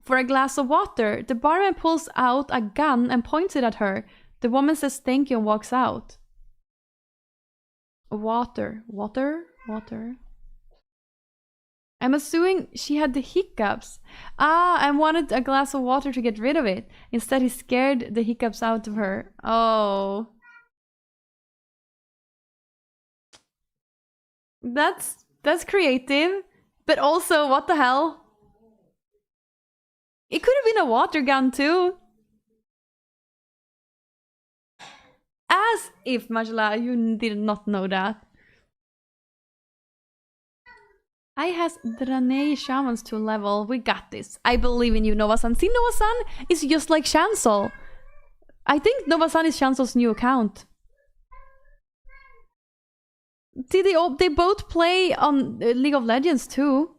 for a glass of water. The barman pulls out a gun and points it at her. The woman says thank you and walks out. Water. I'm assuming she had the hiccups. And wanted a glass of water to get rid of it. Instead, he scared the hiccups out of her. Oh. That's creative. But also, what the hell? It could have been a water gun too. As if, Majla, you did not know that. I has Dranej Shamans to level. We got this. I believe in you, Nova-san. See, Nova-san is just like Chancel. I think Nova-san is Chancel's new account. See, they both play on League of Legends too.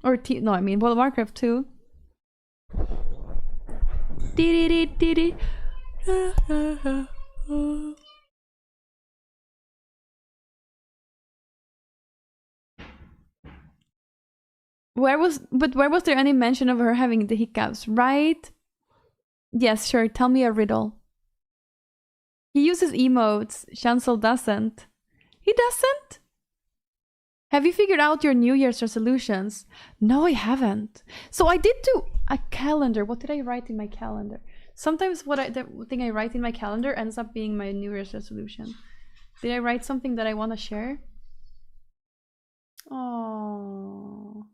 Or no, I mean World of Warcraft too. Where was there any mention of her having the hiccups, right? Yes, sure, tell me a riddle. He uses emotes, Chancel doesn't. He doesn't? Have you figured out your New Year's resolutions? No, I haven't. So I did do a calendar. What did I write in my calendar? Sometimes the thing I write in my calendar ends up being my New Year's resolution. Did I write something that I want to share? Oh.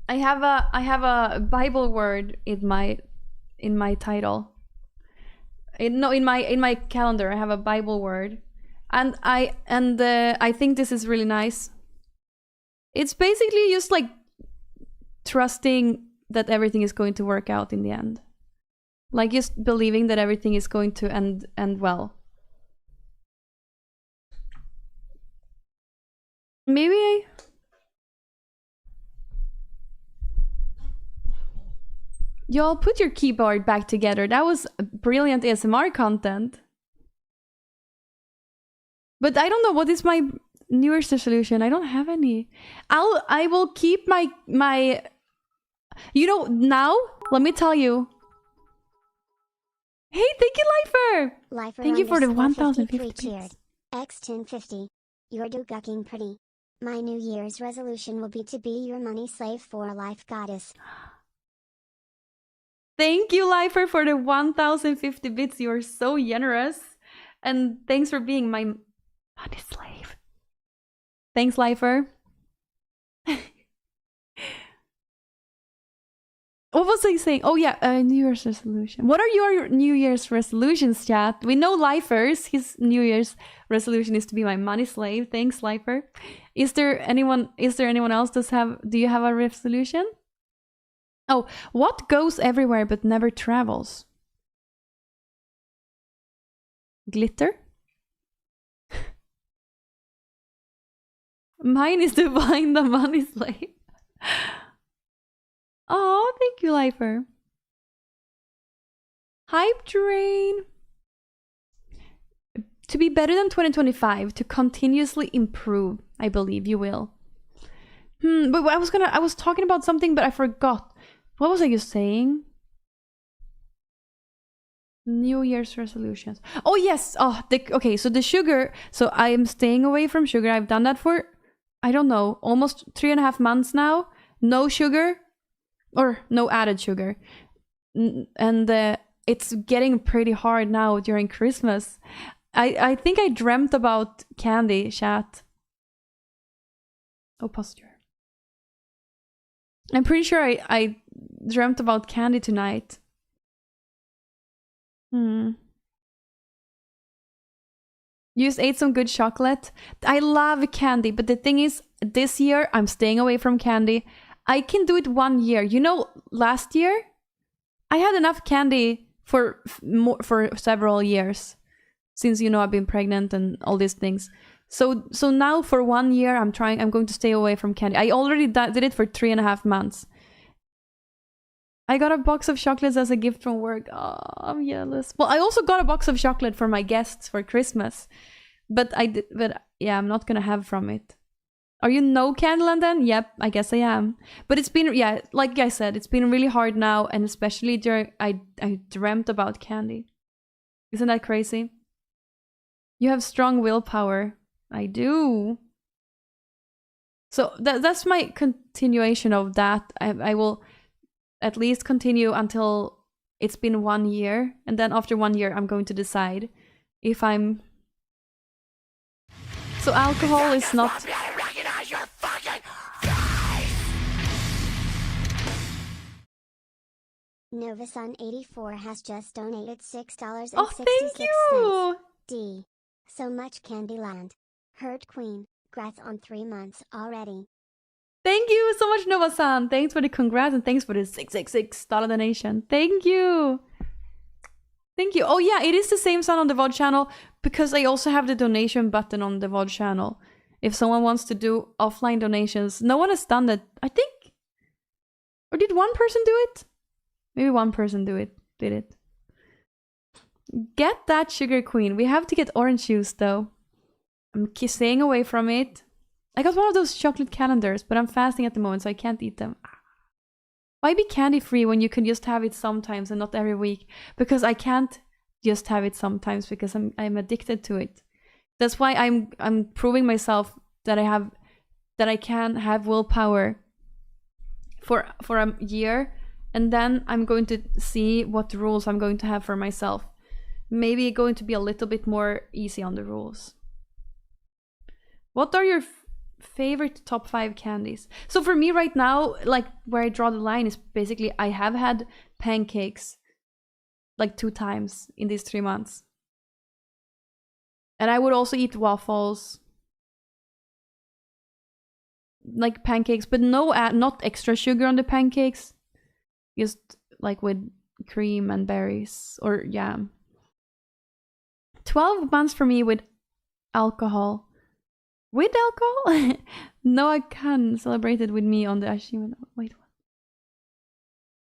I have a Bible word in my title. In my calendar I have a Bible word, and I think this is really nice. It's basically just like trusting that everything is going to work out in the end, like just believing that everything is going to end well. Maybe y'all put your keyboard back together. That was brilliant ASMR content. But I don't know, what is my New Year's resolution? I don't have any. I will keep my you know, now let me tell you. Hey, thank you, Lifer. Thank you for the 1,050 cheered. X1050. You're do gucking pretty. My New Year's resolution will be to be your money slave for a life, goddess. Thank you, Lifer, for the 1050 bits. You are so generous. And thanks for being my money slave. Thanks, Lifer. What was I saying? Oh yeah, New Year's resolution. What are your New Year's resolutions, chat? We know Lifer's. His New Year's resolution is to be my money slave. Thanks, Lifer. Is there anyone else do you have a resolution? Oh, what goes everywhere but never travels? Glitter? Mine is to find the money slave. Oh, thank you, Lifer. Hype train. To be better than 2025, to continuously improve. I believe you will. But I was talking about something, but I forgot. What was I just saying? New Year's resolutions. Oh yes. Okay. So the sugar. So I am staying away from sugar. I've done that for, I don't know, almost 3.5 months now. No sugar. Or no added sugar. And it's getting pretty hard now during Christmas. I think I dreamt about candy, chat. Oh, posture. I'm pretty sure I dreamt about candy tonight. You just ate some good chocolate. I love candy, but the thing is, this year I'm staying away from candy. I can do it 1 year. You know, last year I had enough candy for several years, since I've been pregnant and all these things. So now for 1 year I'm going to stay away from candy. I already did it for 3.5 months. I got a box of chocolates as a gift from work. Oh, I'm jealous. Well, I also got a box of chocolate for my guests for Christmas, but yeah, I'm not gonna have from it. Are you no Kandyland then? Yep, I guess I am. But it's been, yeah, like I said, it's been really hard now, and especially during I dreamt about candy. Isn't that crazy? You have strong willpower. I do. So that's my continuation of that. I will at least continue until it's been 1 year, and then after 1 year I'm going to decide if I'm... So alcohol is not... NovaSun84 has just donated $6.66. Oh, thank you! D. So much Kandyland. Hurt Queen, grats on 3 months already. Thank you so much, Nova-san. Thanks for the congrats and thanks for the $666 donation. Thank you. Thank you. Oh yeah, it is the same sound on the VOD channel because I also have the donation button on the VOD channel. If someone wants to do offline donations, no one has done that, I think. Or did one person do it? Maybe one person did it. Get that sugar queen. We have to get orange juice though. I'm staying away from it. I got one of those chocolate calendars, but I'm fasting at the moment, so I can't eat them. Why be candy free when you can just have it sometimes and not every week? Because I can't just have it sometimes because I'm addicted to it. That's why I'm proving myself that I can have willpower for a year. And then I'm going to see what rules I'm going to have for myself. Maybe going to be a little bit more easy on the rules. What are your favorite top 5 candies? So for me right now, like where I draw the line is basically I have had pancakes like 2 times in these 3 months. And I would also eat waffles. Like pancakes, but not extra sugar on the pancakes. Just like with cream and berries or jam. 12 months for me with alcohol. With alcohol? Noah Khan celebrated with me on the Ashima. Wait, what?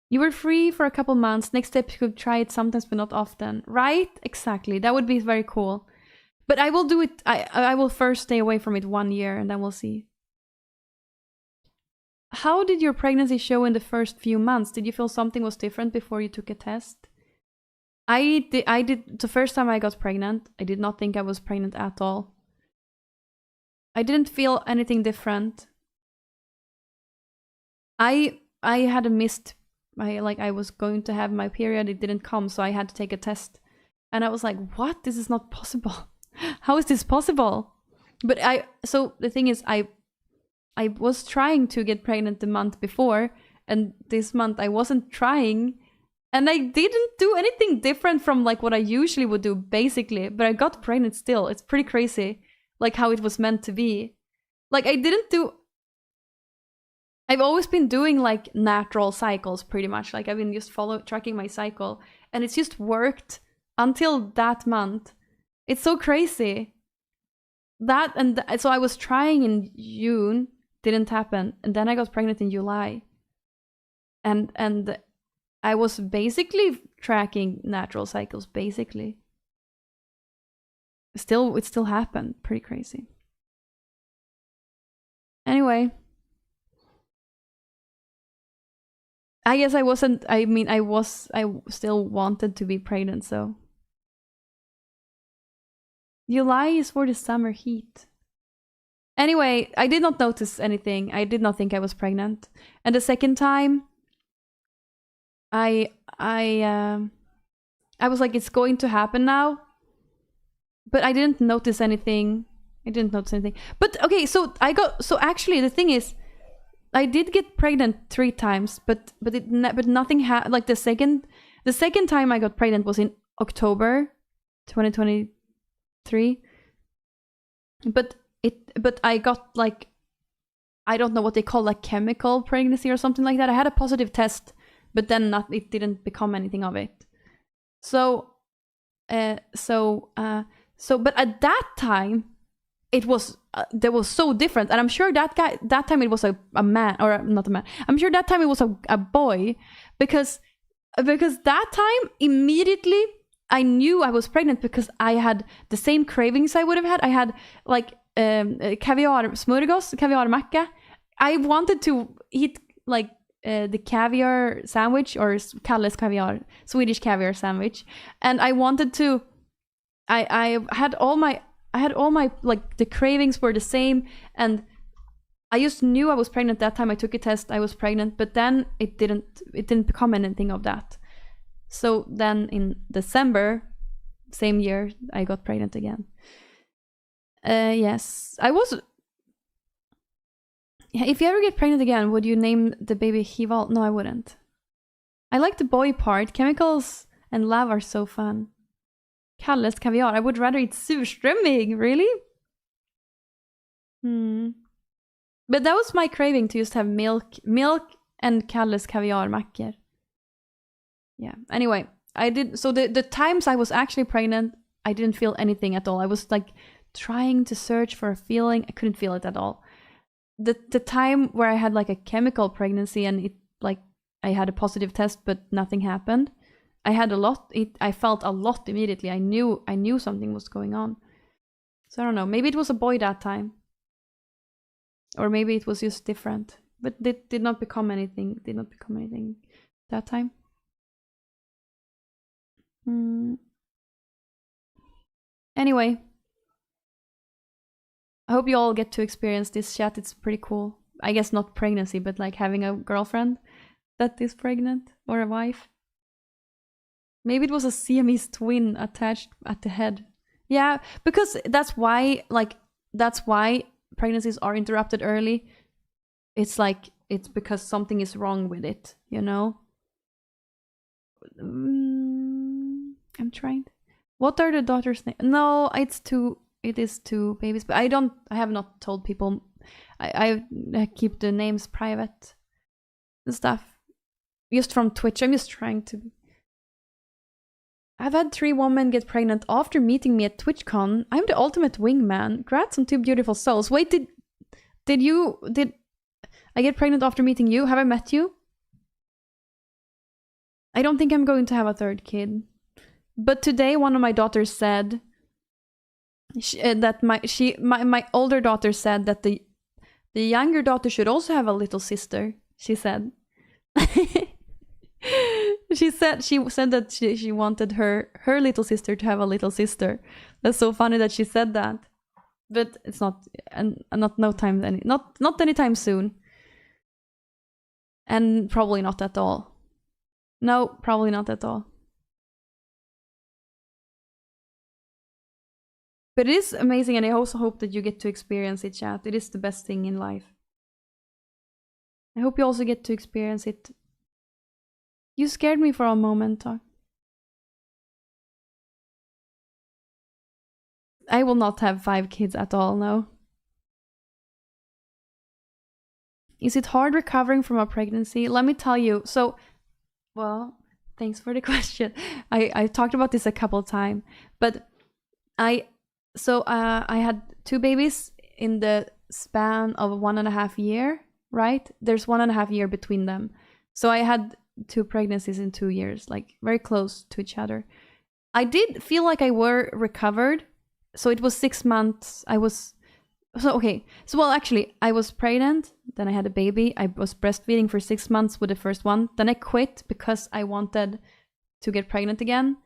You were free for a couple months. Next step, you could try it sometimes, but not often. Right? Exactly. That would be very cool. But I will do it. I will first stay away from it 1 year, and then we'll see. How did your pregnancy show in the first few months? Did you feel something was different before you took a test? I did. The first time I got pregnant, I did not think I was pregnant at all. I didn't feel anything different. I had a missed. I was going to have my period. It didn't come, so I had to take a test, and I was like, "What? This is not possible. How is this possible?" But so the thing is, I was trying to get pregnant the month before, and this month I wasn't trying, and I didn't do anything different from like what I usually would do, basically. But I got pregnant still. It's pretty crazy, like how it was meant to be. Like I didn't do. I've always been doing like natural cycles, pretty much. Like I've been just tracking my cycle, and it's just worked until that month. It's so crazy. So I was trying in June, didn't happen, and then I got pregnant in July, and I was basically tracking natural cycles. Basically, it still happened. Pretty crazy. Anyway, I guess I wasn't. I mean, I still wanted to be pregnant, so. July is for the summer heat. Anyway, I did not notice anything. I did not think I was pregnant. And the second time, I was like, it's going to happen now. But I didn't notice anything. But okay, so actually the thing is, I did get pregnant 3 times, but nothing happened. Like the second time I got pregnant was in October 2023. But I got like, I don't know what they call like chemical pregnancy or something like that. I had a positive test, but then it didn't become anything of it. But at that time, it was that was so different, and I'm sure that time it was a man, or not a man. I'm sure that time it was a boy, because that time immediately I knew I was pregnant because I had the same cravings I would have had. I had like caviar smörgås, caviar macka. I wanted to eat like the caviar sandwich, or Kalles caviar, Swedish caviar sandwich, and I wanted to. I had all my like the cravings were the same, and I just knew I was pregnant that time. I took a test, I was pregnant, but then it didn't become anything of that. So then in December, same year, I got pregnant again. Yes, I was. If you ever get pregnant again, would you name the baby Hival? No, I wouldn't. I like the boy part. Chemicals and love are so fun. Kalles caviar. I would rather eat surströmming. Really? But that was my craving, to just have milk and Kalles caviar mackor. Yeah. Anyway, I did. So the times I was actually pregnant, I didn't feel anything at all. I was like trying to search for a feeling. I couldn't feel it at all. The time where I had like a chemical pregnancy, and it like I had a positive test, but nothing happened. I had a lot. I felt a lot immediately. I knew something was going on. So I don't know. Maybe it was a boy that time, or maybe it was just different. But it did not become anything. That time. Anyway, I hope you all get to experience this chat. It's pretty cool. I guess not pregnancy, but like having a girlfriend that is pregnant, or a wife. Maybe it was a Siamese twin attached at the head. Yeah, because that's why pregnancies are interrupted early. It's like, it's because something is wrong with it, you know? I'm trying. What are the daughters' names? No, it is 2 babies, but I have not told people. I keep the names private and stuff. Just from Twitch. I'm just trying to. I've had 3 women get pregnant after meeting me at TwitchCon. I'm the ultimate wingman. Congrats on 2 beautiful souls. Wait, did I get pregnant after meeting you? Have I met you? I don't think I'm going to have a 3rd kid. But today one of my daughters said that my older daughter said that the younger daughter should also have a little sister. She said. She said that she wanted her little sister to have a little sister. That's so funny that she said that. But it's not, and not no time any, not anytime soon. And probably not at all. No, probably not at all. But it is amazing, and I also hope that you get to experience it, chat. It is the best thing in life. I hope you also get to experience it. You scared me for a moment, Talk. I will not have 5 kids at all, no. Is it hard recovering from a pregnancy? Let me tell you. So, well, thanks for the question. I talked about this a couple of times, but I had 2 babies in the span of 1.5 years, right? There's 1.5 years between them. So I had 2 pregnancies in 2 years, like very close to each other. I did feel like I were recovered. So it was 6 months. I was pregnant, then I had a baby. I was breastfeeding for 6 months with the first one. Then I quit because I wanted to get pregnant again.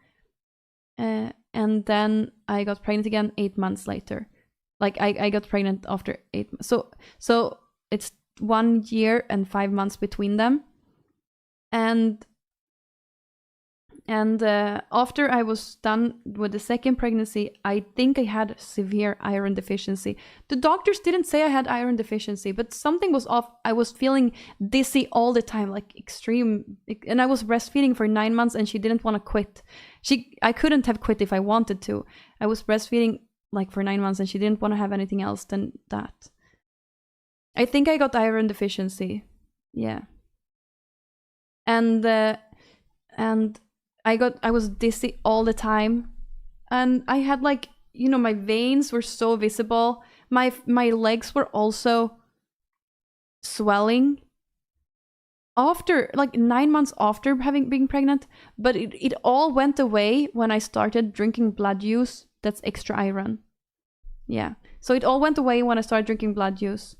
And then I got pregnant again 8 months later. Like I got pregnant after 8 months. So it's 1 year and 5 months between them. And after I was done with the second pregnancy, I think I had severe iron deficiency. The doctors didn't say I had iron deficiency, but something was off. I was feeling dizzy all the time, like extreme. And I was breastfeeding for 9 months, and she didn't want to quit. I couldn't have quit if I wanted to. I was breastfeeding like for 9 months, and she didn't want to have anything else than that. I think I got iron deficiency. Yeah. And I was dizzy all the time, and I had like, my veins were so visible. My legs were also swelling after like 9 months after being pregnant, but it all went away when I started drinking blood juice that's extra iron. Yeah, so it all went away when I started drinking blood juice.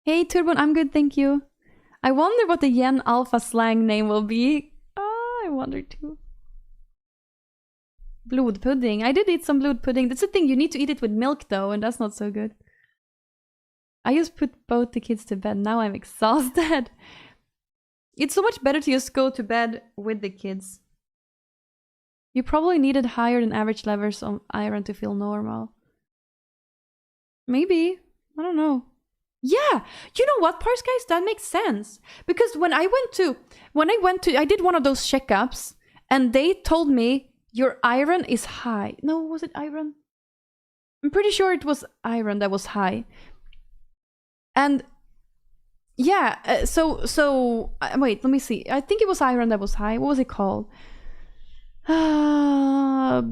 Hey Turbon, I'm good, thank you. I wonder what the Yen Alpha slang name will be. Oh, I wonder too. Blodpudding. I did eat some blood pudding. That's the thing, you need to eat it with milk though, and that's not so good. I just put both the kids to bed. Now I'm exhausted. It's so much better to just go to bed with the kids. You probably needed higher than average levels of iron to feel normal. Maybe. I don't know. Yeah, you know what, Pars guys, that makes sense. Because when I did one of those checkups, and they told me your iron is high. No, was it iron? I'm pretty sure it was iron that was high. And yeah, so wait, let me see. I think it was iron that was high. What was it called? Blodprov.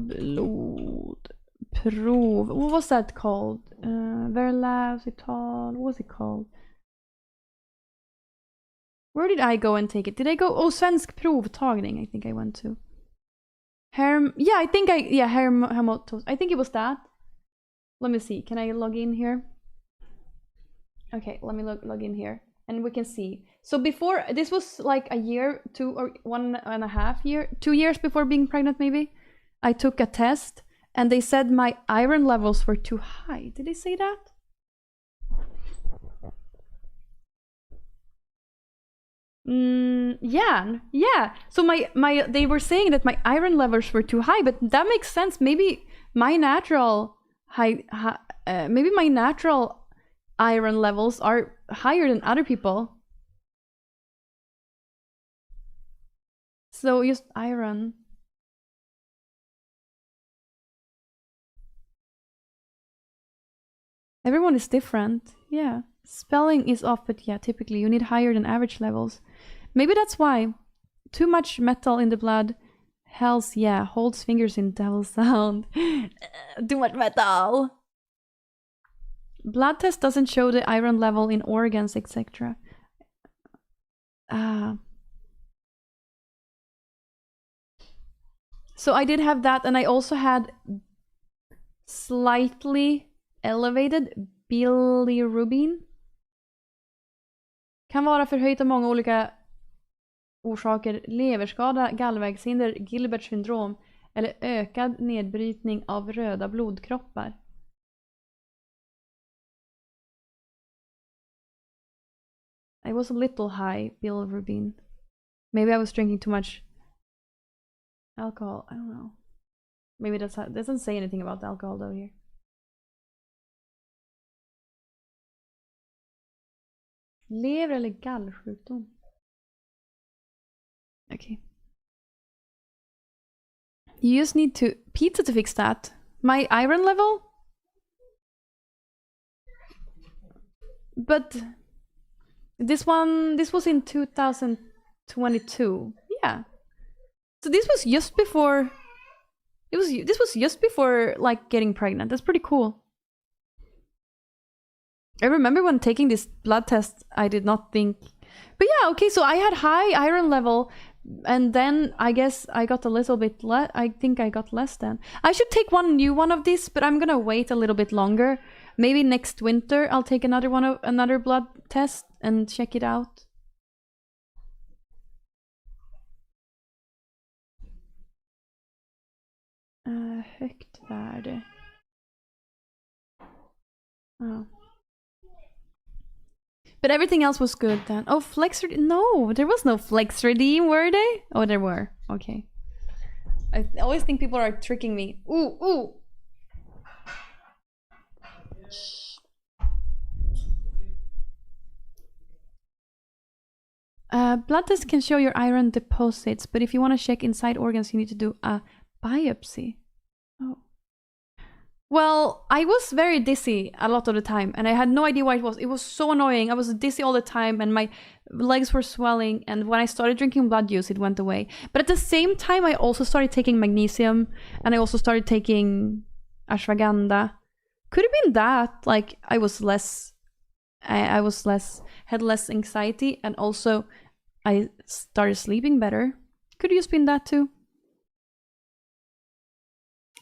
What was that called? Verlausital. What was it called? Where did I go and take it? Did I go? Oh, Svensk provtagning. I think I went to. Hermotos. I think it was that. Let me see. Can I log in here? Okay, let me log in here, and we can see. So before, this was like a year, 2 or 1.5 year, 2 years before being pregnant, maybe. I took a test, and they said my iron levels were too high. Did they say that? Yeah. So they were saying that my iron levels were too high, but that makes sense. Maybe my natural iron levels are higher than other people. So just iron. Everyone is different. Yeah. Spelling is off, but yeah, typically you need higher than average levels. Maybe that's why. Too much metal in the blood. Hells, yeah, holds fingers in devil sound. Too much metal. Blood test doesn't show the iron level in organs, etc. So I did have that, and I also had slightly elevated bilirubin. Kan vara förhöjt av många olika orsaker. Leverskada, gallvägshinder, Gilberts syndrom Eller ökad nedbrytning av röda blodkroppar. I was a little high, bilirubin. Maybe I was drinking too much alcohol. I don't know. Maybe that doesn't say anything about the alcohol though here. Lever eller gallsjukdom. Okay. You just need pizza to fix that. My iron level? But this was in 2022. Yeah. So this was just before this was just before like getting pregnant. That's pretty cool. I remember when taking this blood test, I did not think. But yeah, okay, so I had high iron level, and then I guess I got a little bit less. I think I got less than. I should take one new one of these, but I'm gonna wait a little bit longer. Maybe next winter I'll take another blood test and check it out. Högt värde. Oh. But everything else was good then. Oh, flex redeem. No, there was no flex redeem, were they? Oh, there were. Okay. I always think people are tricking me. Ooh, ooh. Blood test can show your iron deposits, but if you want to check inside organs, you need to do a biopsy. Oh. Well, I was very dizzy a lot of the time, and I had no idea why it was. It was so annoying. I was dizzy all the time, and my legs were swelling, and when I started drinking blood juice, it went away. But at the same time, I also started taking magnesium, and I also started taking ashwagandha. Could have been that, like, I was less, had less anxiety, and also I started sleeping better. Could have just been that too.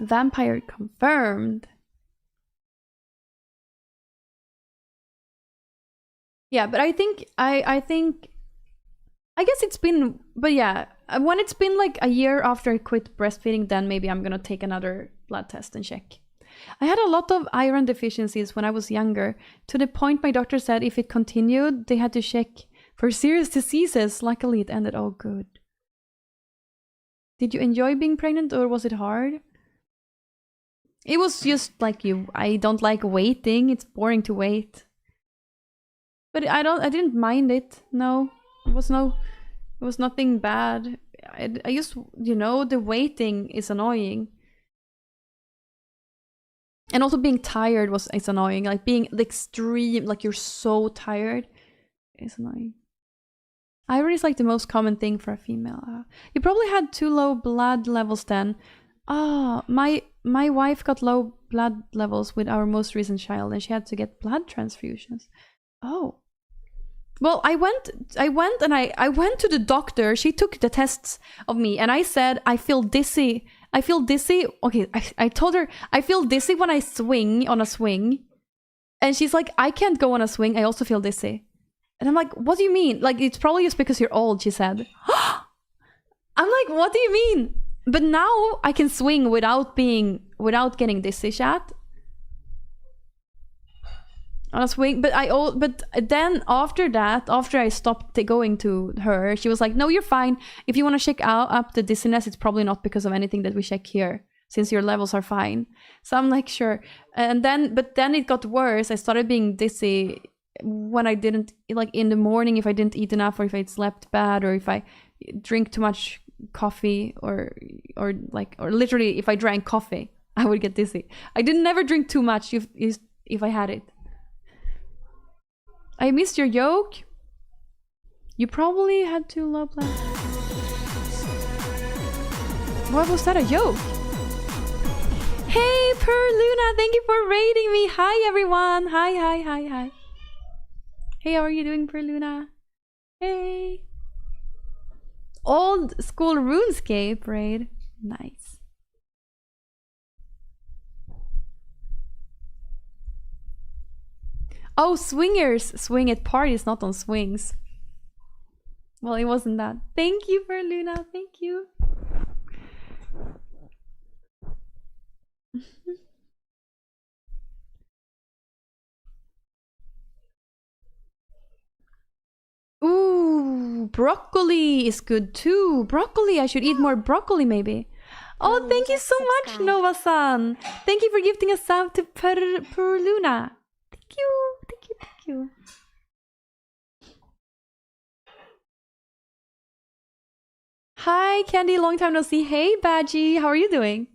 Vampire confirmed. Yeah, but I guess it's been, but yeah, when it's been like a year after I quit breastfeeding, then maybe I'm gonna take another blood test and check. I had a lot of iron deficiencies when I was younger, to the point my doctor said if it continued, they had to check for serious diseases. Luckily, it ended all good. Did you enjoy being pregnant, or was it hard? It was just like you. I don't like waiting. It's boring to wait. But I didn't mind it. No, it was nothing bad. I just, the waiting is annoying. And also being tired is annoying. Like being the extreme, like you're so tired, is annoying. Iron is like the most common thing for a female. You probably had too low blood levels then. My wife got low blood levels with our most recent child, and she had to get blood transfusions. Oh. Well, I went to the doctor. She took the tests of me, and I said, I feel dizzy. Okay, I told her, I feel dizzy when I swing on a swing. And she's like, I can't go on a swing. I also feel dizzy. And I'm like, what do you mean? Like, it's probably just because you're old, she said. I'm like, what do you mean? But now I can swing without getting dizzy, chat. On a swing, but then after I stopped going to her, she was like, no, you're fine. If you want to check up the dizziness, it's probably not because of anything that we check here, since your levels are fine. So I'm like, sure. But then it got worse. I started being dizzy when I didn't, like in the morning, if I didn't eat enough, or if I slept bad, or if I drink too much coffee, or literally if I drank coffee, I would get dizzy. I didn't never drink too much if I had it. I missed your joke. You probably had too low blood. What was that, a joke? Hey, Per Luna, thank you for raiding me. Hi, everyone. Hi. Hey, how are you doing, Per Luna? Hey. Old school RuneScape raid. Nice. Oh, swingers swing at parties, not on swings. Well, it wasn't that. Thank you, for Luna. Thank you. Ooh, broccoli is good too. Broccoli, I should eat more broccoli maybe. Oh, thank you so much, Nova-san. Thank you for gifting a sub to Perluna. Thank you, thank you, thank you. Hi, Candy, long time no see. Hey, Badgie, how are you doing?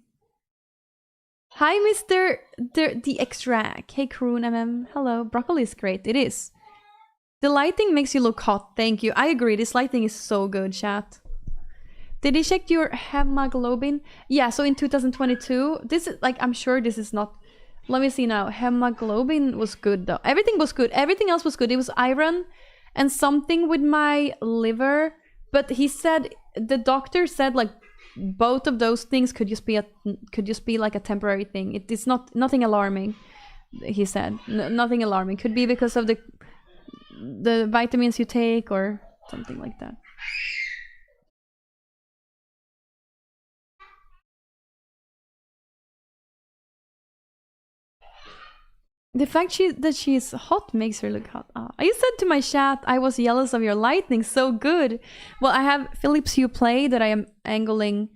Hi, Mr. The Extract. Hey, Kroon MM. Hello, broccoli is great. It is. The lighting makes you look hot. Thank you. I agree. This lighting is so good, chat. Did he check your hemoglobin? Yeah, so in 2022, this is like, I'm sure this is not. Let me see now. Hemoglobin was good though. Everything was good. Everything else was good. It was iron and something with my liver. But he said, the doctor said like both of those things could just be like a temporary thing. It's nothing alarming. He said nothing alarming. Could be because of the vitamins you take or something like that. The fact that she's hot makes her look hot. Oh. You said to my chat, I was jealous of your lighting. So good. Well, I have Philips Hue Play that I am angling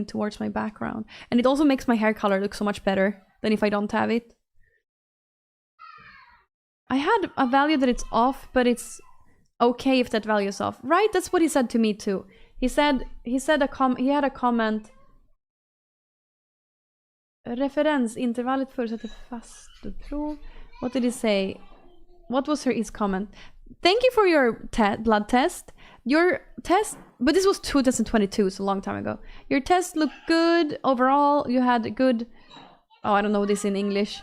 towards my background. And it also makes my hair color look so much better than if I don't have it. I had a value that it's off, but it's okay if that value is off. Right? That's what he said to me too. He had a comment. Referensintervallet förutsätter fasteprov. What did he say? What was his comment? Thank you for your blood test. Your test, but this was 2022, so a long time ago. Your test looked good overall. You had good. Oh, I don't know this in English.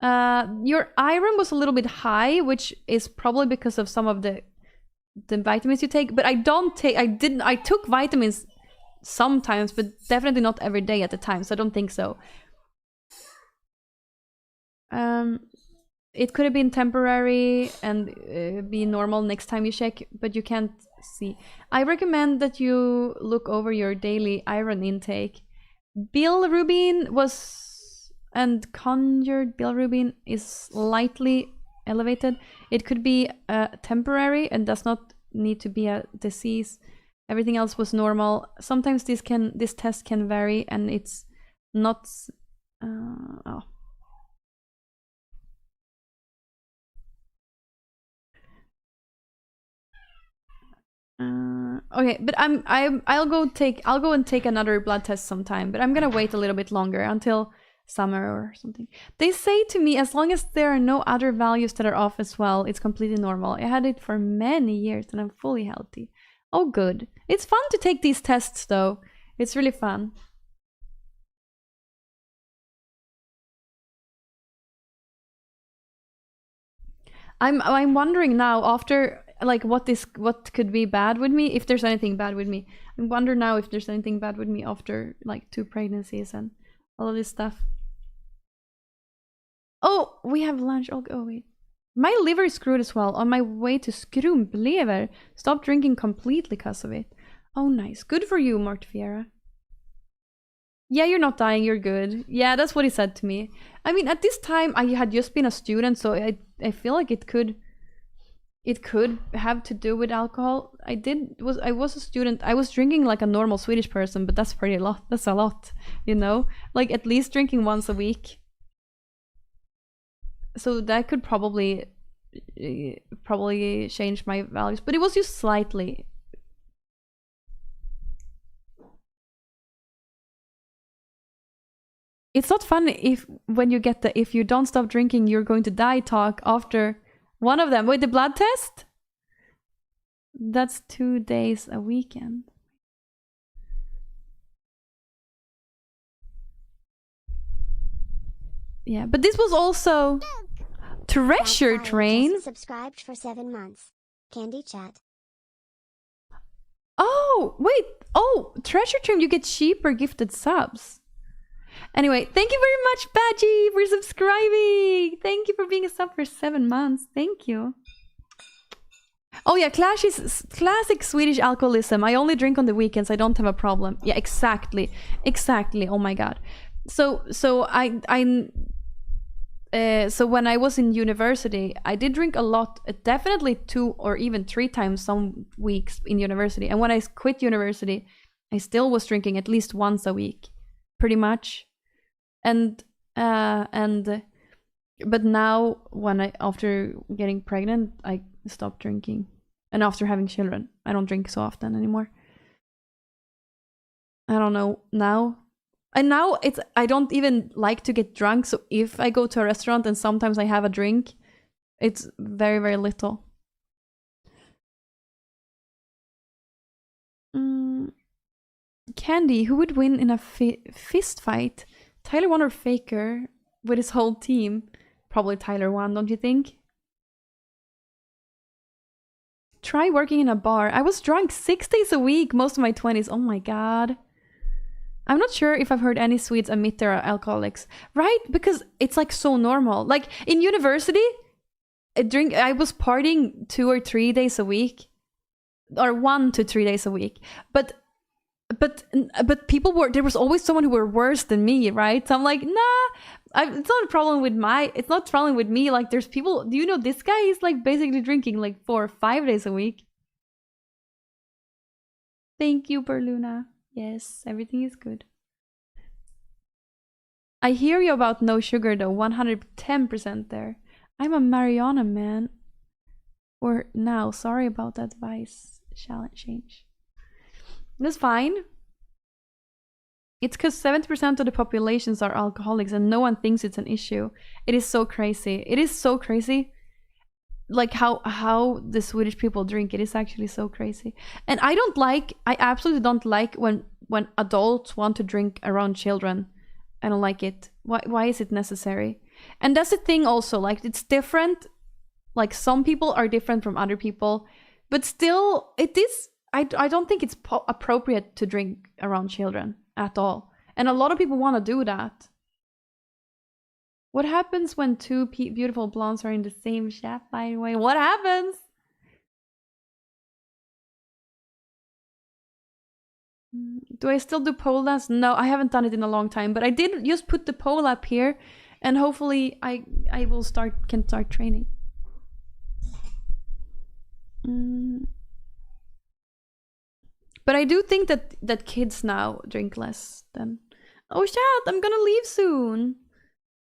Your iron was a little bit high, which is probably because of some of the vitamins you take. But I took vitamins sometimes, but definitely not every day at the time, so I don't think so. It could have been temporary and be normal next time you check, but you can't see. I recommend that you look over your daily iron intake. Bilirubin and conjured bilirubin is slightly elevated. It could be temporary and does not need to be a disease. Everything else was normal. Sometimes this test can vary, and it's not. Okay, but I'll go and take another blood test sometime. But I'm gonna wait a little bit longer until summer or something. They say to me, as long as there are no other values that are off as well, it's completely normal. I had it for many years, and I'm fully healthy. Oh, good. It's fun to take these tests, though. It's really fun. I'm wondering now, after like what could be bad with me, if there's anything bad with me. I wonder now if there's anything bad with me after like 2 pregnancies and all of this stuff. Oh, we have lunch. Oh wait. My liver is screwed as well. On my way to skrumplever. Stop drinking completely because of it. Oh, nice. Good for you, Mortifiera. Yeah, you're not dying. You're good. Yeah, that's what he said to me. I mean, at this time, I had just been a student, so I feel like it could have to do with alcohol. I was a student. I was drinking like a normal Swedish person, but that's pretty a lot. That's a lot, you know? Like at least drinking once a week. So that could probably change my values, but it was just slightly. It's not fun when you get the "if you don't stop drinking, you're going to die" talk after one of them. Wait, the blood test? That's 2 days a weekend. Yeah, but this was also Treasure Train. Subscribed for 7 months. Candy Chat. Oh, wait. Oh, Treasure Train, you get cheaper gifted subs. Anyway, thank you very much, Badgie, for subscribing. Thank you for being a sub for 7 months. Thank you. Oh yeah, classic Swedish alcoholism. I only drink on the weekends. I don't have a problem. Yeah, exactly. Oh my god. So when I was in university, I did drink a lot, definitely 2 or even 3 times some weeks in university. And when I quit university, I still was drinking at least once a week, pretty much. And but now after getting pregnant, I stopped drinking. And after having children, I don't drink so often anymore. I don't know now. And now I don't even like to get drunk. So if I go to a restaurant and sometimes I have a drink, it's very, very little. Candy, who would win in a fist fight? Tyler won or Faker with his whole team? Probably Tyler won, don't you think? Try working in a bar. I was drunk 6 days a week most of my 20s. Oh my god. I'm not sure if I've heard any Swedes admit they're alcoholics. Right? Because it's like so normal. Like in university, I was partying 2 or 3 days a week. Or 1 to 3 days a week. But people there was always someone who were worse than me, right? So I'm like, nah, it's not a problem with me. Like there's people, do you know this guy is like basically drinking like 4 or 5 days a week. Thank you, Berluna. Yes, everything is good. I hear you about no sugar though, 110% there. I'm a Mariana man. Or now, sorry about that advice. Shall it change? That's fine. It's because 70% of the populations are alcoholics and no one thinks it's an issue. It is so crazy. Like how the Swedish people drink. It is actually so crazy. And I absolutely don't like when adults want to drink around children. I don't like it. Why is it necessary? And that's the thing also, like it's different. Like some people are different from other people, but still it is, I don't think it's appropriate to drink around children at all. And a lot of people want to do that. What happens when 2 beautiful blondes are in the same shaft, by the way? What happens? Do I still do pole dance? No, I haven't done it in a long time, but I did just put the pole up here, and hopefully I can start training. But I do think that kids now drink less than... Oh chat, I'm gonna leave soon.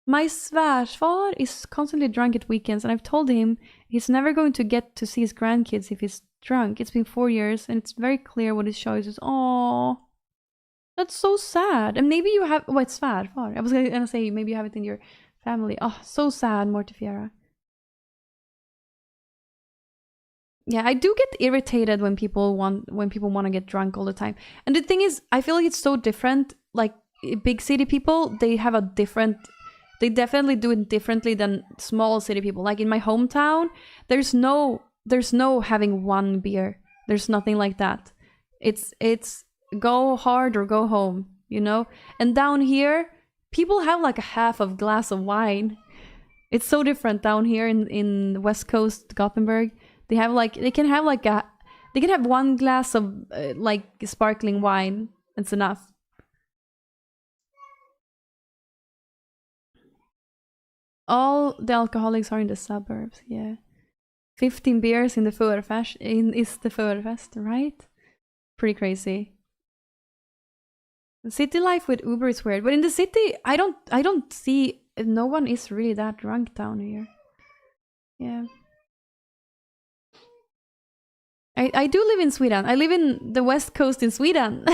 My svärsfar is constantly drunk at weekends, and I've told him he's never going to get to see his grandkids if he's drunk. It's been 4 years, and it's very clear what his choice is. Aww. That's so sad. And maybe you have... Oh, it's svärfar. I was gonna say maybe you have it in your family. Oh, so sad, Mortifiera. Yeah, I do get irritated when people want to get drunk all the time. And the thing is, I feel like it's so different. Like big city people, they definitely do it differently than small city people. Like in my hometown, there's no having one beer. There's nothing like that. It's go hard or go home, you know? And down here, people have like a half of glass of wine. It's so different down here in the West Coast, Gothenburg. They can have 1 glass of like sparkling wine. It's enough. All the alcoholics are in the suburbs. Yeah, 15 beers in the Förfest is the Förfest, right? Pretty crazy. City life with Uber is weird, but in the city, I don't see. No one is really that drunk down here. Yeah. I do live in Sweden. I live in the West Coast in Sweden.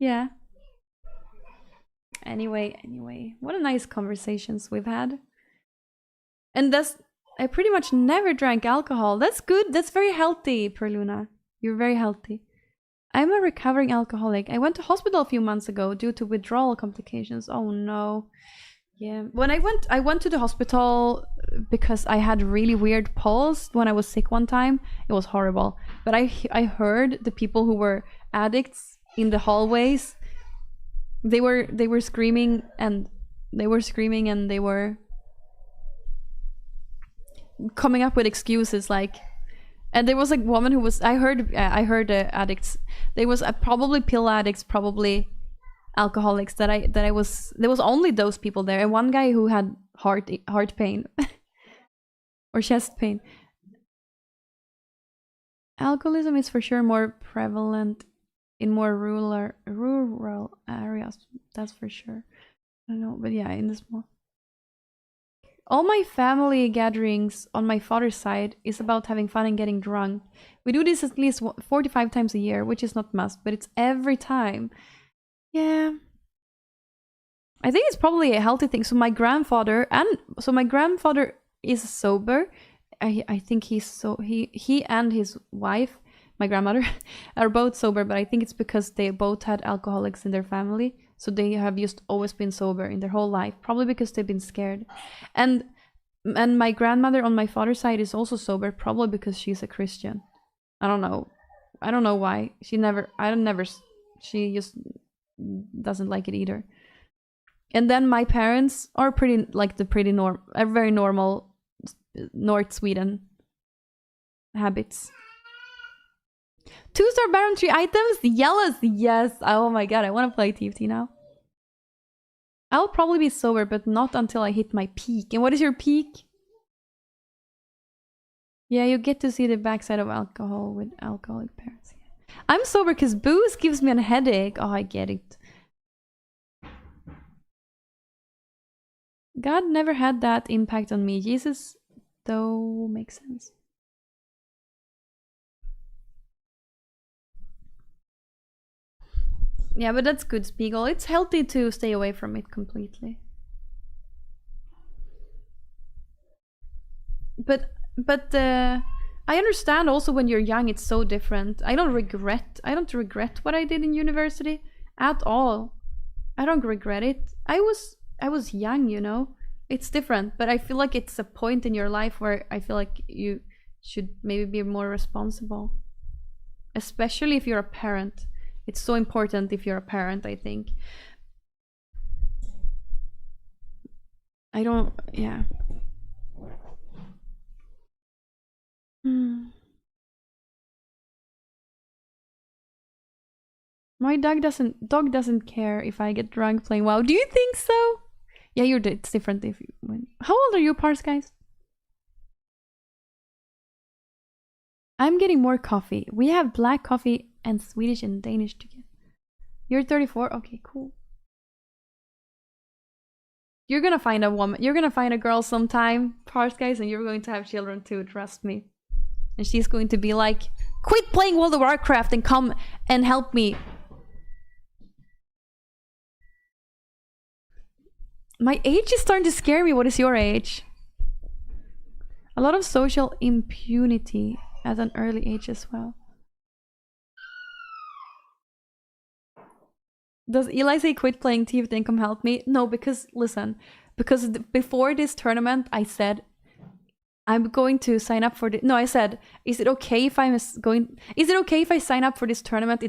Yeah. Anyway, what a nice conversations we've had. And I pretty much never drank alcohol. That's good. That's very healthy, Perluna. You're very healthy. I'm a recovering alcoholic. I went to hospital a few months ago due to withdrawal complications. Oh no. Yeah, when I went to the hospital because I had really weird pulse when I was sick one time. It was horrible. But I heard the people who were addicts in the hallways. They were screaming and they were coming up with excuses like And there was like woman who was, I heard addicts. There was probably pill addicts, probably alcoholics that I was, there was only those people there, and one guy who had heart pain or chest pain. Alcoholism is for sure more prevalent in more rural areas. That's for sure. I don't know, but yeah, in the small. All my family gatherings on my father's side is about having fun and getting drunk. We do this at least 45 times a year, which is not must, but it's every time. Yeah. I think it's probably a healthy thing. So my grandfather is sober. I think he and his wife, my grandmother, are both sober, but I think it's because they both had alcoholics in their family. So they have just always been sober in their whole life, probably because they've been scared. And my grandmother on my father's side is also sober, probably because she's a Christian. I don't know why. She just doesn't like it either. And then my parents are very normal North Sweden habits. 2-star Baron 3 items? Yes. Oh my god, I want to play TFT now. I'll probably be sober, but not until I hit my peak. And what is your peak? Yeah, you get to see the backside of alcohol with alcoholic parents. I'm sober because booze gives me a headache. Oh, I get it. God never had that impact on me. Jesus, though, makes sense. Yeah, but that's good, Spiegel. It's healthy to stay away from it completely. But I understand also when you're young, it's so different. I don't regret what I did in university at all. I don't regret it. I was young, you know. It's different, but I feel like it's a point in your life where I feel like you should maybe be more responsible, especially if you're a parent. It's so important if you're a parent, I think. Yeah. My dog doesn't care if I get drunk playing WoW. Do you think so? Yeah, it's different if you win. How old are you, Pars guys? I'm getting more coffee. We have black coffee and Swedish and Danish together. You're 34? Okay, cool. You're gonna find a woman. You're gonna find a girl sometime, Pars guys, and you're going to have children too, trust me. And she's going to be like, quit playing World of Warcraft and come and help me. My age is starting to scare me. What is your age? A lot of social impunity at an early age as well. Does Eli say quit playing TFT and come help me? No, because listen, before this tournament, I said I'm going to sign up for the. No, I said, is it okay if I sign up for this tournament?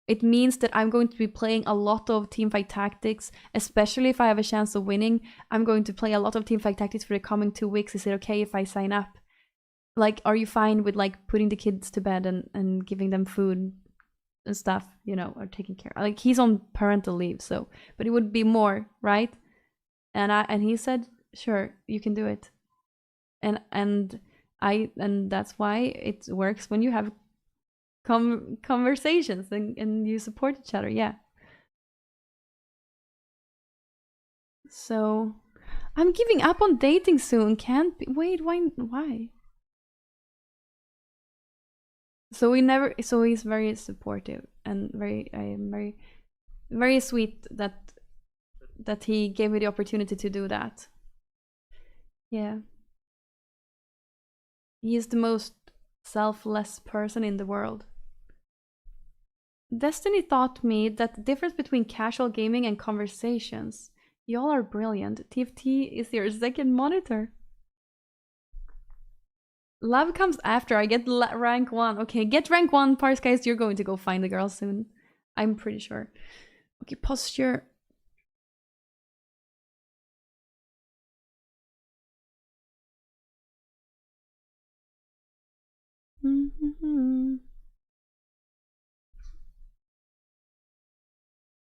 It means that I'm going to be playing a lot of Teamfight Tactics, especially if I have a chance of winning. I'm going to play a lot of Teamfight Tactics for the coming 2 weeks. Is it okay if I sign up? Like, are you fine with like putting the kids to bed and giving them food and stuff, you know, or taking care? Like, he's on parental leave, so, but it would be more, right? And he said, sure, you can do it. And that's why it works when you have conversations and you support each other. Yeah. So I'm giving up on dating soon. Can't be. Wait, why? So he's very supportive and very sweet that he gave me the opportunity to do that. Yeah. He is the most selfless person in the world. Destiny taught me that the difference between casual gaming and conversations. Y'all are brilliant. TFT is your second monitor. Love comes after. I get rank 1. Okay, get rank 1, Pars guys. You're going to go find the girl soon. I'm pretty sure. Okay, posture.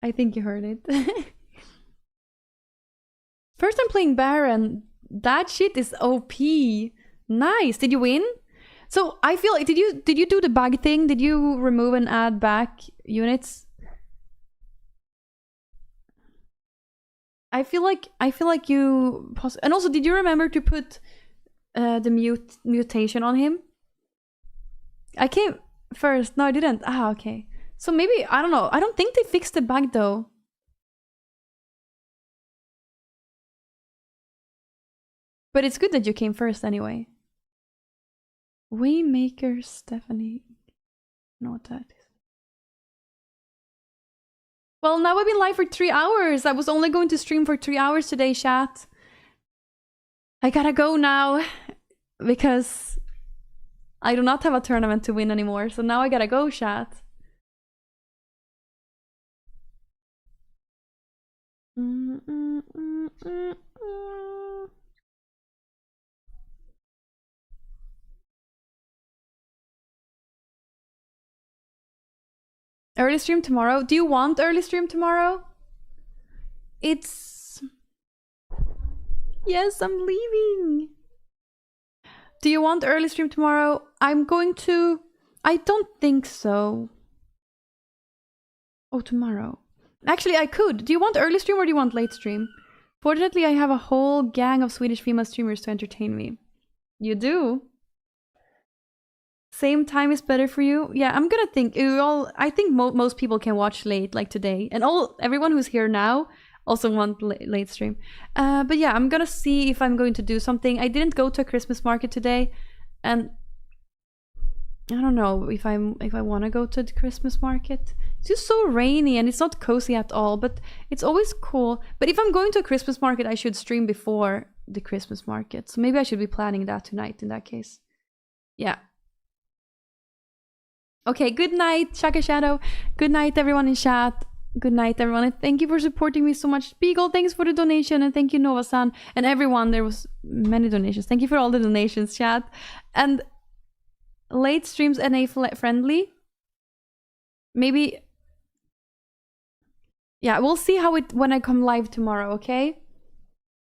I think you heard it. First time playing Baron. That shit is OP. Nice. Did you win? So I feel like did you do the bug thing? Did you remove and add back units? I feel like you and also did you remember to put the mutation on him? I came first. No, I didn't. Ah, okay. So maybe I don't know. I don't think they fixed the bug though. But it's good that you came first anyway. Waymaker Stephanie. I don't know what that is. Well, now I've been live for 3 hours. I was only going to stream for 3 hours today, chat. I gotta go now because I do not have a tournament to win anymore. So now I gotta go, chat. Early stream tomorrow? Do you want early stream tomorrow? It's... Yes, I'm leaving. Do you want early stream tomorrow? I'm going to... I don't think so. Oh, tomorrow. Actually, I could. Do you want early stream or do you want late stream? Fortunately, I have a whole gang of Swedish female streamers to entertain me. You do? Same time is better for you? Yeah, I'm gonna think. I think most people can watch late, like today. And everyone who's here now also want late stream. But yeah, I'm gonna see if I'm going to do something. I didn't go to a Christmas market today. And I don't know if I want to go to the Christmas market. It's just so rainy and it's not cozy at all. But it's always cool. But if I'm going to a Christmas market, I should stream before the Christmas market. So maybe I should be planning that tonight in that case. Yeah. Okay, good night, Shaka Shadow. Good night, everyone in chat. Good night, everyone. And thank you for supporting me so much. Beagle, thanks for the donation. And thank you, Nova-san. And everyone, there was many donations. Thank you for all the donations, chat. And late streams NA friendly. Maybe. Yeah, we'll see how it when I come live tomorrow, okay?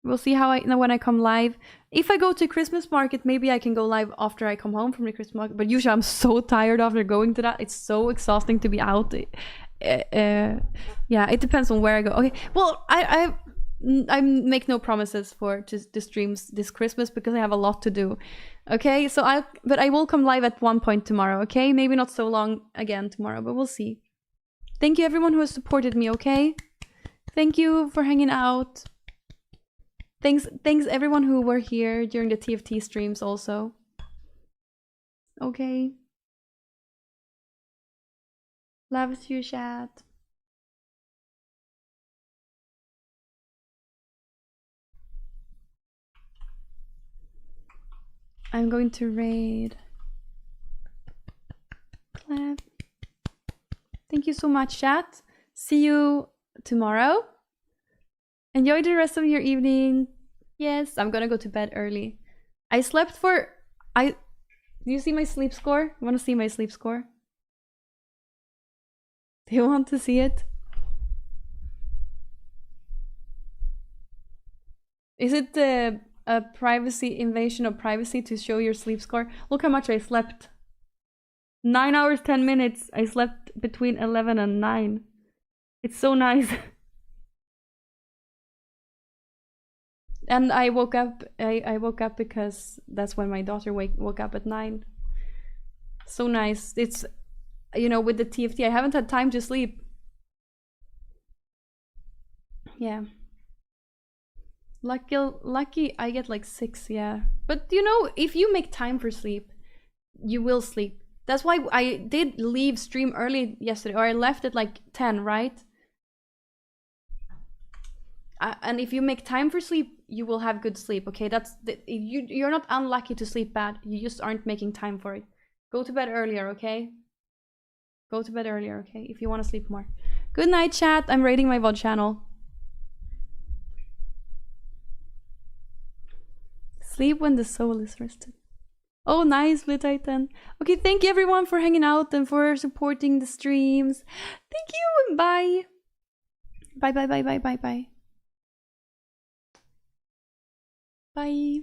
We'll see how when I come live. If I go to Christmas market, maybe I can go live after I come home from the Christmas market. But usually I'm so tired after going to that. It's so exhausting to be out. Yeah, it depends on where I go. Okay, well, I make no promises for the streams this Christmas because I have a lot to do. Okay, so but I will come live at one point tomorrow. Okay, maybe not so long again tomorrow, but we'll see. Thank you everyone who has supported me. Okay, thank you for hanging out. Thanks everyone who were here during the TFT streams also. Okay. Love you, chat. I'm going to raid. Clap. Thank you so much, chat. See you tomorrow. Enjoy the rest of your evening. Yes, I'm gonna go to bed early. I slept for... Do you see my sleep score? You want to see my sleep score? Do you want to see it? Is it a privacy invasion of privacy to show your sleep score? Look how much I slept. 9 hours, 10 minutes. I slept between 11 and 9. It's so nice. And I woke up. I woke up because that's when my daughter woke up at 9. So nice. It's, you know, with the TFT, I haven't had time to sleep. Yeah. Lucky I get like 6, yeah. But you know, if you make time for sleep, you will sleep. That's why I did leave stream early yesterday, or I left at like 10, right? And if you make time for sleep, you will have good sleep, okay? You're not unlucky to sleep bad. You just aren't making time for it. Go to bed earlier, okay? Go to bed earlier, okay? If you want to sleep more. Good night, chat. I'm raiding my VOD channel. Sleep when the soul is rested. Oh, nice, Blue Titan. Okay, thank you everyone for hanging out and for supporting the streams. Thank you and bye. Bye, bye, bye, bye, bye, bye. Bye.